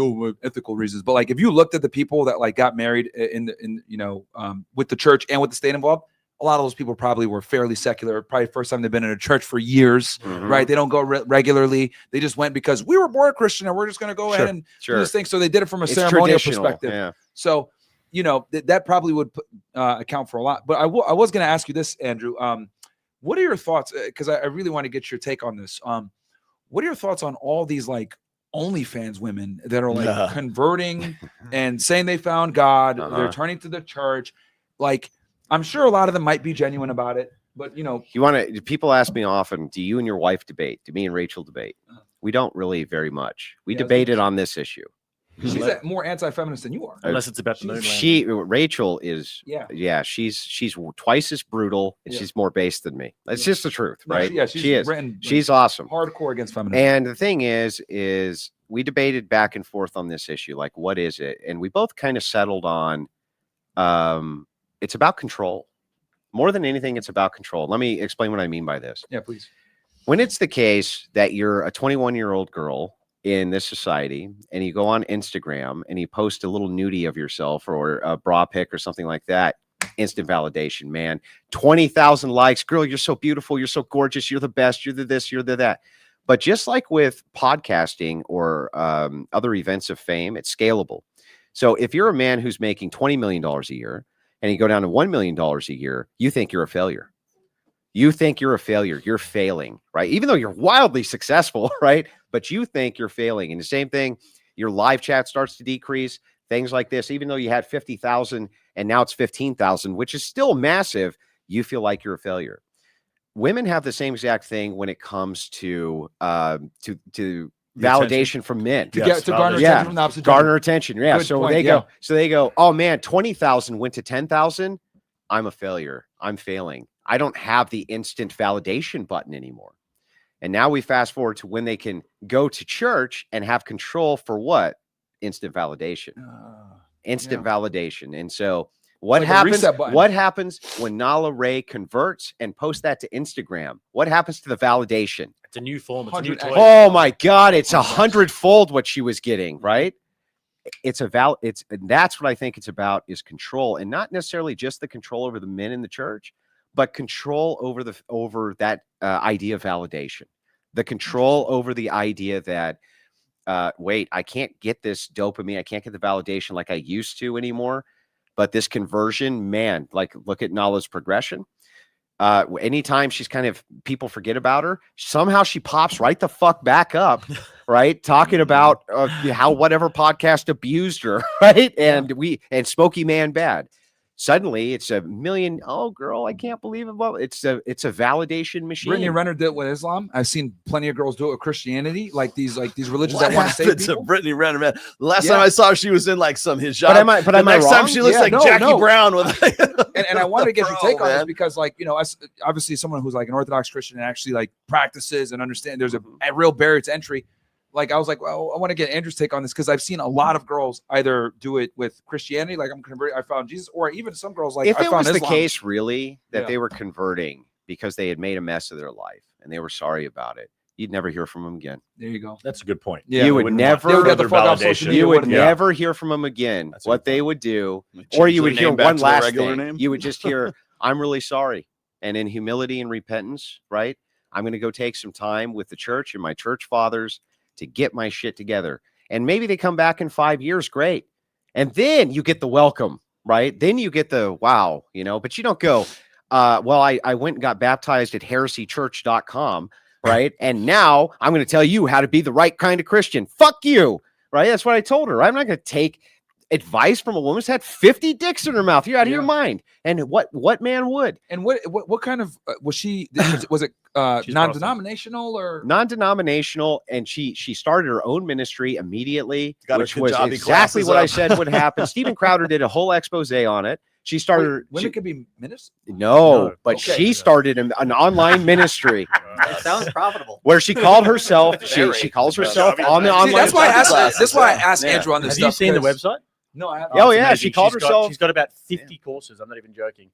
ethical reasons. But like, if you looked at the people that like got married in with the church and with the state involved, a lot of those people probably were fairly secular. Probably first time they've been in a church for years, right? They don't go regularly. They just went because we were born Christian and we're just going to go ahead and do this thing. So they did it from a ceremonial perspective. Yeah. So, you know, that probably would account for a lot. But I was going to ask you this, Andrew. What are your thoughts? Because I really want to get your take on this. What are your thoughts on all these like OnlyFans women that are like converting and saying they found God? They're turning to the church. Like, I'm sure a lot of them might be genuine about it, but you know, people ask me often, do you and your wife debate? Do me and Rachel debate? We don't really very much. We debated on this issue. she's more anti-feminist than you are. Unless it's about the moon landing. Rachel is, she's twice as brutal and she's more based than me. It's just the truth, right? She is. She's awesome. Hardcore against feminism. And the thing is we debated back and forth on this issue. Like, what is it? And we both kind of settled on, it's about control. More than anything, it's about control. Let me explain what I mean by this. Yeah, please. When it's the case that you're a 21-year-old girl in this society and you go on Instagram and you post a little nudie of yourself or a bra pic or something like that, instant validation, man. 20,000 likes. Girl, you're so beautiful. You're so gorgeous. You're the best. You're the this, you're the that. But just like with podcasting or other events of fame, it's scalable. So if you're a man who's making $20 million a year and you go down to $1 million a year, you think you're a failure. You think you're a failure. You're failing, right? Even though you're wildly successful, right? But you think you're failing. And the same thing, your live chat starts to decrease, things like this. Even though you had 50,000 and now it's 15,000, which is still massive, you feel like you're a failure. Women have the same exact thing when it comes to validation from men. To garner attention from the opposite garner gender. attention. Yeah. Good So point, they go, oh man, 20,000 went to 10,000. I'm a failure. I'm failing. I don't have the instant validation button anymore. And now we fast forward to when they can go to church and have control for what? Instant validation. Instant validation. And so what Like a happens? reset button. What happens when Nala Ray converts and posts that to Instagram? What happens to the validation? It's a new form. It's a new 100x. toy. Oh my God, it's 100-fold what she was getting, right? It's and that's what I think it's about, is control, and not necessarily just the control over the men in the church, but control over that idea of validation, the control over the idea that wait, I can't get this dopamine, I can't get the validation like I used to anymore, but this conversion, man, like look at Nala's progression. Anytime she's kind of, people forget about her, somehow she pops right the fuck back up, right? Talking about how whatever podcast abused her, right? And Smokey Man Bad. Suddenly it's a million. Oh, girl, I can't believe it. Well, it's a validation machine. Brittany Renner did it with Islam. I've seen plenty of girls do it with Christianity, like these religions What that want to save happened to people. Brittany Renner, man? The last Yeah. time I saw her, she was in like some hijab. But am I next time wrong? she looks Yeah, like no, Jackie no. Brown with like, And I wanted to get your Bro, take on this man. because, like, you know, us obviously someone who's like an Orthodox Christian and actually like practices and understand there's a real barrier to entry. Like, I was like, well, I want to get Andrew's take on this because I've seen a lot of girls either do it with Christianity, like I'm converted, I found Jesus, or even some girls like if I it found was the Islam. case really that Yeah. they were converting because they had made a mess of their life and they were sorry about it, you'd never hear from them again. There you go. That's a good point. Yeah, you we would wouldn't want never They would get the further fuck off social validation. media. you would Yeah. never hear from them again. That's a What good they point. would do, Change or you their would hear name back one to their last regular thing. name. You would just hear, I'm really sorry. And in humility and repentance, right? I'm going to go take some time with the church and my church fathers to get my shit together. And maybe they come back in 5 years. Great. And then you get the welcome, right? Then you get the wow, you know, but you don't go, well, I went and got baptized at heresychurch.com, right? And now I'm going to tell you how to be the right kind of Christian. Fuck you, right? That's what I told her. I'm not going to take advice from a woman who's had 50 dicks in her mouth. You're out of your mind. And what man would? And what kind of was she? Was it She's non-denominational or? Non-denominational, and she started her own ministry immediately, Got her which was Kajabi exactly classes what I up. said would happen. Stephen Crowder did a whole expose on it. She started. Women could be ministers. No, but okay. she started an online ministry It sounds profitable. where she called herself. She calls herself on the See, online. See, that's why I asked. classes, That's why I yeah. asked Yeah. Andrew on this Have stuff. you seen the because- website? No, I haven't. Oh it's yeah, amazing. she called She's herself. She's got about 50 courses. I'm not even joking.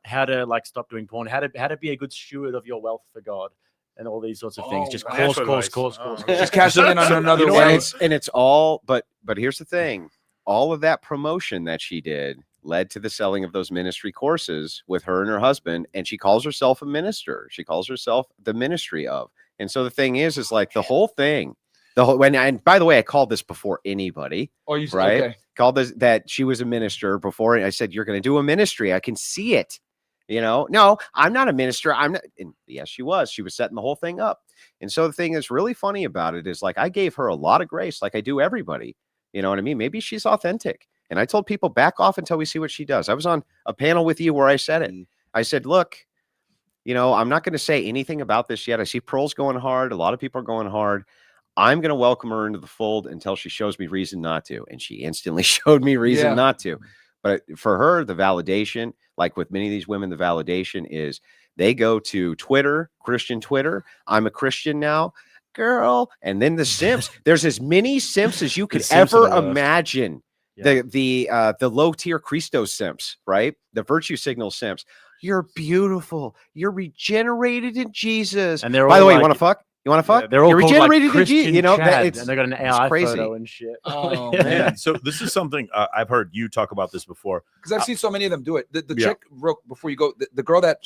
How to like stop doing porn. How to be a good steward of your wealth for God, and all these sorts of things. Oh, Just financial course. advice. She's cashing in on another You know, way. and it's all. But here's the thing: all of that promotion that she did led to the selling of those ministry courses with her and her husband, and she calls herself a minister. She calls herself the ministry of. And so the thing is like the whole thing, and by the way, I called this before anybody, Oh, you right? Okay. Called this that she was a minister before. I said, you're going to do a ministry. I can see it. You know, no, I'm not a minister. I'm not. And yes, she was setting the whole thing up. And so the thing that's really funny about it is like, I gave her a lot of grace, like I do everybody. You know what I mean? Maybe she's authentic. And I told people back off until we see what she does. I was on a panel with you where I said it. I said, look, you know, I'm not going to say anything about this yet. I see Pearl's going hard. A lot of people are going hard. I'm going to welcome her into the fold until she shows me reason not to. And she instantly showed me reason not to. But for her, the validation, like with many of these women, the validation is they go to Twitter, Christian Twitter. I'm a Christian now, girl. And then the simps, there's as many simps as you could simps are ever the worst. imagine. Yeah. The low tier Christos simps, right? The virtue signal simps. You're beautiful. You're regenerated in Jesus. And they're By the all way, you like- want to fuck? You want to fuck? Yeah, they're all You're called, regenerated like, in Jesus. Christian You know, Chad, it's, and they got an it's AI crazy. photo and shit. Oh, Yeah. man. So this is something I've heard you talk about this before. Because I've seen so many of them do it. The Yeah. chick, real before you go, the girl that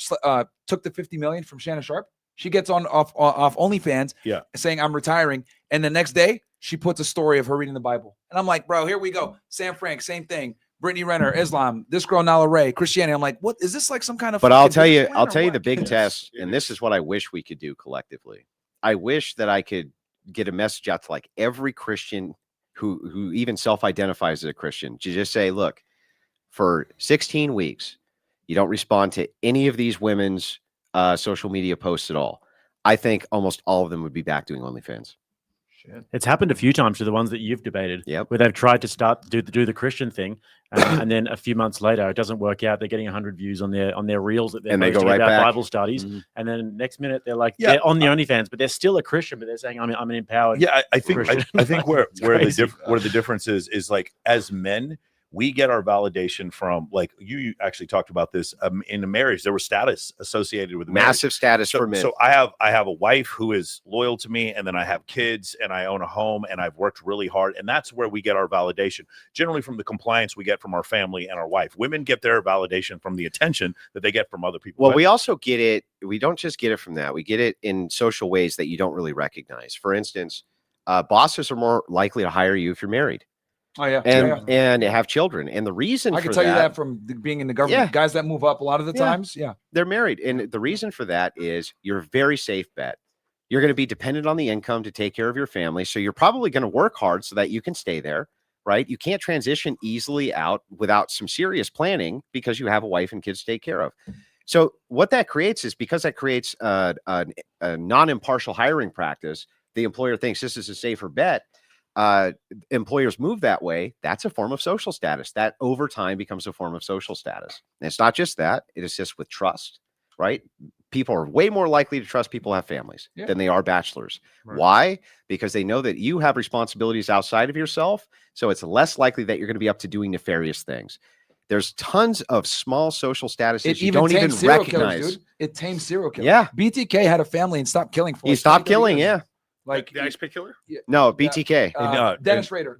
took the 50 million from Shannon Sharp, she gets on off OnlyFans, Yeah. saying I'm retiring, and the next day she puts a story of her reading the Bible, and I'm like, bro, here we go. Sam Frank, same thing. Brittany Renner, Islam. This girl Nala Ray, Christianity. I'm like, what is this like? Some kind of? But I'll fucking tell you, business plan I'll or tell you what? the big Yes, test, it and this is what I wish we could do collectively. I wish that I could get a message out to like every Christian who even self-identifies as a Christian to just say, look, for 16 weeks, you don't respond to any of these women's social media posts at all. I think almost all of them would be back doing OnlyFans. It's happened a few times to the ones that you've debated, where they've tried to do the Christian thing, and then a few months later it doesn't work out. They're getting 100 views on their reels that they're And they posting go right about back. Bible studies, and then next minute they're like they're on the OnlyFans, but they're still a Christian, but they're saying I'm an empowered. Yeah, I think Christian. I think where crazy. the difference is like as men. We get our validation from, like you actually talked about this in a marriage. There was status associated with Massive marriage. status for men. So I have a wife who is loyal to me, and then I have kids, and I own a home, and I've worked really hard, and that's where we get our validation. Generally, from the compliance we get from our family and our wife. Women get their validation from the attention that they get from other people. Well, we also get it. We don't just get it from that. We get it in social ways that you don't really recognize. For instance, bosses are more likely to hire you if you're married. Oh yeah, and have children, and the reason I can tell you that from being in the government, guys that move up a lot of the times, they're married, and the reason for that is you're a very safe bet. You're going to be dependent on the income to take care of your family, so you're probably going to work hard so that you can stay there, right? You can't transition easily out without some serious planning because you have a wife and kids to take care of. So what that creates is because that creates a non-impartial hiring practice, the employer thinks this is a safer bet. Employers move that way. That's a form of social status. That over time becomes a form of social status. And it's not just that, it assists with trust, right? People are way more likely to trust people who have families than they are bachelors. Right. Why? Because they know that you have responsibilities outside of yourself. So it's less likely that you're going to be up to doing nefarious things. There's tons of small social statuses you don't even recognize. Killers, dude. It tames serial killers. Yeah. BTK had a family and stopped killing. He stopped killing, Like the Ice Pick Killer? No, BTK. Dennis Rader.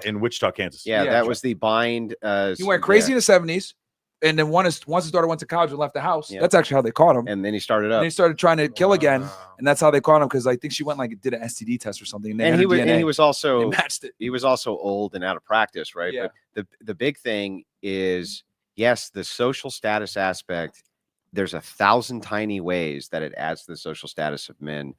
In Wichita, Kansas. Yeah, that was the bind. He went crazy in the 70s. And then once his daughter went to college and left the house, that's actually how they caught him. And then he started up. And he started trying to kill again. And that's how they caught him, because I think she went did an STD test or something. And he was also matched it. He was also old and out of practice, right? Yeah. But the big thing is, yes, the social status aspect. There's 1,000 tiny ways that it adds to the social status of men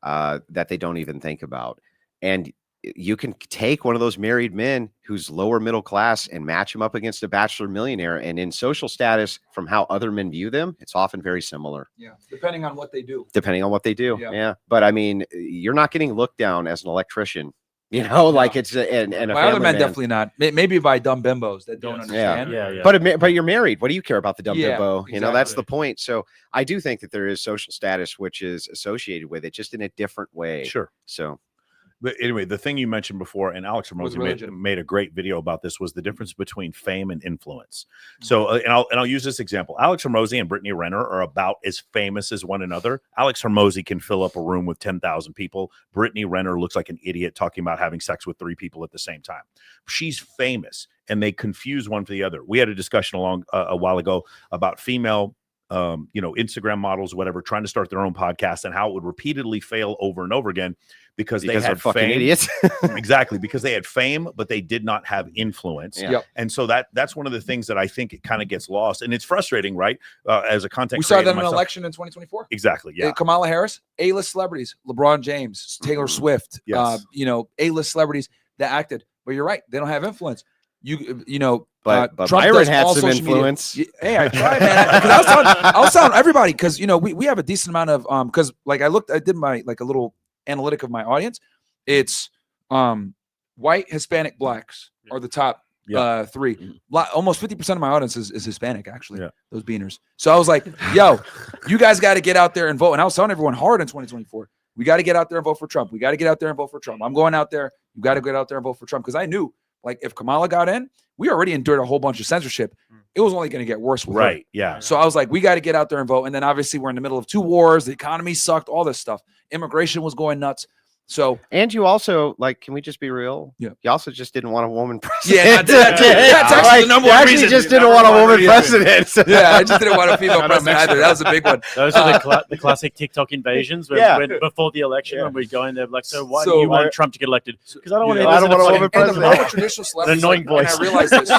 that they don't even think about. And you can take one of those married men who's lower middle class and match him up against a bachelor millionaire. And in social status, from how other men view them, it's often very similar. Yeah. Depending on what they do. Yeah. But I mean, you're not getting looked down as an electrician, like it's and a my other men definitely not. Maybe by dumb bimbos that don't understand. Yeah. But you're married. What do you care about the dumb bimbo? Exactly. That's the point. So I do think that there is social status which is associated with it, just in a different way. Sure. So. But anyway, the thing you mentioned before, and Alex Hormozi made a great video about this, was the difference between fame and influence. So, and I'll use this example. Alex Hormozi and Brittany Renner are about as famous as one another. Alex Hormozi can fill up a room with 10,000 people. Brittany Renner looks like an idiot talking about having sex with 3 people at the same time. She's famous, and they confuse one for the other. We had a discussion a while ago about female Instagram models, whatever, trying to start their own podcast, and how it would repeatedly fail over and over again because they had fucking fame. Idiots. Exactly, because they had fame, but they did not have influence. Yeah. And so that's one of the things that I think it kind of gets lost, and it's frustrating, right? As a content we saw creator that in an myself. election in 2024. Exactly. Yeah. Kamala Harris, A-list celebrities, LeBron James, Taylor Swift, Yes. A-list celebrities that acted. But you're right, they don't have influence. But Trump Byron does had all some social influence. media. Hey, I tried, man. Because I was telling everybody, because we have a decent amount of because I did my a little analytic of my audience. It's white, Hispanic, blacks are the top 3. Almost 50% of my audience is Hispanic, actually. Yeah. Those beaners. So I was like, yo, you guys got to get out there and vote. And I was telling everyone hard in 2024. We got to get out there and vote for Trump. We got to get out there and vote for Trump. I'm going out there. You got to get out there and vote for Trump, because I knew, if Kamala got in, we already endured a whole bunch of censorship. It was only going to get worse with her. Yeah. So I was like, we got to get out there and vote. And then obviously we're in the middle of 2 wars. The economy sucked, all this stuff. Immigration was going nuts. So, and you also can we just be real? Yeah. You also just didn't want a woman president. Yeah, that's actually the number one reason. You just didn't want a woman president. Yeah, I just didn't want a female president either. That was a big one. Those are the classic TikTok invasions when before the election when we go in there so why do you want Trump to get elected? Because I don't want a woman president. And the traditional celebrities, an annoying voice. And I realize this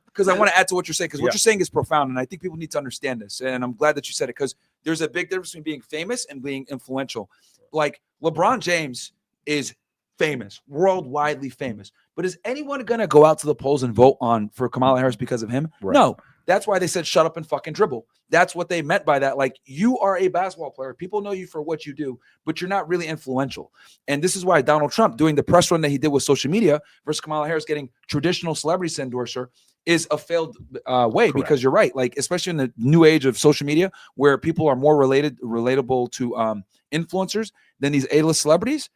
because I want to add to what you're saying, because what you're saying is profound, and I think people need to understand this. And I'm glad that you said it, because there's a big difference between being famous and being influential. Like LeBron James is famous, worldwidely famous. But is anyone going to go out to the polls and vote for Kamala Harris because of him? Right. No. That's why they said shut up and fucking dribble. That's what they meant by that. Like, you are a basketball player. People know you for what you do, but you're not really influential. And this is why Donald Trump doing the press run that he did with social media versus Kamala Harris getting traditional celebrities to endorse her is a failed way. Correct. Because you're right. Like, especially in the new age of social media where people are more relatable to influencers than these A-list celebrities.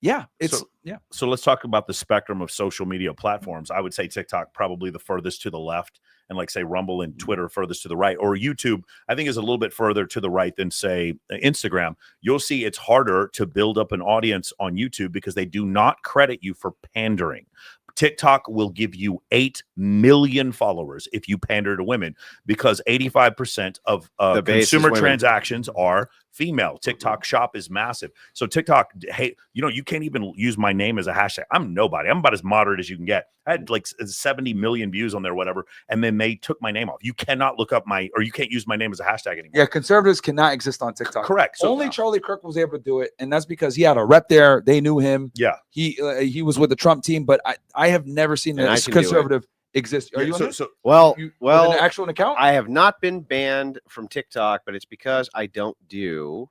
Yeah, So let's talk about the spectrum of social media platforms. I would say TikTok probably the furthest to the left, and like say Rumble and Twitter furthest to the right, or YouTube I think is a little bit further to the right than say Instagram. You'll see it's harder to build up an audience on YouTube because they do not credit you for pandering. TikTok will give you 8 million followers if you pander to women, because 85% of The base is consumer women. transactions are female. TikTok shop is massive. So TikTok, hey, you can't even use my name as a hashtag. I'm nobody. I'm about as moderate as you can get. I had like 70 million views on there, whatever, and then they took my name off. You cannot look up you can't use my name as a hashtag anymore. Yeah, conservatives cannot exist on TikTok. Correct. So Only Charlie Kirk was able to do it, and that's because he had a rep there. They knew him. yeah. He was with the Trump team, but I have never seen And I a can do it. conservative exist. Are you on this? Well, You- with an well, actual account? I have not been banned from TikTok, but it's because I don't do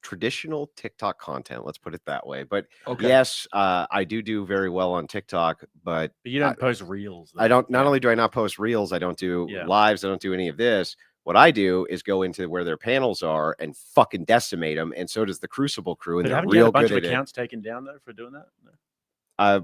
traditional TikTok content. Let's put it that way. But Okay. yes, I do very well on TikTok, but But you don't post reels. I don't. Not only do I not post reels, I don't do Yeah. lives. I don't do any of this. What I do is go into where their panels are and fucking decimate them, and so does the Crucible crew, and But they're haven't you had real a bunch good of at it. accounts taken down though for doing that? No.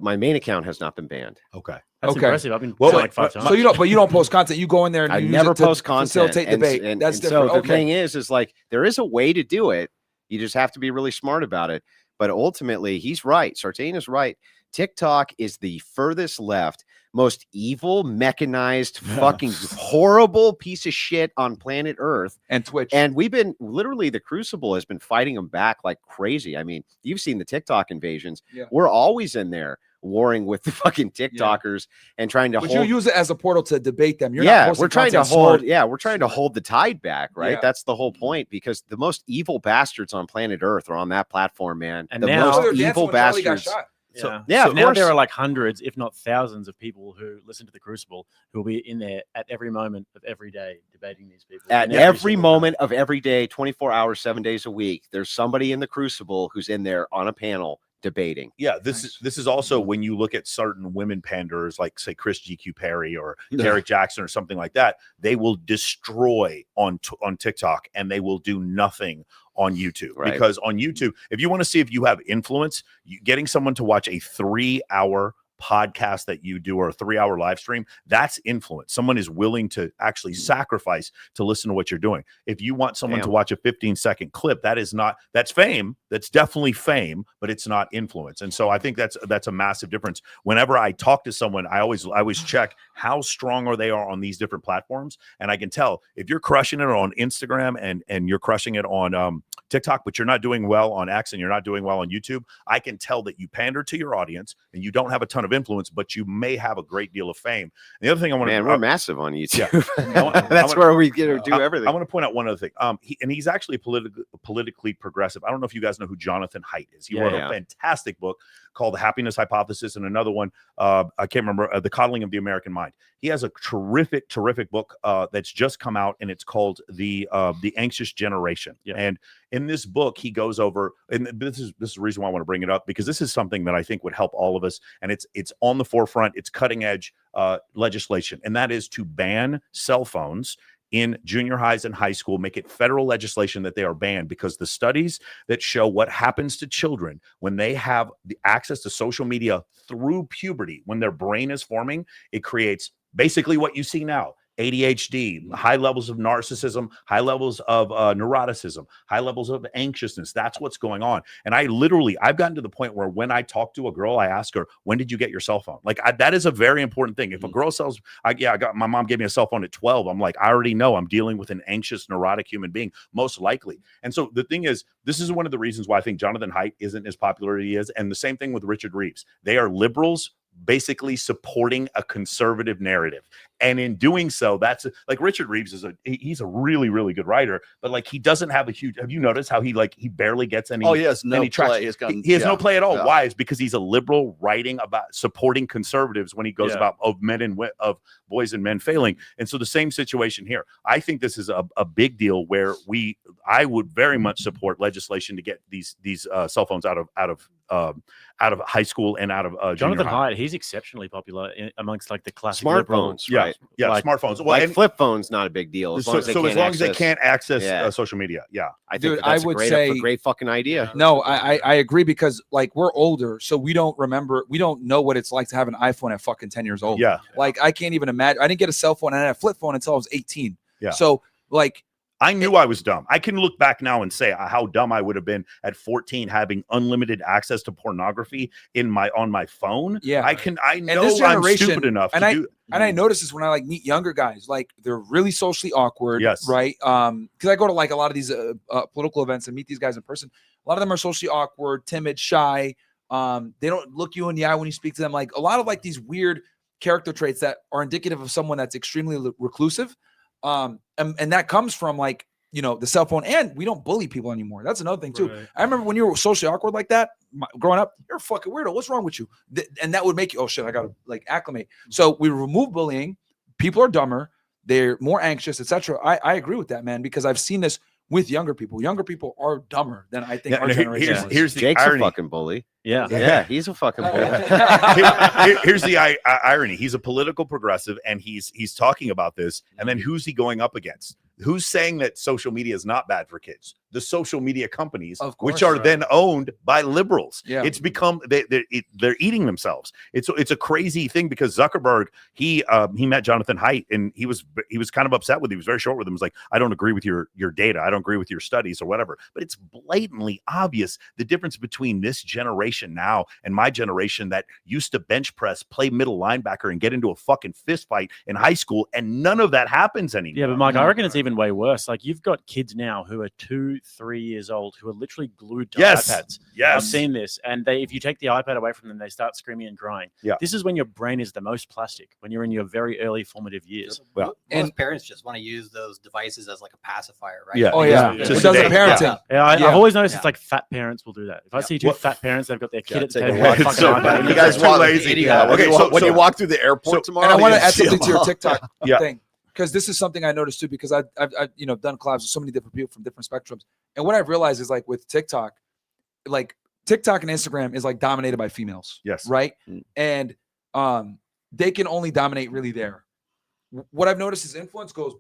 My main account has not been banned. Okay. That's Okay. impressive. I've been Well, well, like 5 but- times. So you don't post content. You go in there and I you use never it to post content. facilitate debate. That's and different. So the Okay. thing is like there is a way to do it. You just have to be really smart about it. But ultimately, he's right. Sartain is right. TikTok is the furthest left, most evil, mechanized, fucking horrible piece of shit on planet Earth. And Twitch. And we've been literally, the Crucible has been fighting them back like crazy. I mean, you've seen the TikTok invasions. Yeah. We're always in there warring with the fucking TikTokers and trying to But hold. you use it as a portal to debate them. You're not Yeah, posting we're trying to content hold. smart. Yeah, we're trying to hold the tide back, right? Yeah. That's the whole point, because the most evil bastards on planet Earth are on that platform, man. And the now- Oh, they're most dancing evil when Charlie got bastards. shot. Yeah, So of now course. there are like hundreds, if not thousands, of people who listen to the Crucible who will be in there at every moment of every day debating these people. At in every single moment of every day, 24 hours, 7 days a week, there's somebody in the Crucible who's in there on a panel debating. Yeah, this is also when you look at certain women panders, like say Chris GQ Perry or Derek Jackson or something like that, they will destroy on TikTok and they will do nothing on YouTube. Right. Because on YouTube, if you want to see if you have influence, getting someone to watch a 3-hour podcast that you do or a 3-hour live stream, that's influence. Someone is willing to actually sacrifice to listen to what you're doing. If you want someone to watch a 15-second clip, that's fame. That's definitely fame, but it's not influence. And so I think that's a massive difference. Whenever I talk to someone, I always check how strong are they on these different platforms, and I can tell if you're crushing it on Instagram and you're crushing it on TikTok, but you're not doing well on X and you're not doing well on YouTube. I can tell that you pander to your audience and you don't have a ton of influence, but you may have a great deal of fame. And the other thing I want to, we're massive on YouTube. Yeah. That's where we get to do everything. I want to point out one other thing. He's actually politically progressive. I don't know if you guys know who Jonathan Haidt is. He wrote a fantastic book called The Happiness Hypothesis, and another one, I can't remember, The Coddling of the American Mind. He has a terrific book that's just come out, and it's called The Anxious Generation. Yeah. And in this book, he goes over, and this is the reason why I want to bring it up, because this is something that I think would help all of us, and it's on the forefront. It's cutting edge legislation, and that is to ban cell phones in junior highs and high school, make it federal legislation that they are banned, because the studies that show what happens to children when they have the access to social media through puberty, when their brain is forming, it creates basically what you see now. ADHD, high levels of narcissism, high levels of neuroticism, high levels of anxiousness. That's what's going on. And I've gotten to the point where when I talk to a girl, I ask her, when did you get your cell phone? Like that is a very important thing. If a girl says, my mom gave me a cell phone at 12. I'm like, I already know I'm dealing with an anxious, neurotic human being, most likely. And so the thing is, this is one of the reasons why I think Jonathan Haidt isn't as popular as he is. And the same thing with Richard Reeves. They are liberals, basically supporting a conservative narrative. And in doing so, that's like Richard Reeves he's a really, really good writer, but like he doesn't have have you noticed how he barely gets any? Oh, he has no any traction. play. He has no play at all. Yeah. Why? Is because he's a liberal writing about supporting conservatives when he goes about of boys and men failing. And so the same situation here. I think this is a big deal where I would very much support legislation to get these cell phones out of high school and out of Jonathan Haidt, he's exceptionally popular amongst like the classic Smartphones, liberal, right? Yeah, like, smartphones. Well, Like and flip phones, not a big deal. As long as they can't access social media. Yeah, I think Dude, that's I would a say- great fucking idea. No, I agree because like we're older, so we don't know what it's like to have an iPhone at fucking 10 years old. Yeah. Like I can't even imagine. I didn't get a cell phone and I had a flip phone until I was 18. Yeah. So like I knew I was dumb. I can look back now and say how dumb I would have been at 14 having unlimited access to pornography on my phone. Yeah. I know this I'm generation- stupid enough and to I- do. And I notice this when I like meet younger guys, like they're really socially awkward. Yes. Right. Because I go to like a lot of these political events and meet these guys in person. A lot of them are socially awkward, timid, shy. They don't look you in the eye when you speak to them. Like a lot of like these weird character traits that are indicative of someone that's extremely reclusive. And that comes from like, you know, the cell phone, and we don't bully people anymore. That's another thing too. Right. I remember when you were socially awkward like that growing up, you're a fucking weirdo. What's wrong with you? And that would make you, oh shit, I got to like acclimate. So we remove bullying. People are dumber. They're more anxious, etc. I agree with that, man, because I've seen this with younger people. Younger people are dumber than I think Yeah, our and generation here's- was. here's the Jake's irony. a fucking bully. Yeah. Yeah, he's a fucking bully. Here's the irony. He's a political progressive, and he's talking about this. And then who's he going up against? Who's saying that social media is not bad for kids? The social media companies, Of course, which are right. then owned by liberals. Yeah. It's become they're eating themselves. It's a crazy thing because Zuckerberg he met Jonathan Haidt and he was kind of upset with him. He was very short with him. He was like, I don't agree with your data. I don't agree with your studies or whatever. But it's blatantly obvious the difference between this generation now and my generation that used to bench press, play middle linebacker, and get into a fucking fist fight in high school, and none of that happens anymore. Yeah, but Mike, I reckon it's even way worse. Like you've got kids now who are 2-3 years old who are literally glued to Yes. iPads. Yes. I've seen this, and if you take the iPad away from them, they start screaming and crying. Yeah. This is when your brain is the most plastic, when you're in your very early formative years. Well, Most and- parents just want to use those devices as like a pacifier, right? Yeah. Oh yeah, Yeah. it To does sedate, a parenting. Yeah, Yeah. I've always noticed Yeah. it's like fat parents will do that. If I see two Well, fat parents, they've got their kid Yeah, at the take a table. walk. with a fucking So, iPad. when you guys too walk- lazy. Yeah, When okay, you so- walk through the airport tomorrow, And I want to you're add gonna see something to your them all. TikTok Yeah. thing, because this is something I noticed too, because I've done collabs with so many different people from different spectrums. And what I've realized is like with TikTok, like TikTok and Instagram is like dominated by females. Yes. Right. Mm. And they can only dominate really there. What I've noticed is influence goes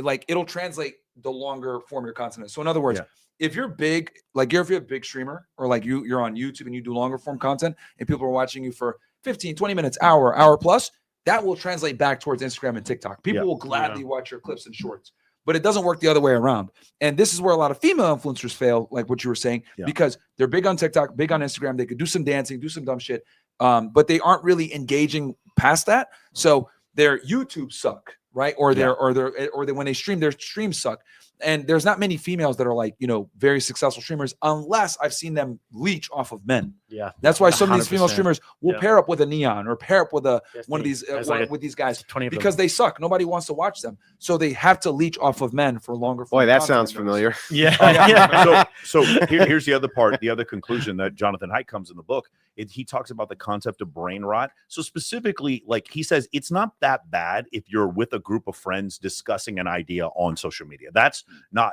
like it'll translate the longer form of your content. So in other words, Yeah. if you're big, like if you're a big streamer or like you're on YouTube and you do longer form content and people are watching you for 15, 20 minutes, hour plus, that will translate back towards Instagram and TikTok. People Yeah. will gladly watch your clips and shorts, but it doesn't work the other way around. And this is where a lot of female influencers fail, like what you were saying, Yeah. because they're big on TikTok, big on Instagram. They could do some dancing, do some dumb shit, but they aren't really engaging past that. So their YouTube suck, right? Or when they stream, their streams suck. And there's not many females that are like, very successful streamers unless I've seen them leech off of men. Yeah. That's why some of these female 100%. streamers will Yeah. pair up with a Neon or pair up with Yes, one of these there's like with these guys 20 of them. because they suck. Nobody wants to watch them. So they have to leech off of men for longer. Boy, form that content. sounds familiar. Yeah. yeah. So here's the other part, the other conclusion that Jonathan Haidt comes in the book. He talks about the concept of brain rot. So specifically, like he says, it's not that bad if you're with a group of friends discussing an idea on social media.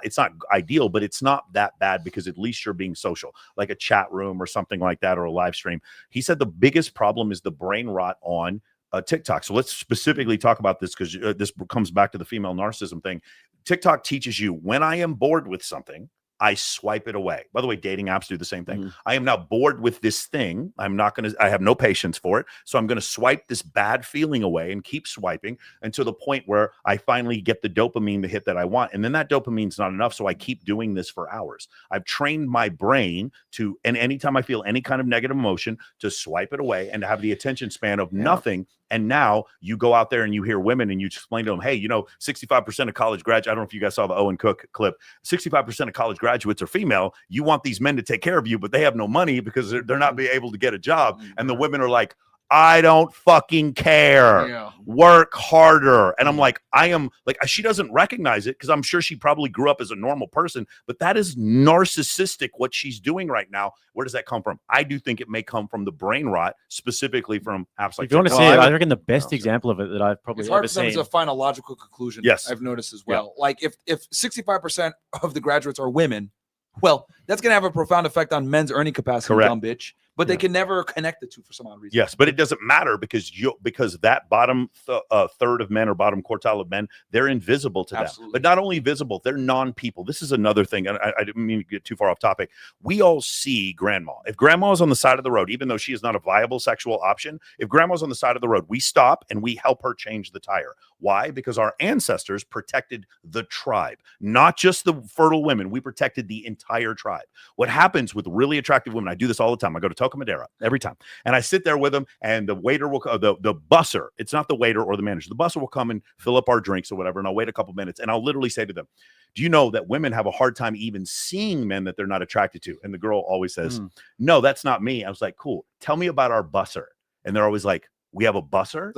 It's not ideal, but it's not that bad because at least you're being social, like a chat room or something like that, or a live stream. He said the biggest problem is the brain rot on TikTok. So let's specifically talk about this because this comes back to the female narcissism thing. TikTok teaches you when I am bored with something, I swipe it away. By the way, dating apps do the same thing. Mm-hmm. I am now bored with this thing. I have no patience for it. So I'm going to swipe this bad feeling away and keep swiping until the point where I finally get the dopamine, the hit that I want. And then that dopamine's not enough. So I keep doing this for hours. I've trained my brain to, and anytime I feel any kind of negative emotion, to swipe it away and to have the attention span of nothing. And now you go out there and you hear women and you explain to them, hey, 65% of college graduates, I don't know if you guys saw the Owen Cook clip, 65% of college graduates are female. You want these men to take care of you, but they have no money because they're not being able to get a job. And the women are like, I don't fucking care. Yeah. Work harder. And I'm like, I am like, she doesn't recognize it because I'm sure she probably grew up as a normal person, but that is narcissistic what she's doing right now. Where does that come from? I do think it may come from the brain rot, specifically from apps like If you want to TikTok. see it, I reckon the best example of it that I've probably It's hard ever for them seen. to find a logical conclusion. Yes. I've noticed as well. Like if 65% of the graduates are women, well, that's going to have a profound effect on men's earning capacity, Correct. dumb bitch. But they can never connect the two for some odd reason. Yes, but it doesn't matter because that bottom third of men or bottom quartile of men, they're invisible to them. But not only visible, they're non-people. This is another thing, and I didn't mean to get too far off topic. We all see grandma. If grandma is on the side of the road, even though she is not a viable sexual option, if grandma's on the side of the road, we stop and we help her change the tire. Why? Because our ancestors protected the tribe, not just the fertile women. We protected the entire tribe. What happens with really attractive women, I do this all the time. I go to Toca Madera every time. And I sit there with them, and the waiter will the busser, it's not the waiter or the manager, the busser will come and fill up our drinks or whatever, and I'll wait a couple minutes, and I'll literally say to them, do you know that women have a hard time even seeing men that they're not attracted to? And the girl always says, no, that's not me. I was like, cool. Tell me about our busser. And they're always like, we have a busser?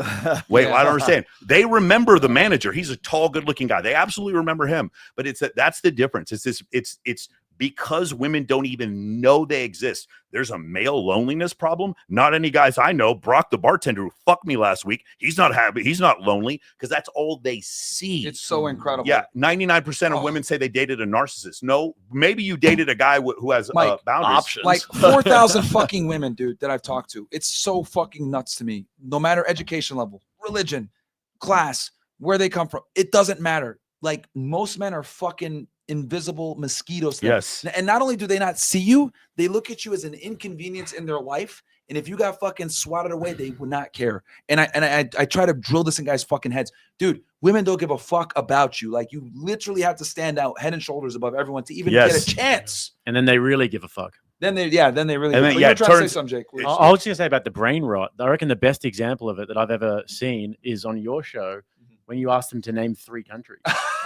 Wait, I don't understand. They remember the manager. He's a tall, good-looking guy. They absolutely remember him. But that's the difference. It's because women don't even know they exist. There's a male loneliness problem. Not any guys I know. Brock, the bartender who fucked me last week, he's not happy. He's not lonely because that's all they see. It's so incredible. Yeah, 99% of women say they dated a narcissist. No, maybe you dated a guy who has Mike, boundaries. options. Like 4,000 fucking women, dude, that I've talked to. It's so fucking nuts to me. No matter education level, religion, class, where they come from, it doesn't matter. Like most men are fucking invisible mosquitoes. Yes. And not only do they not see you, they look at you as an inconvenience in their life. And if you got fucking swatted away, they would not care. And I try to drill this in guys' fucking heads. Dude, women don't give a fuck about you. Like you literally have to stand out head and shoulders above everyone to even get a chance. And then they really give a fuck. Then they really. And then, you yeah, were trying to say something, Jake. I was going to say about the brain rot. I reckon the best example of it that I've ever seen is on your show when you ask them to name 3 countries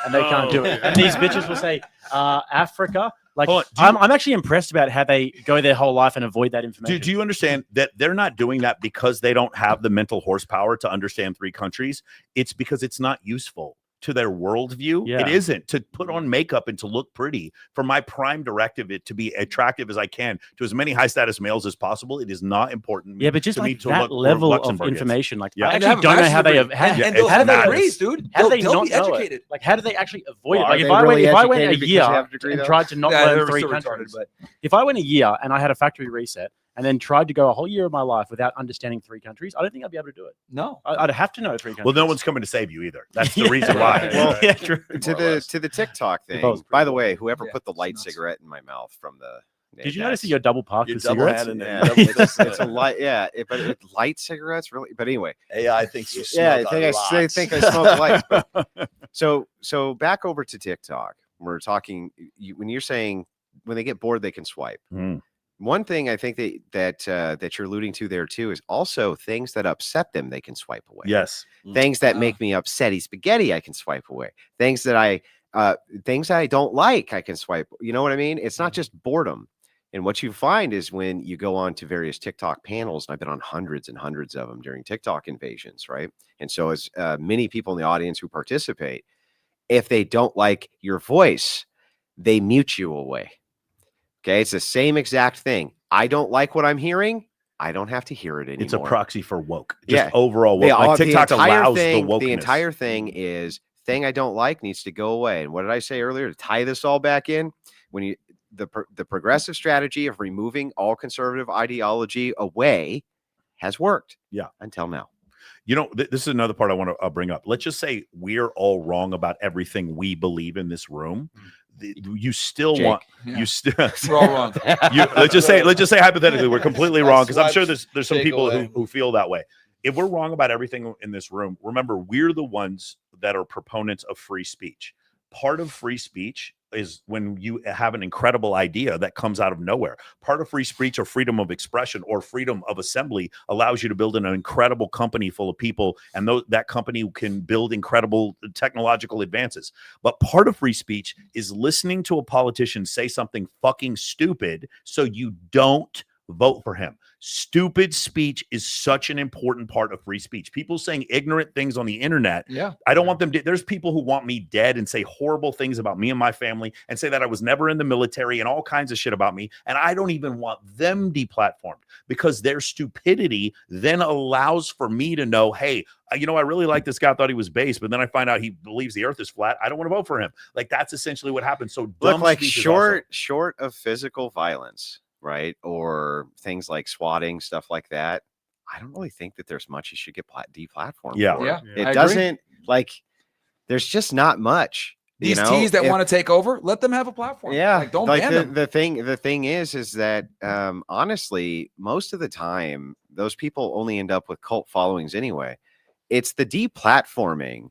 and they can't do it. And these bitches will say Africa. Like I'm actually impressed about how they go their whole life and avoid that information. Do you understand that they're not doing that because they don't have the mental horsepower to understand 3 countries? It's because it's not useful to their worldview. Yeah. It isn't to put on makeup and to look pretty. For my prime directive, it to be attractive as I can to as many high status males as possible. It is not important. Yeah, but just to like me to that look level where of Luxembourg is. information, like Yeah. I And actually don't know how they have. How do they raise, dude? How do they They'll not be know educated. it? Like, how do they actually avoid Well, it? Like, are if they I really went a educated because year you have a degree, and though? tried to not Yeah, learn they're 3 still countries, retarded, but if I went a year and I had a factory reset and then tried to go a whole year of my life without understanding 3 countries, I don't think I'd be able to do it. no. I'd have to know 3 countries. Well, no one's coming to save you either. That's the Yeah. reason why. Well, yeah, true. To the TikTok thing. both By the way, whoever Yeah, put the it's light nuts. cigarette in my mouth from the Did you notice that you're double parked You're with cigarettes? double-handed Yeah, and double- it's a light. Yeah, but light cigarettes really. But anyway, AI thinks you smoke yeah, I a think lot. I smoke lights. But so back over to TikTok. We're talking when you're saying when they get bored they can swipe. One thing I think that you're alluding to there too is also things that upset them they can swipe away. Yes. Things that make me upsetty spaghetti I can swipe away. Things that I don't like I can swipe. You know what I mean? It's not just boredom. And what you find is when you go on to various TikTok panels, and I've been on hundreds and hundreds of them during TikTok invasions, right? And so as many people in the audience who participate, if they don't like your voice, they mute you away. Okay, it's the same exact thing. I don't like what I'm hearing. I don't have to hear it anymore. It's a proxy for woke. Just overall woke. Like TikTok allows the wokeness. The entire thing is thing I don't like needs to go away. And what did I say earlier to tie this all back in? When the progressive strategy of removing all conservative ideology away has worked. Yeah, until now. You know, this is another part I want to bring up. Let's just say we're all wrong about everything we believe in this room. You still Jake. want Yeah. you still We're all wrong. let's just say hypothetically we're completely wrong because I'm sure there's some Take people away. who feel that way. If we're wrong about everything in this room, remember we're the ones that are proponents of free speech. Part of free speech is when you have an incredible idea that comes out of nowhere. Part of free speech or freedom of expression or freedom of assembly allows you to build an incredible company full of people, and that company can build incredible technological advances. But part of free speech is listening to a politician say something fucking stupid so you don't vote for him. Stupid speech is such an important part of free speech. People saying ignorant things on the internet. Yeah. I don't want them to. There's people who want me dead and say horrible things about me and my family and say that I was never in the military and all kinds of shit about me. And I don't even want them deplatformed because their stupidity then allows for me to know, hey, I really like this guy. I thought he was base, but then I find out he believes the earth is flat. I don't want to vote for him. Like, that's essentially what happens. So Look, like speech is short of physical violence, right? Or things like swatting, stuff like that. I don't really think that there's much you should get deplatformed Yeah. for. Yeah. It I doesn't like there's just not much. These teas that want to take over, let them have a platform. Yeah, like, don't like ban them. the thing is that honestly, most of the time, those people only end up with cult followings anyway. It's the deplatforming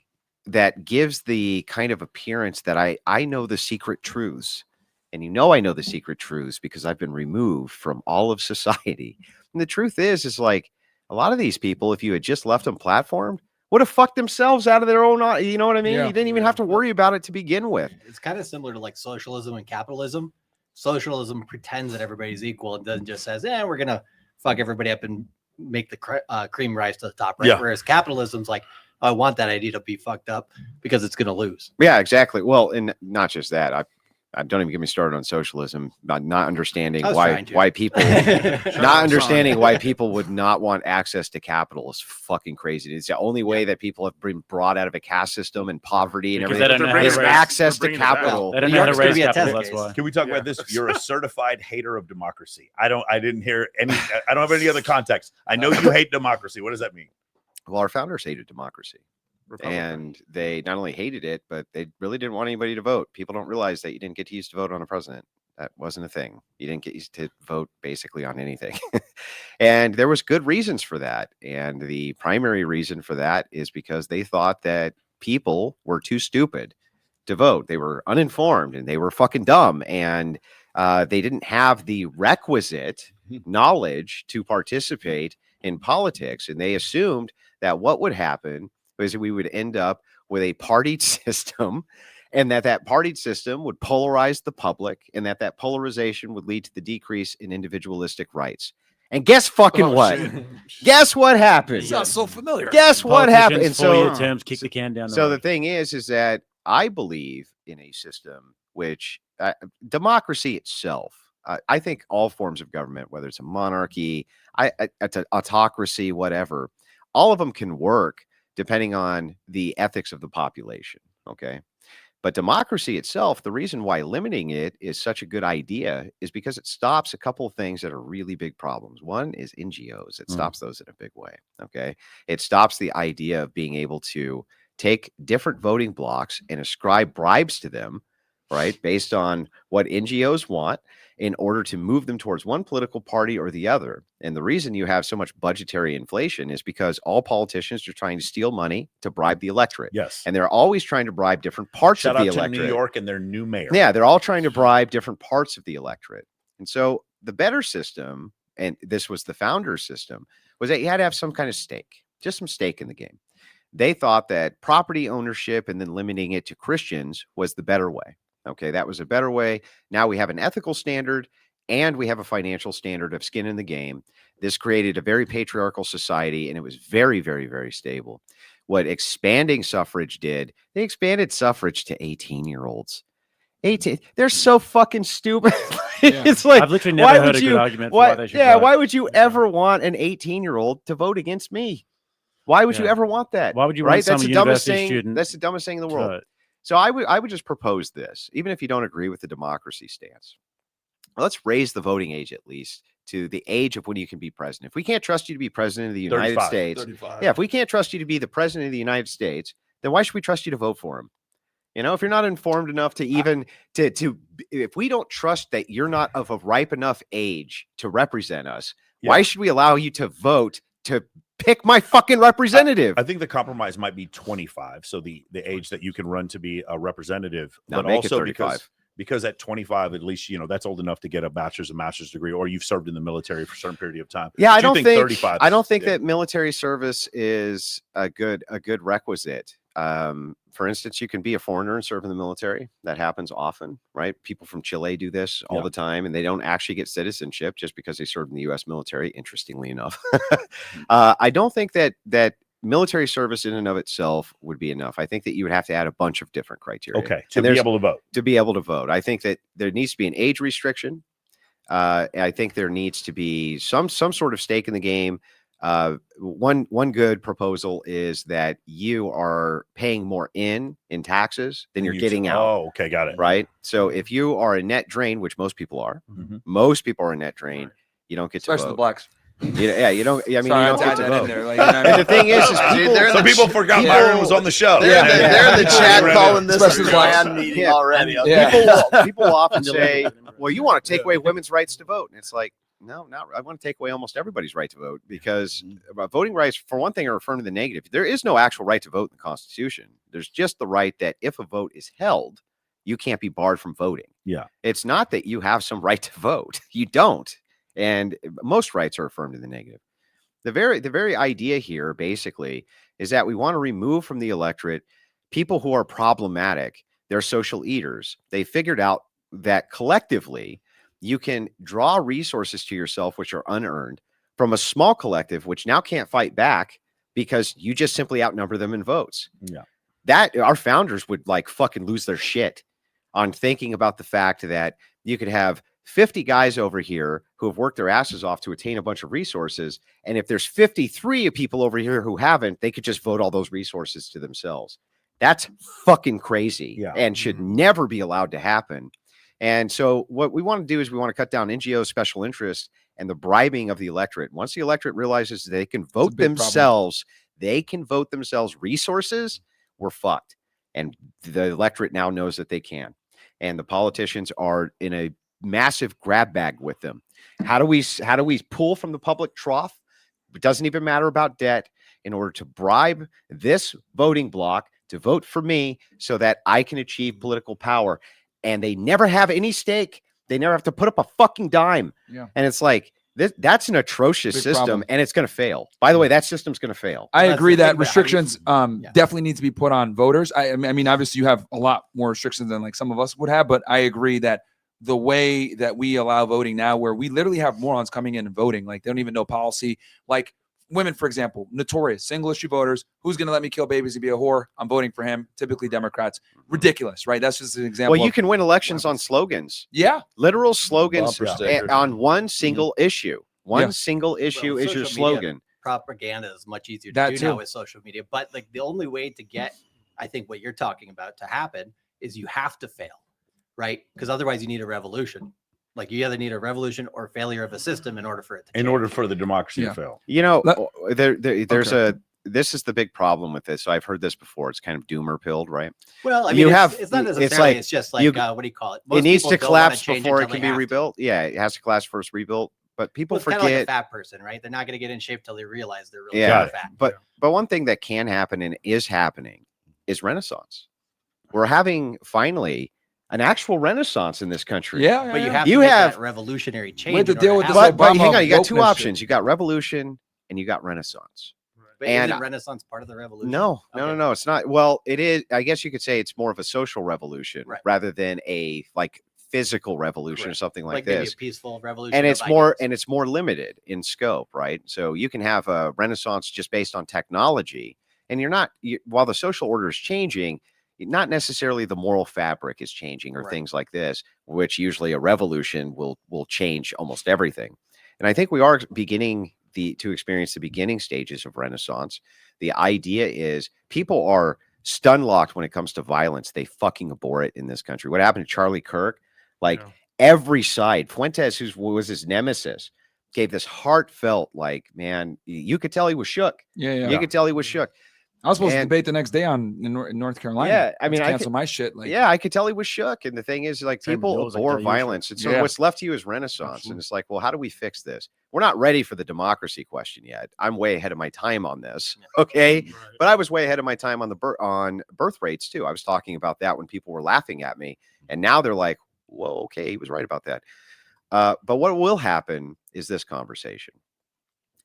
that gives the kind of appearance that I know the secret truths. And I know the secret truths because I've been removed from all of society. And the truth is like a lot of these people, if you had just left them platformed, would have fucked themselves out of their own. You know what I mean? Yeah. You didn't even have to worry about it to begin with. It's kind of similar to like socialism and capitalism. Socialism pretends that everybody's equal and doesn't just says, we're going to fuck everybody up and make the cream rise to the top, right? Yeah. Whereas capitalism's like, I want that idea to be fucked up because it's going to lose. Yeah, exactly. Well, and not just that. I don't even get me started on socialism, not understanding why people not understanding why people would not want access to capital is fucking crazy. It's the only way that people have been brought out of a caste system and poverty and Because they don't everything know is how to raise- access to they're bringing it back. capital. They don't New know how to York's gonna raise be a capital. test That's case. why. Can we talk about this? You're a certified hater of democracy. I didn't hear any. I don't have any other context. I know you hate democracy. What does that mean? Well, our founders hated democracy. Republican. And they not only hated it, but they really didn't want anybody to vote. People don't realize that you didn't get to use to vote on a president. That wasn't a thing. You didn't get used to vote basically on anything. And there was good reasons for that. And the primary reason for that is because they thought that people were too stupid to vote. They were uninformed and they were fucking dumb. And they didn't have the requisite knowledge to participate in politics. And they assumed that what would happen was that we would end up with a partied system, and that partied system would polarize the public, and that polarization would lead to the decrease in individualistic rights. And guess fucking what? Guess what happened? Sounds so familiar. Guess what happened? And Politicians, 4-year so, terms, kick the can down the so the road. thing is that I believe in a system which democracy itself. I think all forms of government, whether it's a monarchy, it's an autocracy, whatever, all of them can work depending on the ethics of the population. Okay. But democracy itself, the reason why limiting it is such a good idea is because it stops a couple of things that are really big problems. One is NGOs. It stops those in a big way. Okay. It stops the idea of being able to take different voting blocks and ascribe bribes to them, right, based on what NGOs want in order to move them towards one political party or the other. And the reason you have so much budgetary inflation is because all politicians are trying to steal money to bribe the electorate. Yes. And they're always trying to bribe different parts Shout of the out to electorate. New York and their new mayor. Yeah, they're all trying to bribe different parts of the electorate. And so the better system, and this was the founder's system, was that you had to have some kind of stake, just some stake in the game. They thought that property ownership and then limiting it to Christians was the better way. Okay, that was a better way. Now we have an ethical standard and we have a financial standard of skin in the game. This created a very patriarchal society, and it was very, very, very stable. What expanding suffrage did, they expanded suffrage to 18-year-olds. 18, they're so fucking stupid. It's like, I've literally never heard a good argument for why they should vote. why would you ever want an 18-year-old to vote against me? Why would you Yeah. ever want that? Why would you right? want some That's the dumbest university thing. student That's the dumbest thing in the world. to- So I would just propose this, even if you don't agree with the democracy stance. Let's raise the voting age at least to the age of when you can be president. If we can't trust you to be president of the United 35. States, 35. yeah, if we can't trust you to be the president of the United States, then why should we trust you to vote for him? You know, if you're not informed enough to even if we don't trust that you're not of a ripe enough age to represent us, why should we allow you to vote to pick my fucking representative? I think the compromise might be 25. So the age that you can run to be a representative, Now but make it also 35. because at 25, at least, you know, that's old enough to get a bachelor's and master's degree, or you've served in the military for a certain period of time. Yeah, But I you don't think 35 I don't think yeah. that military service is a good requisite. For instance, you can be a foreigner and serve in the military. That happens often, right? People from Chile do this all the time, and they don't actually get citizenship just because they served in the U.S. military. Interestingly enough, I don't think that military service in and of itself would be enough. I think that you would have to add a bunch of different criteria. Okay, to be able to vote. To be able to vote, I think that there needs to be an age restriction. I think there needs to be some sort of stake in the game. One good proposal is that you are paying more in taxes than you're getting out. Oh, okay, got it. Right. So if you are a net drain, which most people are, Mhm. most people are a net drain, you don't get to Especially the vote. blacks. Yeah, you don't. I mean, Sorry, you I don't had get to to add that in vote. there, like, you know what I And the thing is people, they're Some people forgot people- Byron was on the show. They're in the chat calling this Especially a the blacks. Klan meeting Yeah. already. Yeah. people will often say, well, you want to take away women's rights to vote. And it's like, no, not. I want to take away almost everybody's right to vote because voting rights, for one thing, are affirmed in the negative. There is no actual right to vote in the Constitution. There's just the right that if a vote is held, you can't be barred from voting. Yeah. It's not that you have some right to vote. You don't. And most rights are affirmed in the negative. The very idea here basically is that we want to remove from the electorate people who are problematic. They're social eaters. They figured out that collectively you can draw resources to yourself which are unearned from a small collective which now can't fight back because you just simply outnumber them in votes. Yeah. That our founders would like fucking lose their shit on thinking about the fact that you could have 50 guys over here who have worked their asses off to attain a bunch of resources. And if there's 53 people over here who haven't, they could just vote all those resources to themselves. That's fucking crazy and should never be allowed to happen. And so what we want to do is we want to cut down NGO special interest and the bribing of the electorate. Once the electorate realizes they can vote themselves, resources, we're fucked. And the electorate now knows that they can. And the politicians are in a massive grab bag with them. How do we pull from the public trough? It doesn't even matter about debt in order to bribe this voting bloc to vote for me so that I can achieve political power. And they never have any stake. They never have to put up a fucking dime. Yeah. And it's like, that's an atrocious Big system problem. and it's going to fail. By the way, that system's going to fail. I That's agree the that thing, but how do you- restrictions definitely need to be put on voters. I mean, obviously you have a lot more restrictions than like some of us would have, but I agree that the way that we allow voting now, where we literally have morons coming in and voting, like they don't even know policy. Like women, for example, notorious single issue voters. Who's going to let me kill babies and be a whore? I'm voting for him. Typically Democrats. Ridiculous, right? That's just an example. Well, you of- can win elections on slogans. Yeah. Literal slogans Bumper stickers. on one single issue. One Yeah. single issue Well, is your social media slogan. propaganda is much easier to That do too. now with social media. But like the only way to get, I think what you're talking about to happen is you have to fail, right? Because otherwise you need a revolution. Like you either need a revolution or failure of a system in order for it to In change. order for the democracy Yeah. to fail. You know, Let- there's Okay. this is the big problem with this. So I've heard this before. It's kind of doomer pilled, right? Well, I You mean, have- it's not it's necessarily. like It's just like you- what do you call it? It needs people to don't wanna collapse change before it until can they be have to. rebuilt. Yeah, it has to collapse first, rebuilt. But people Well, it's kind of like a forget. fat person, right? They're not going to get in shape till they realize they're really Yeah, fat. but one thing that can happen and is happening is Renaissance. We're having finally an actual Renaissance in this country. Yeah. But you yeah. have You to make have- that revolutionary change. We had to in deal order with to this have But it. hang on, you got wokeness two shit. options. You got revolution and you got Renaissance. But and isn't Renaissance part of the revolution? No, Okay. no, it's not. Well, it is. I guess you could say it's more of a social revolution Right. rather than a like physical revolution or Correct. something like maybe this. a peaceful revolution. And of it's more ideas. and it's more limited in scope, right? So you can have a Renaissance just based on technology, and while the social order is changing, not necessarily the moral fabric is changing or Right. things like this, which usually a revolution will change almost everything. And I think we are beginning to experience the beginning stages of Renaissance. The idea is people are stun locked when it comes to violence. They fucking abhor it in this country. What happened to Charlie Kirk? Like every side, Fuentes, who was his nemesis, gave this heartfelt, like, man, you could tell he was shook. Yeah. You could tell he was shook. I was supposed to And- debate the next day in North Carolina. Yeah, I mean, I cancel could- my shit. Like, Yeah, I could tell he was shook. And the thing is, like, Same with people yours, like abhor the usual. violence. And so Yeah. what's left to you is Renaissance. And it's like, well, how do we fix this? We're not ready for the democracy question yet. I'm way ahead of my time on this. Okay. But I was way ahead of my time on on birth rates too. I was talking about that when people were laughing at me. And now they're like, whoa, okay, he was right about that. But what will happen is this conversation.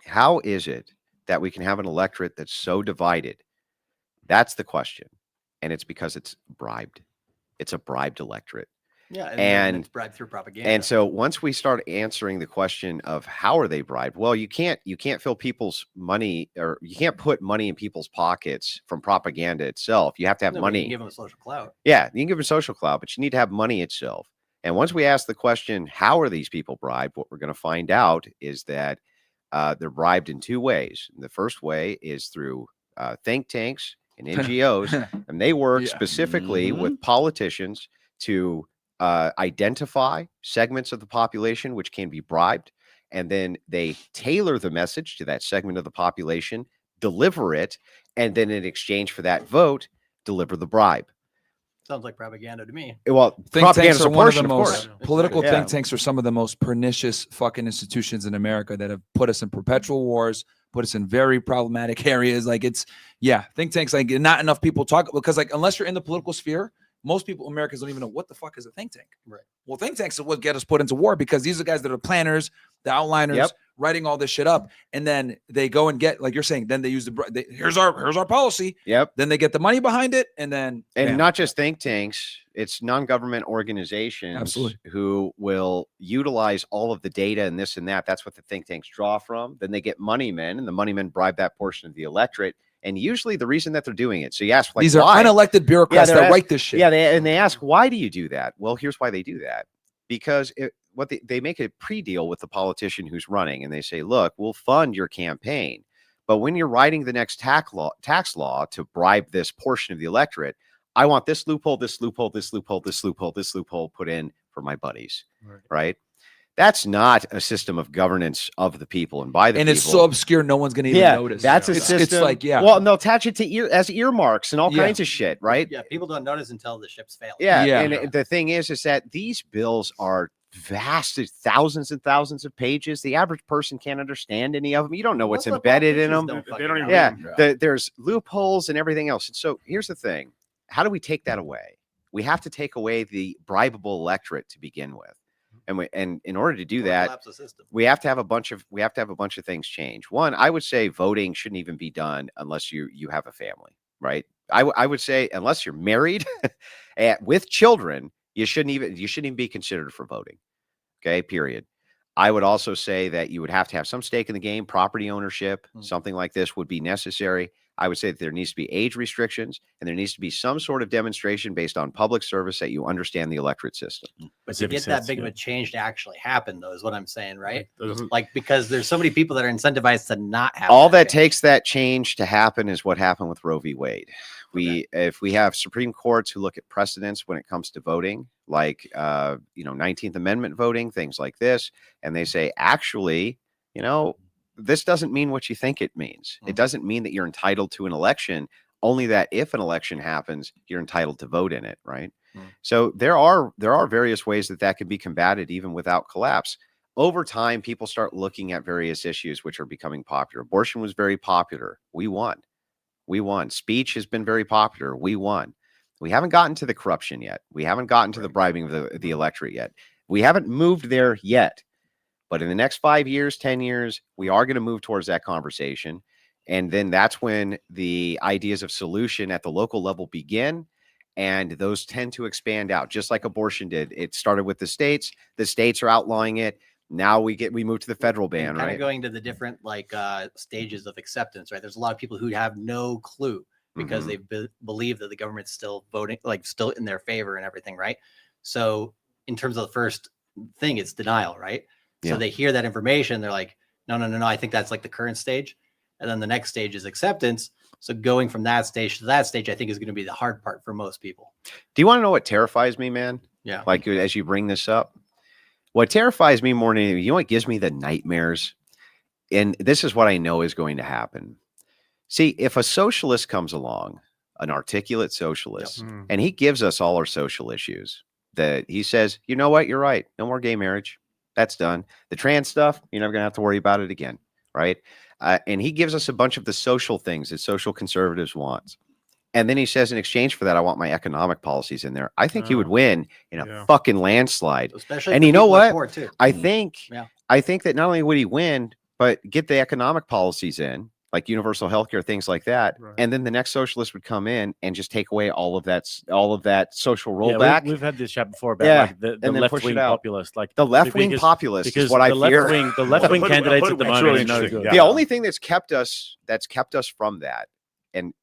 How is it that we can have an electorate that's so divided That's the question. And it's because it's bribed. It's a bribed electorate. Yeah, And it's bribed through propaganda. And so once we start answering the question of how are they bribed, well, you can't fill people's money, or you can't put money in people's pockets from propaganda itself. You have to have No, but you money. can give them a social clout. Yeah, you can give them social clout, but you need to have money itself. And once we ask the question, how are these people bribed? What we're going to find out is that they're bribed in two ways. The first way is through think tanks and NGOs, and they work specifically with politicians to identify segments of the population which can be bribed, and then they tailor the message to that segment of the population, deliver it, and then in exchange for that vote, deliver the bribe. Sounds like propaganda to me. Well, Think propaganda tanks is are a one of portion, the of most course. political Yeah. think tanks are some of the most pernicious fucking institutions in America that have put us in perpetual wars, put us in very problematic areas. Like think tanks, like not enough people talk, because like unless you're in the political sphere, most people in America don't even know what the fuck is a think tank. Right. Well, think tanks are what get us put into war, because these are guys that are planners, the outliners, writing all this shit up, and then they go and get, like you're saying, then they use here's our policy. Yep. Then they get the money behind it, and then not just think tanks, it's non-government organizations who will utilize all of the data and this and that. That's what the think tanks draw from. Then they get money men, and the money men bribe that portion of the electorate. And usually the reason that they're doing it. So you ask, like, these are why? unelected bureaucrats that write this shit. Yeah, they ask, why do you do that? Well, here's why they do that. Because they make a pre-deal with the politician who's running, and they say, look, we'll fund your campaign, but when you're writing the next tax law to bribe this portion of the electorate, I want this loophole, this loophole, this loophole, this loophole, this loophole put in for my buddies, right? That's not a system of governance of the people and by the people. And it's so obscure, no one's going to even notice. That's a system. It's like, well, and they'll attach it to as earmarks and all kinds of shit, right? Yeah, people don't notice until the ships fail. Yeah, and the thing is that these bills are vast, thousands and thousands of pages. The average person can't understand any of them. You don't know what's embedded in them. They don't even There's loopholes and everything else. And so here's the thing: how do we take that away? We have to take away the bribable electorate to begin with. And in order to do that, we have to have a bunch of things change. One, I would say voting shouldn't even be done unless you have a family, right? I would say unless you're married with children, you shouldn't even be considered for voting. Okay, period. I would also say that you would have to have some stake in the game, property ownership, something like this would be necessary. I would say that there needs to be age restrictions, and there needs to be some sort of demonstration based on public service that you understand the electorate system. But to get that big of a change to actually happen, though, is what I'm saying, right? Like, because there's so many people that are incentivized to not have all that takes that change to happen is what happened with Roe v. Wade. If we have Supreme Courts who look at precedents when it comes to voting, like 19th Amendment voting, things like this, and they say, actually, this doesn't mean what you think it means. It doesn't mean that you're entitled to an election, only that if an election happens, you're entitled to vote in it, right? So there are various ways that can be combated even without collapse. Over time, people start looking at various issues which are becoming popular. Abortion was very popular. We won. Speech has been very popular. We won. We haven't gotten to the corruption yet. We haven't gotten to the bribing of the electorate yet. We haven't moved there yet. But in the next 5 years, 10 years, we are going to move towards that conversation. And then that's when the ideas of solution at the local level begin. And those tend to expand out, just like abortion did. It started with the states. The states are outlawing it. Now we move to the federal ban, kind right? of going to the different stages of acceptance, right? There's a lot of people who have no clue because they believe that the government's still voting, still in their favor and everything, right? So in terms of the first thing, it's denial, right? So they hear that information, they're like, no, I think that's like the current stage. And then the next stage is acceptance. So going from that stage to that stage, I think is going to be the hard part for most people. Do you want to know what terrifies me, man? Yeah. Like as you bring this up, what terrifies me more than anything, what gives me the nightmares? And this is what I know is going to happen. See, if a socialist comes along, an articulate socialist, and he gives us all our social issues, that he says, you know what, you're right. No more gay marriage. That's done. The trans stuff, you're never going to have to worry about it again, right? And he gives us a bunch of the social things that social conservatives want. And then he says, in exchange for that, I want my economic policies in there. I think he would win in a fucking landslide. Especially and you know what? Too. I think that not only would he win, but get the economic policies in, like universal healthcare, things like that. Right. And then the next socialist would come in and just take away all of that social Yeah, rollback. we've had this chat before about Yeah, like the and then push left-wing it out. populist. Like The left-wing populist is what I fear. The left-wing candidates at the That's moment really are no interesting. good. Yeah. The only thing that's kept us from that and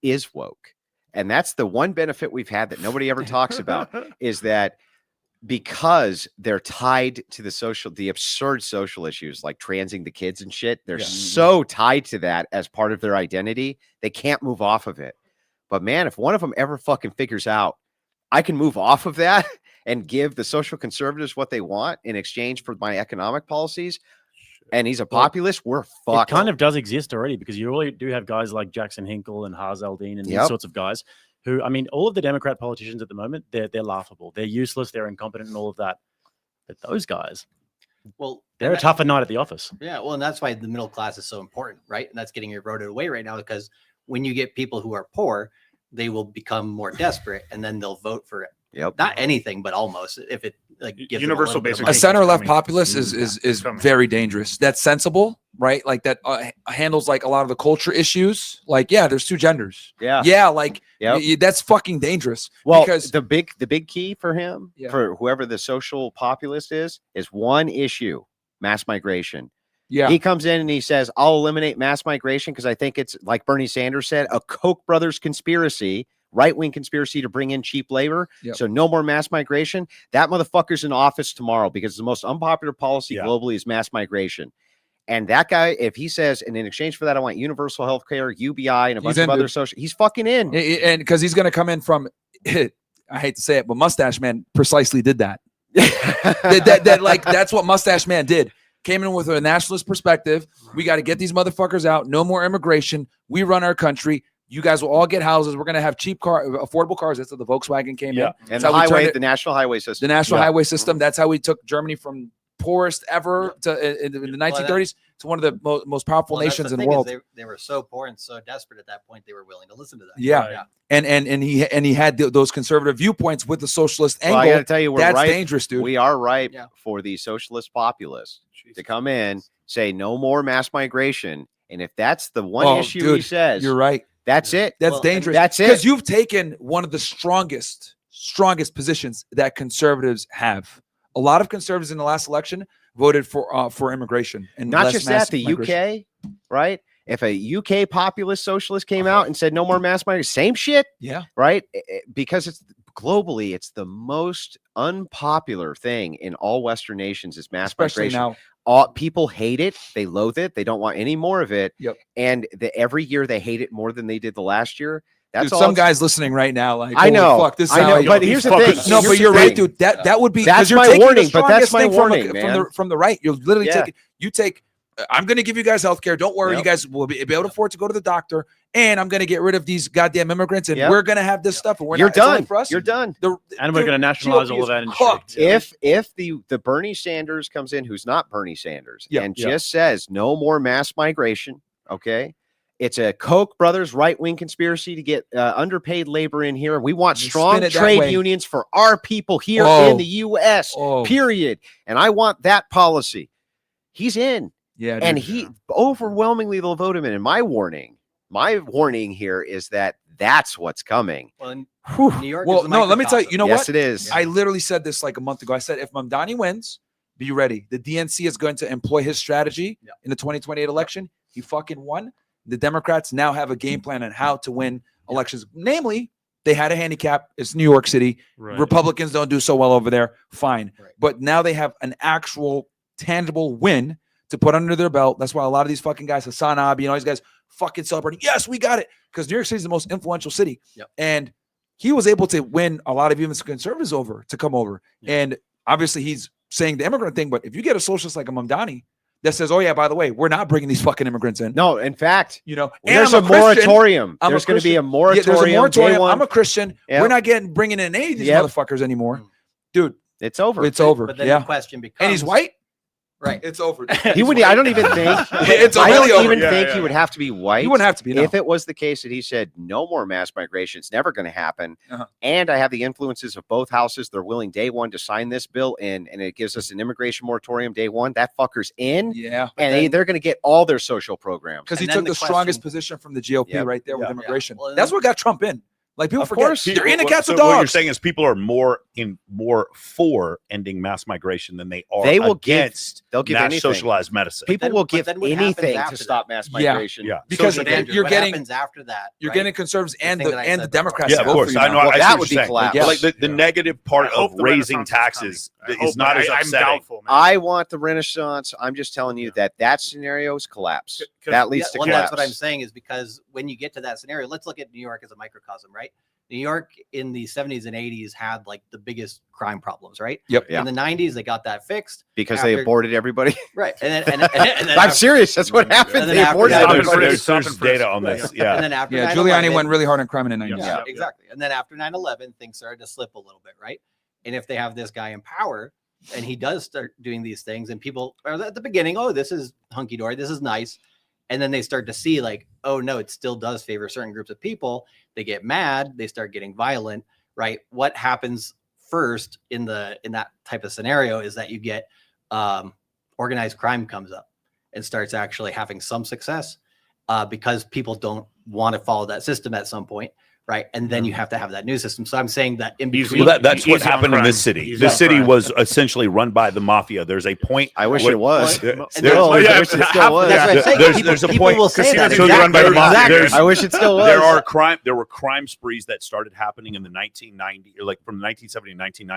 is woke. And that's the one benefit we've had that nobody ever talks about is that because they're tied to the absurd social issues like transing the kids and shit, they're so tied to that as part of their identity, they can't move off of it. But man, if one of them ever fucking figures out I can move off of that and give the social conservatives what they want in exchange for my economic policies, and he's a populist, we're fucked. It kind of does exist already because you really do have guys like Jackson Hinkle and Haz Aldine and these sorts of guys who, I mean, all of the Democrat politicians at the moment, they're laughable. They're useless. They're incompetent and all of that. But those guys, Well, they're a tougher night at the office. yeah, well, and that's why the middle class is so important, right? And that's getting eroded away right now because when you get people who are poor, they will become more desperate and then they'll vote for it. Not anything, but almost if it like gives Universal basic A center left coming. populist is very dangerous. That's sensible, right? Like that handles like a lot of the culture issues. Like, yeah, there's two genders. Yeah. Like that's fucking dangerous. Well, because the big key for him, for whoever the social populist is one issue: mass migration. Yeah, he comes in and he says, "I'll eliminate mass migration because I think it's like Bernie Sanders said, a Koch brothers conspiracy." Right-wing conspiracy to bring in cheap labor. So no more mass migration. That motherfucker's in office tomorrow because the most unpopular policy globally is mass migration. And that guy, if he says, and in exchange for that, I want universal health care, UBI, and a bunch of other social, he's fucking in. And because he's going to come in from, I hate to say it, but Mustache Man precisely did that. That's what Mustache Man did. Came in with a nationalist perspective. We got to get these motherfuckers out. No more immigration. We run our country. You guys will all get houses. We're going to have cheap affordable cars. That's how the Volkswagen came in. And that's the national highway system. The national highway system. That's how we took Germany from poorest ever to in the 1930s to one of the most powerful nations in the world. They were so poor and so desperate at that point, they were willing to listen to that. Yeah. And he had those conservative viewpoints with the socialist angle. I got to tell you, that's dangerous, dude. We are ripe for the socialist populists to come in, say no more mass migration. And if that's the one issue he says, you're right. That's it. That's dangerous. That's it. Because you've taken one of the strongest positions that conservatives have. A lot of conservatives in the last election voted for immigration, and not just that. The UK, right? If a UK populist socialist came out and said no more mass migration, same shit. Yeah. Right. Because it's globally, it's the most unpopular thing in all Western nations is mass migration. Now. People hate it. They loathe it. They don't want any more of it. Yep. And every year they hate it more than they did the last year. That's dude, some guys listening right now. Like, I know. Fuck, this I know. But here's the thing. No, but you're right, dude. That would be that's you're my warning. But that's my thing warning, man. From the right. You're literally taking. I'm going to give you guys health care. Don't worry. You guys will be able to afford to go to the doctor. And I'm going to get rid of these goddamn immigrants. And we're going to have this stuff. And we're done. For us. You're done. And we're going to nationalize all of that. If the Bernie Sanders comes in, who's not Bernie Sanders, and just says no more mass migration, okay? It's a Koch brothers right-wing conspiracy to get underpaid labor in here. We want strong trade unions for our people here in the U.S., period. And I want that policy. He's in. Yeah. And he overwhelmingly they'll vote him in. And my warning here is that that's what's coming. Well, in New York. Well, no, let me tell you, you know what? Yes, it is. I literally said this like a month ago. I said, if Mamdani wins, be ready. The DNC is going to employ his strategy in the 2028 election. He fucking won. The Democrats now have a game plan on how to win elections. Namely, they had a handicap. It's New York City. Right. Republicans don't do so well over there. Fine. Right. But now they have an actual tangible win to put under their belt. That's why a lot of these fucking guys, Hassan Abi and all these guys, fucking celebrating. Yes, we got it. Because New York City is the most influential city. Yep. And he was able to win a lot of even conservatives over to come over. Yep. And obviously he's saying the immigrant thing. But if you get a socialist like a Mamdani that says, oh, yeah, by the way, we're not bringing these fucking immigrants in. No, in fact, there's a moratorium. There's going to be a moratorium. Yeah, there's a moratorium. I'm a Christian. Yep. We're not bringing in any of these motherfuckers anymore. Dude, it's over. It's over. But then the question becomes, and he's white? Right. It's over. He would. I don't even think. It's I really don't over. even think he would have to be white. He wouldn't have to be. No. If it was the case that he said no more mass migration, it's never going to happen, and I have the influences of both houses. They're willing day one to sign this bill in, and it gives us an immigration moratorium day one. That fucker's in. Yeah. And they're going to get all their social programs Because he took the strongest position from the GOP right there with immigration. Well, That's what got Trump in. Like people Of forget course. they're in the cats So and what you're dogs. saying is people are more for ending mass migration than they are They will against they'll give mass anything. socialized medicine. People will give then what happens anything after to stop that? mass Yeah. migration. Yeah. Because But Andrew, you're what getting happens after that. you're right? getting conservatives and thing that I the said Democrats. Yeah, to of vote course. for you I now. know. Well, I see that what would you're be saying. collapse. But like the negative part I hope of the raising Renaissance is taxes coming. I is hope, not but as I'm upsetting. doubtful, man. I want the Renaissance. I'm just telling you that scenario is collapse. Yeah, That leads to Well, collapse. that's what I'm saying is because when you get to that scenario, let's look at New York as a microcosm, right? New York in the 70s and 80s had like the biggest crime problems, right? Yep. Yeah. In the 90s, they got that fixed. Because they after- aborted everybody. Right. And then I'm serious. That's what happened. And then They after aborted that, Yeah, everybody. there's data on this. And Yeah. then after Yeah, 9/11, Giuliani went really hard on crime in the 90s. Yeah, Yeah. exactly. And then after 9/11, things started to slip a little bit, right? And if they have this guy in power and he does start doing these things and people are at the beginning, oh, this is hunky dory, this is nice. And then they start to see like, oh no, it still does favor certain groups of people. They get mad, they start getting violent, right? What happens first in that type of scenario is that you get organized crime comes up and starts actually having some success because people don't want to follow that system at some point, right? And then you have to have that new system. So I'm saying that in between, Well, that's what Easy on happened in this crime. city. Easy This on city crime. was essentially run by the mafia. There's a point. I wish where- it was. Well, and Still, there's- I wish it still was. that's what I'm saying. There's a People point. will say that. Casinos are run by the mafia. Exactly. There's- I wish it still was. There were crime sprees that started happening in the 1990s, like from 1970 to 1990.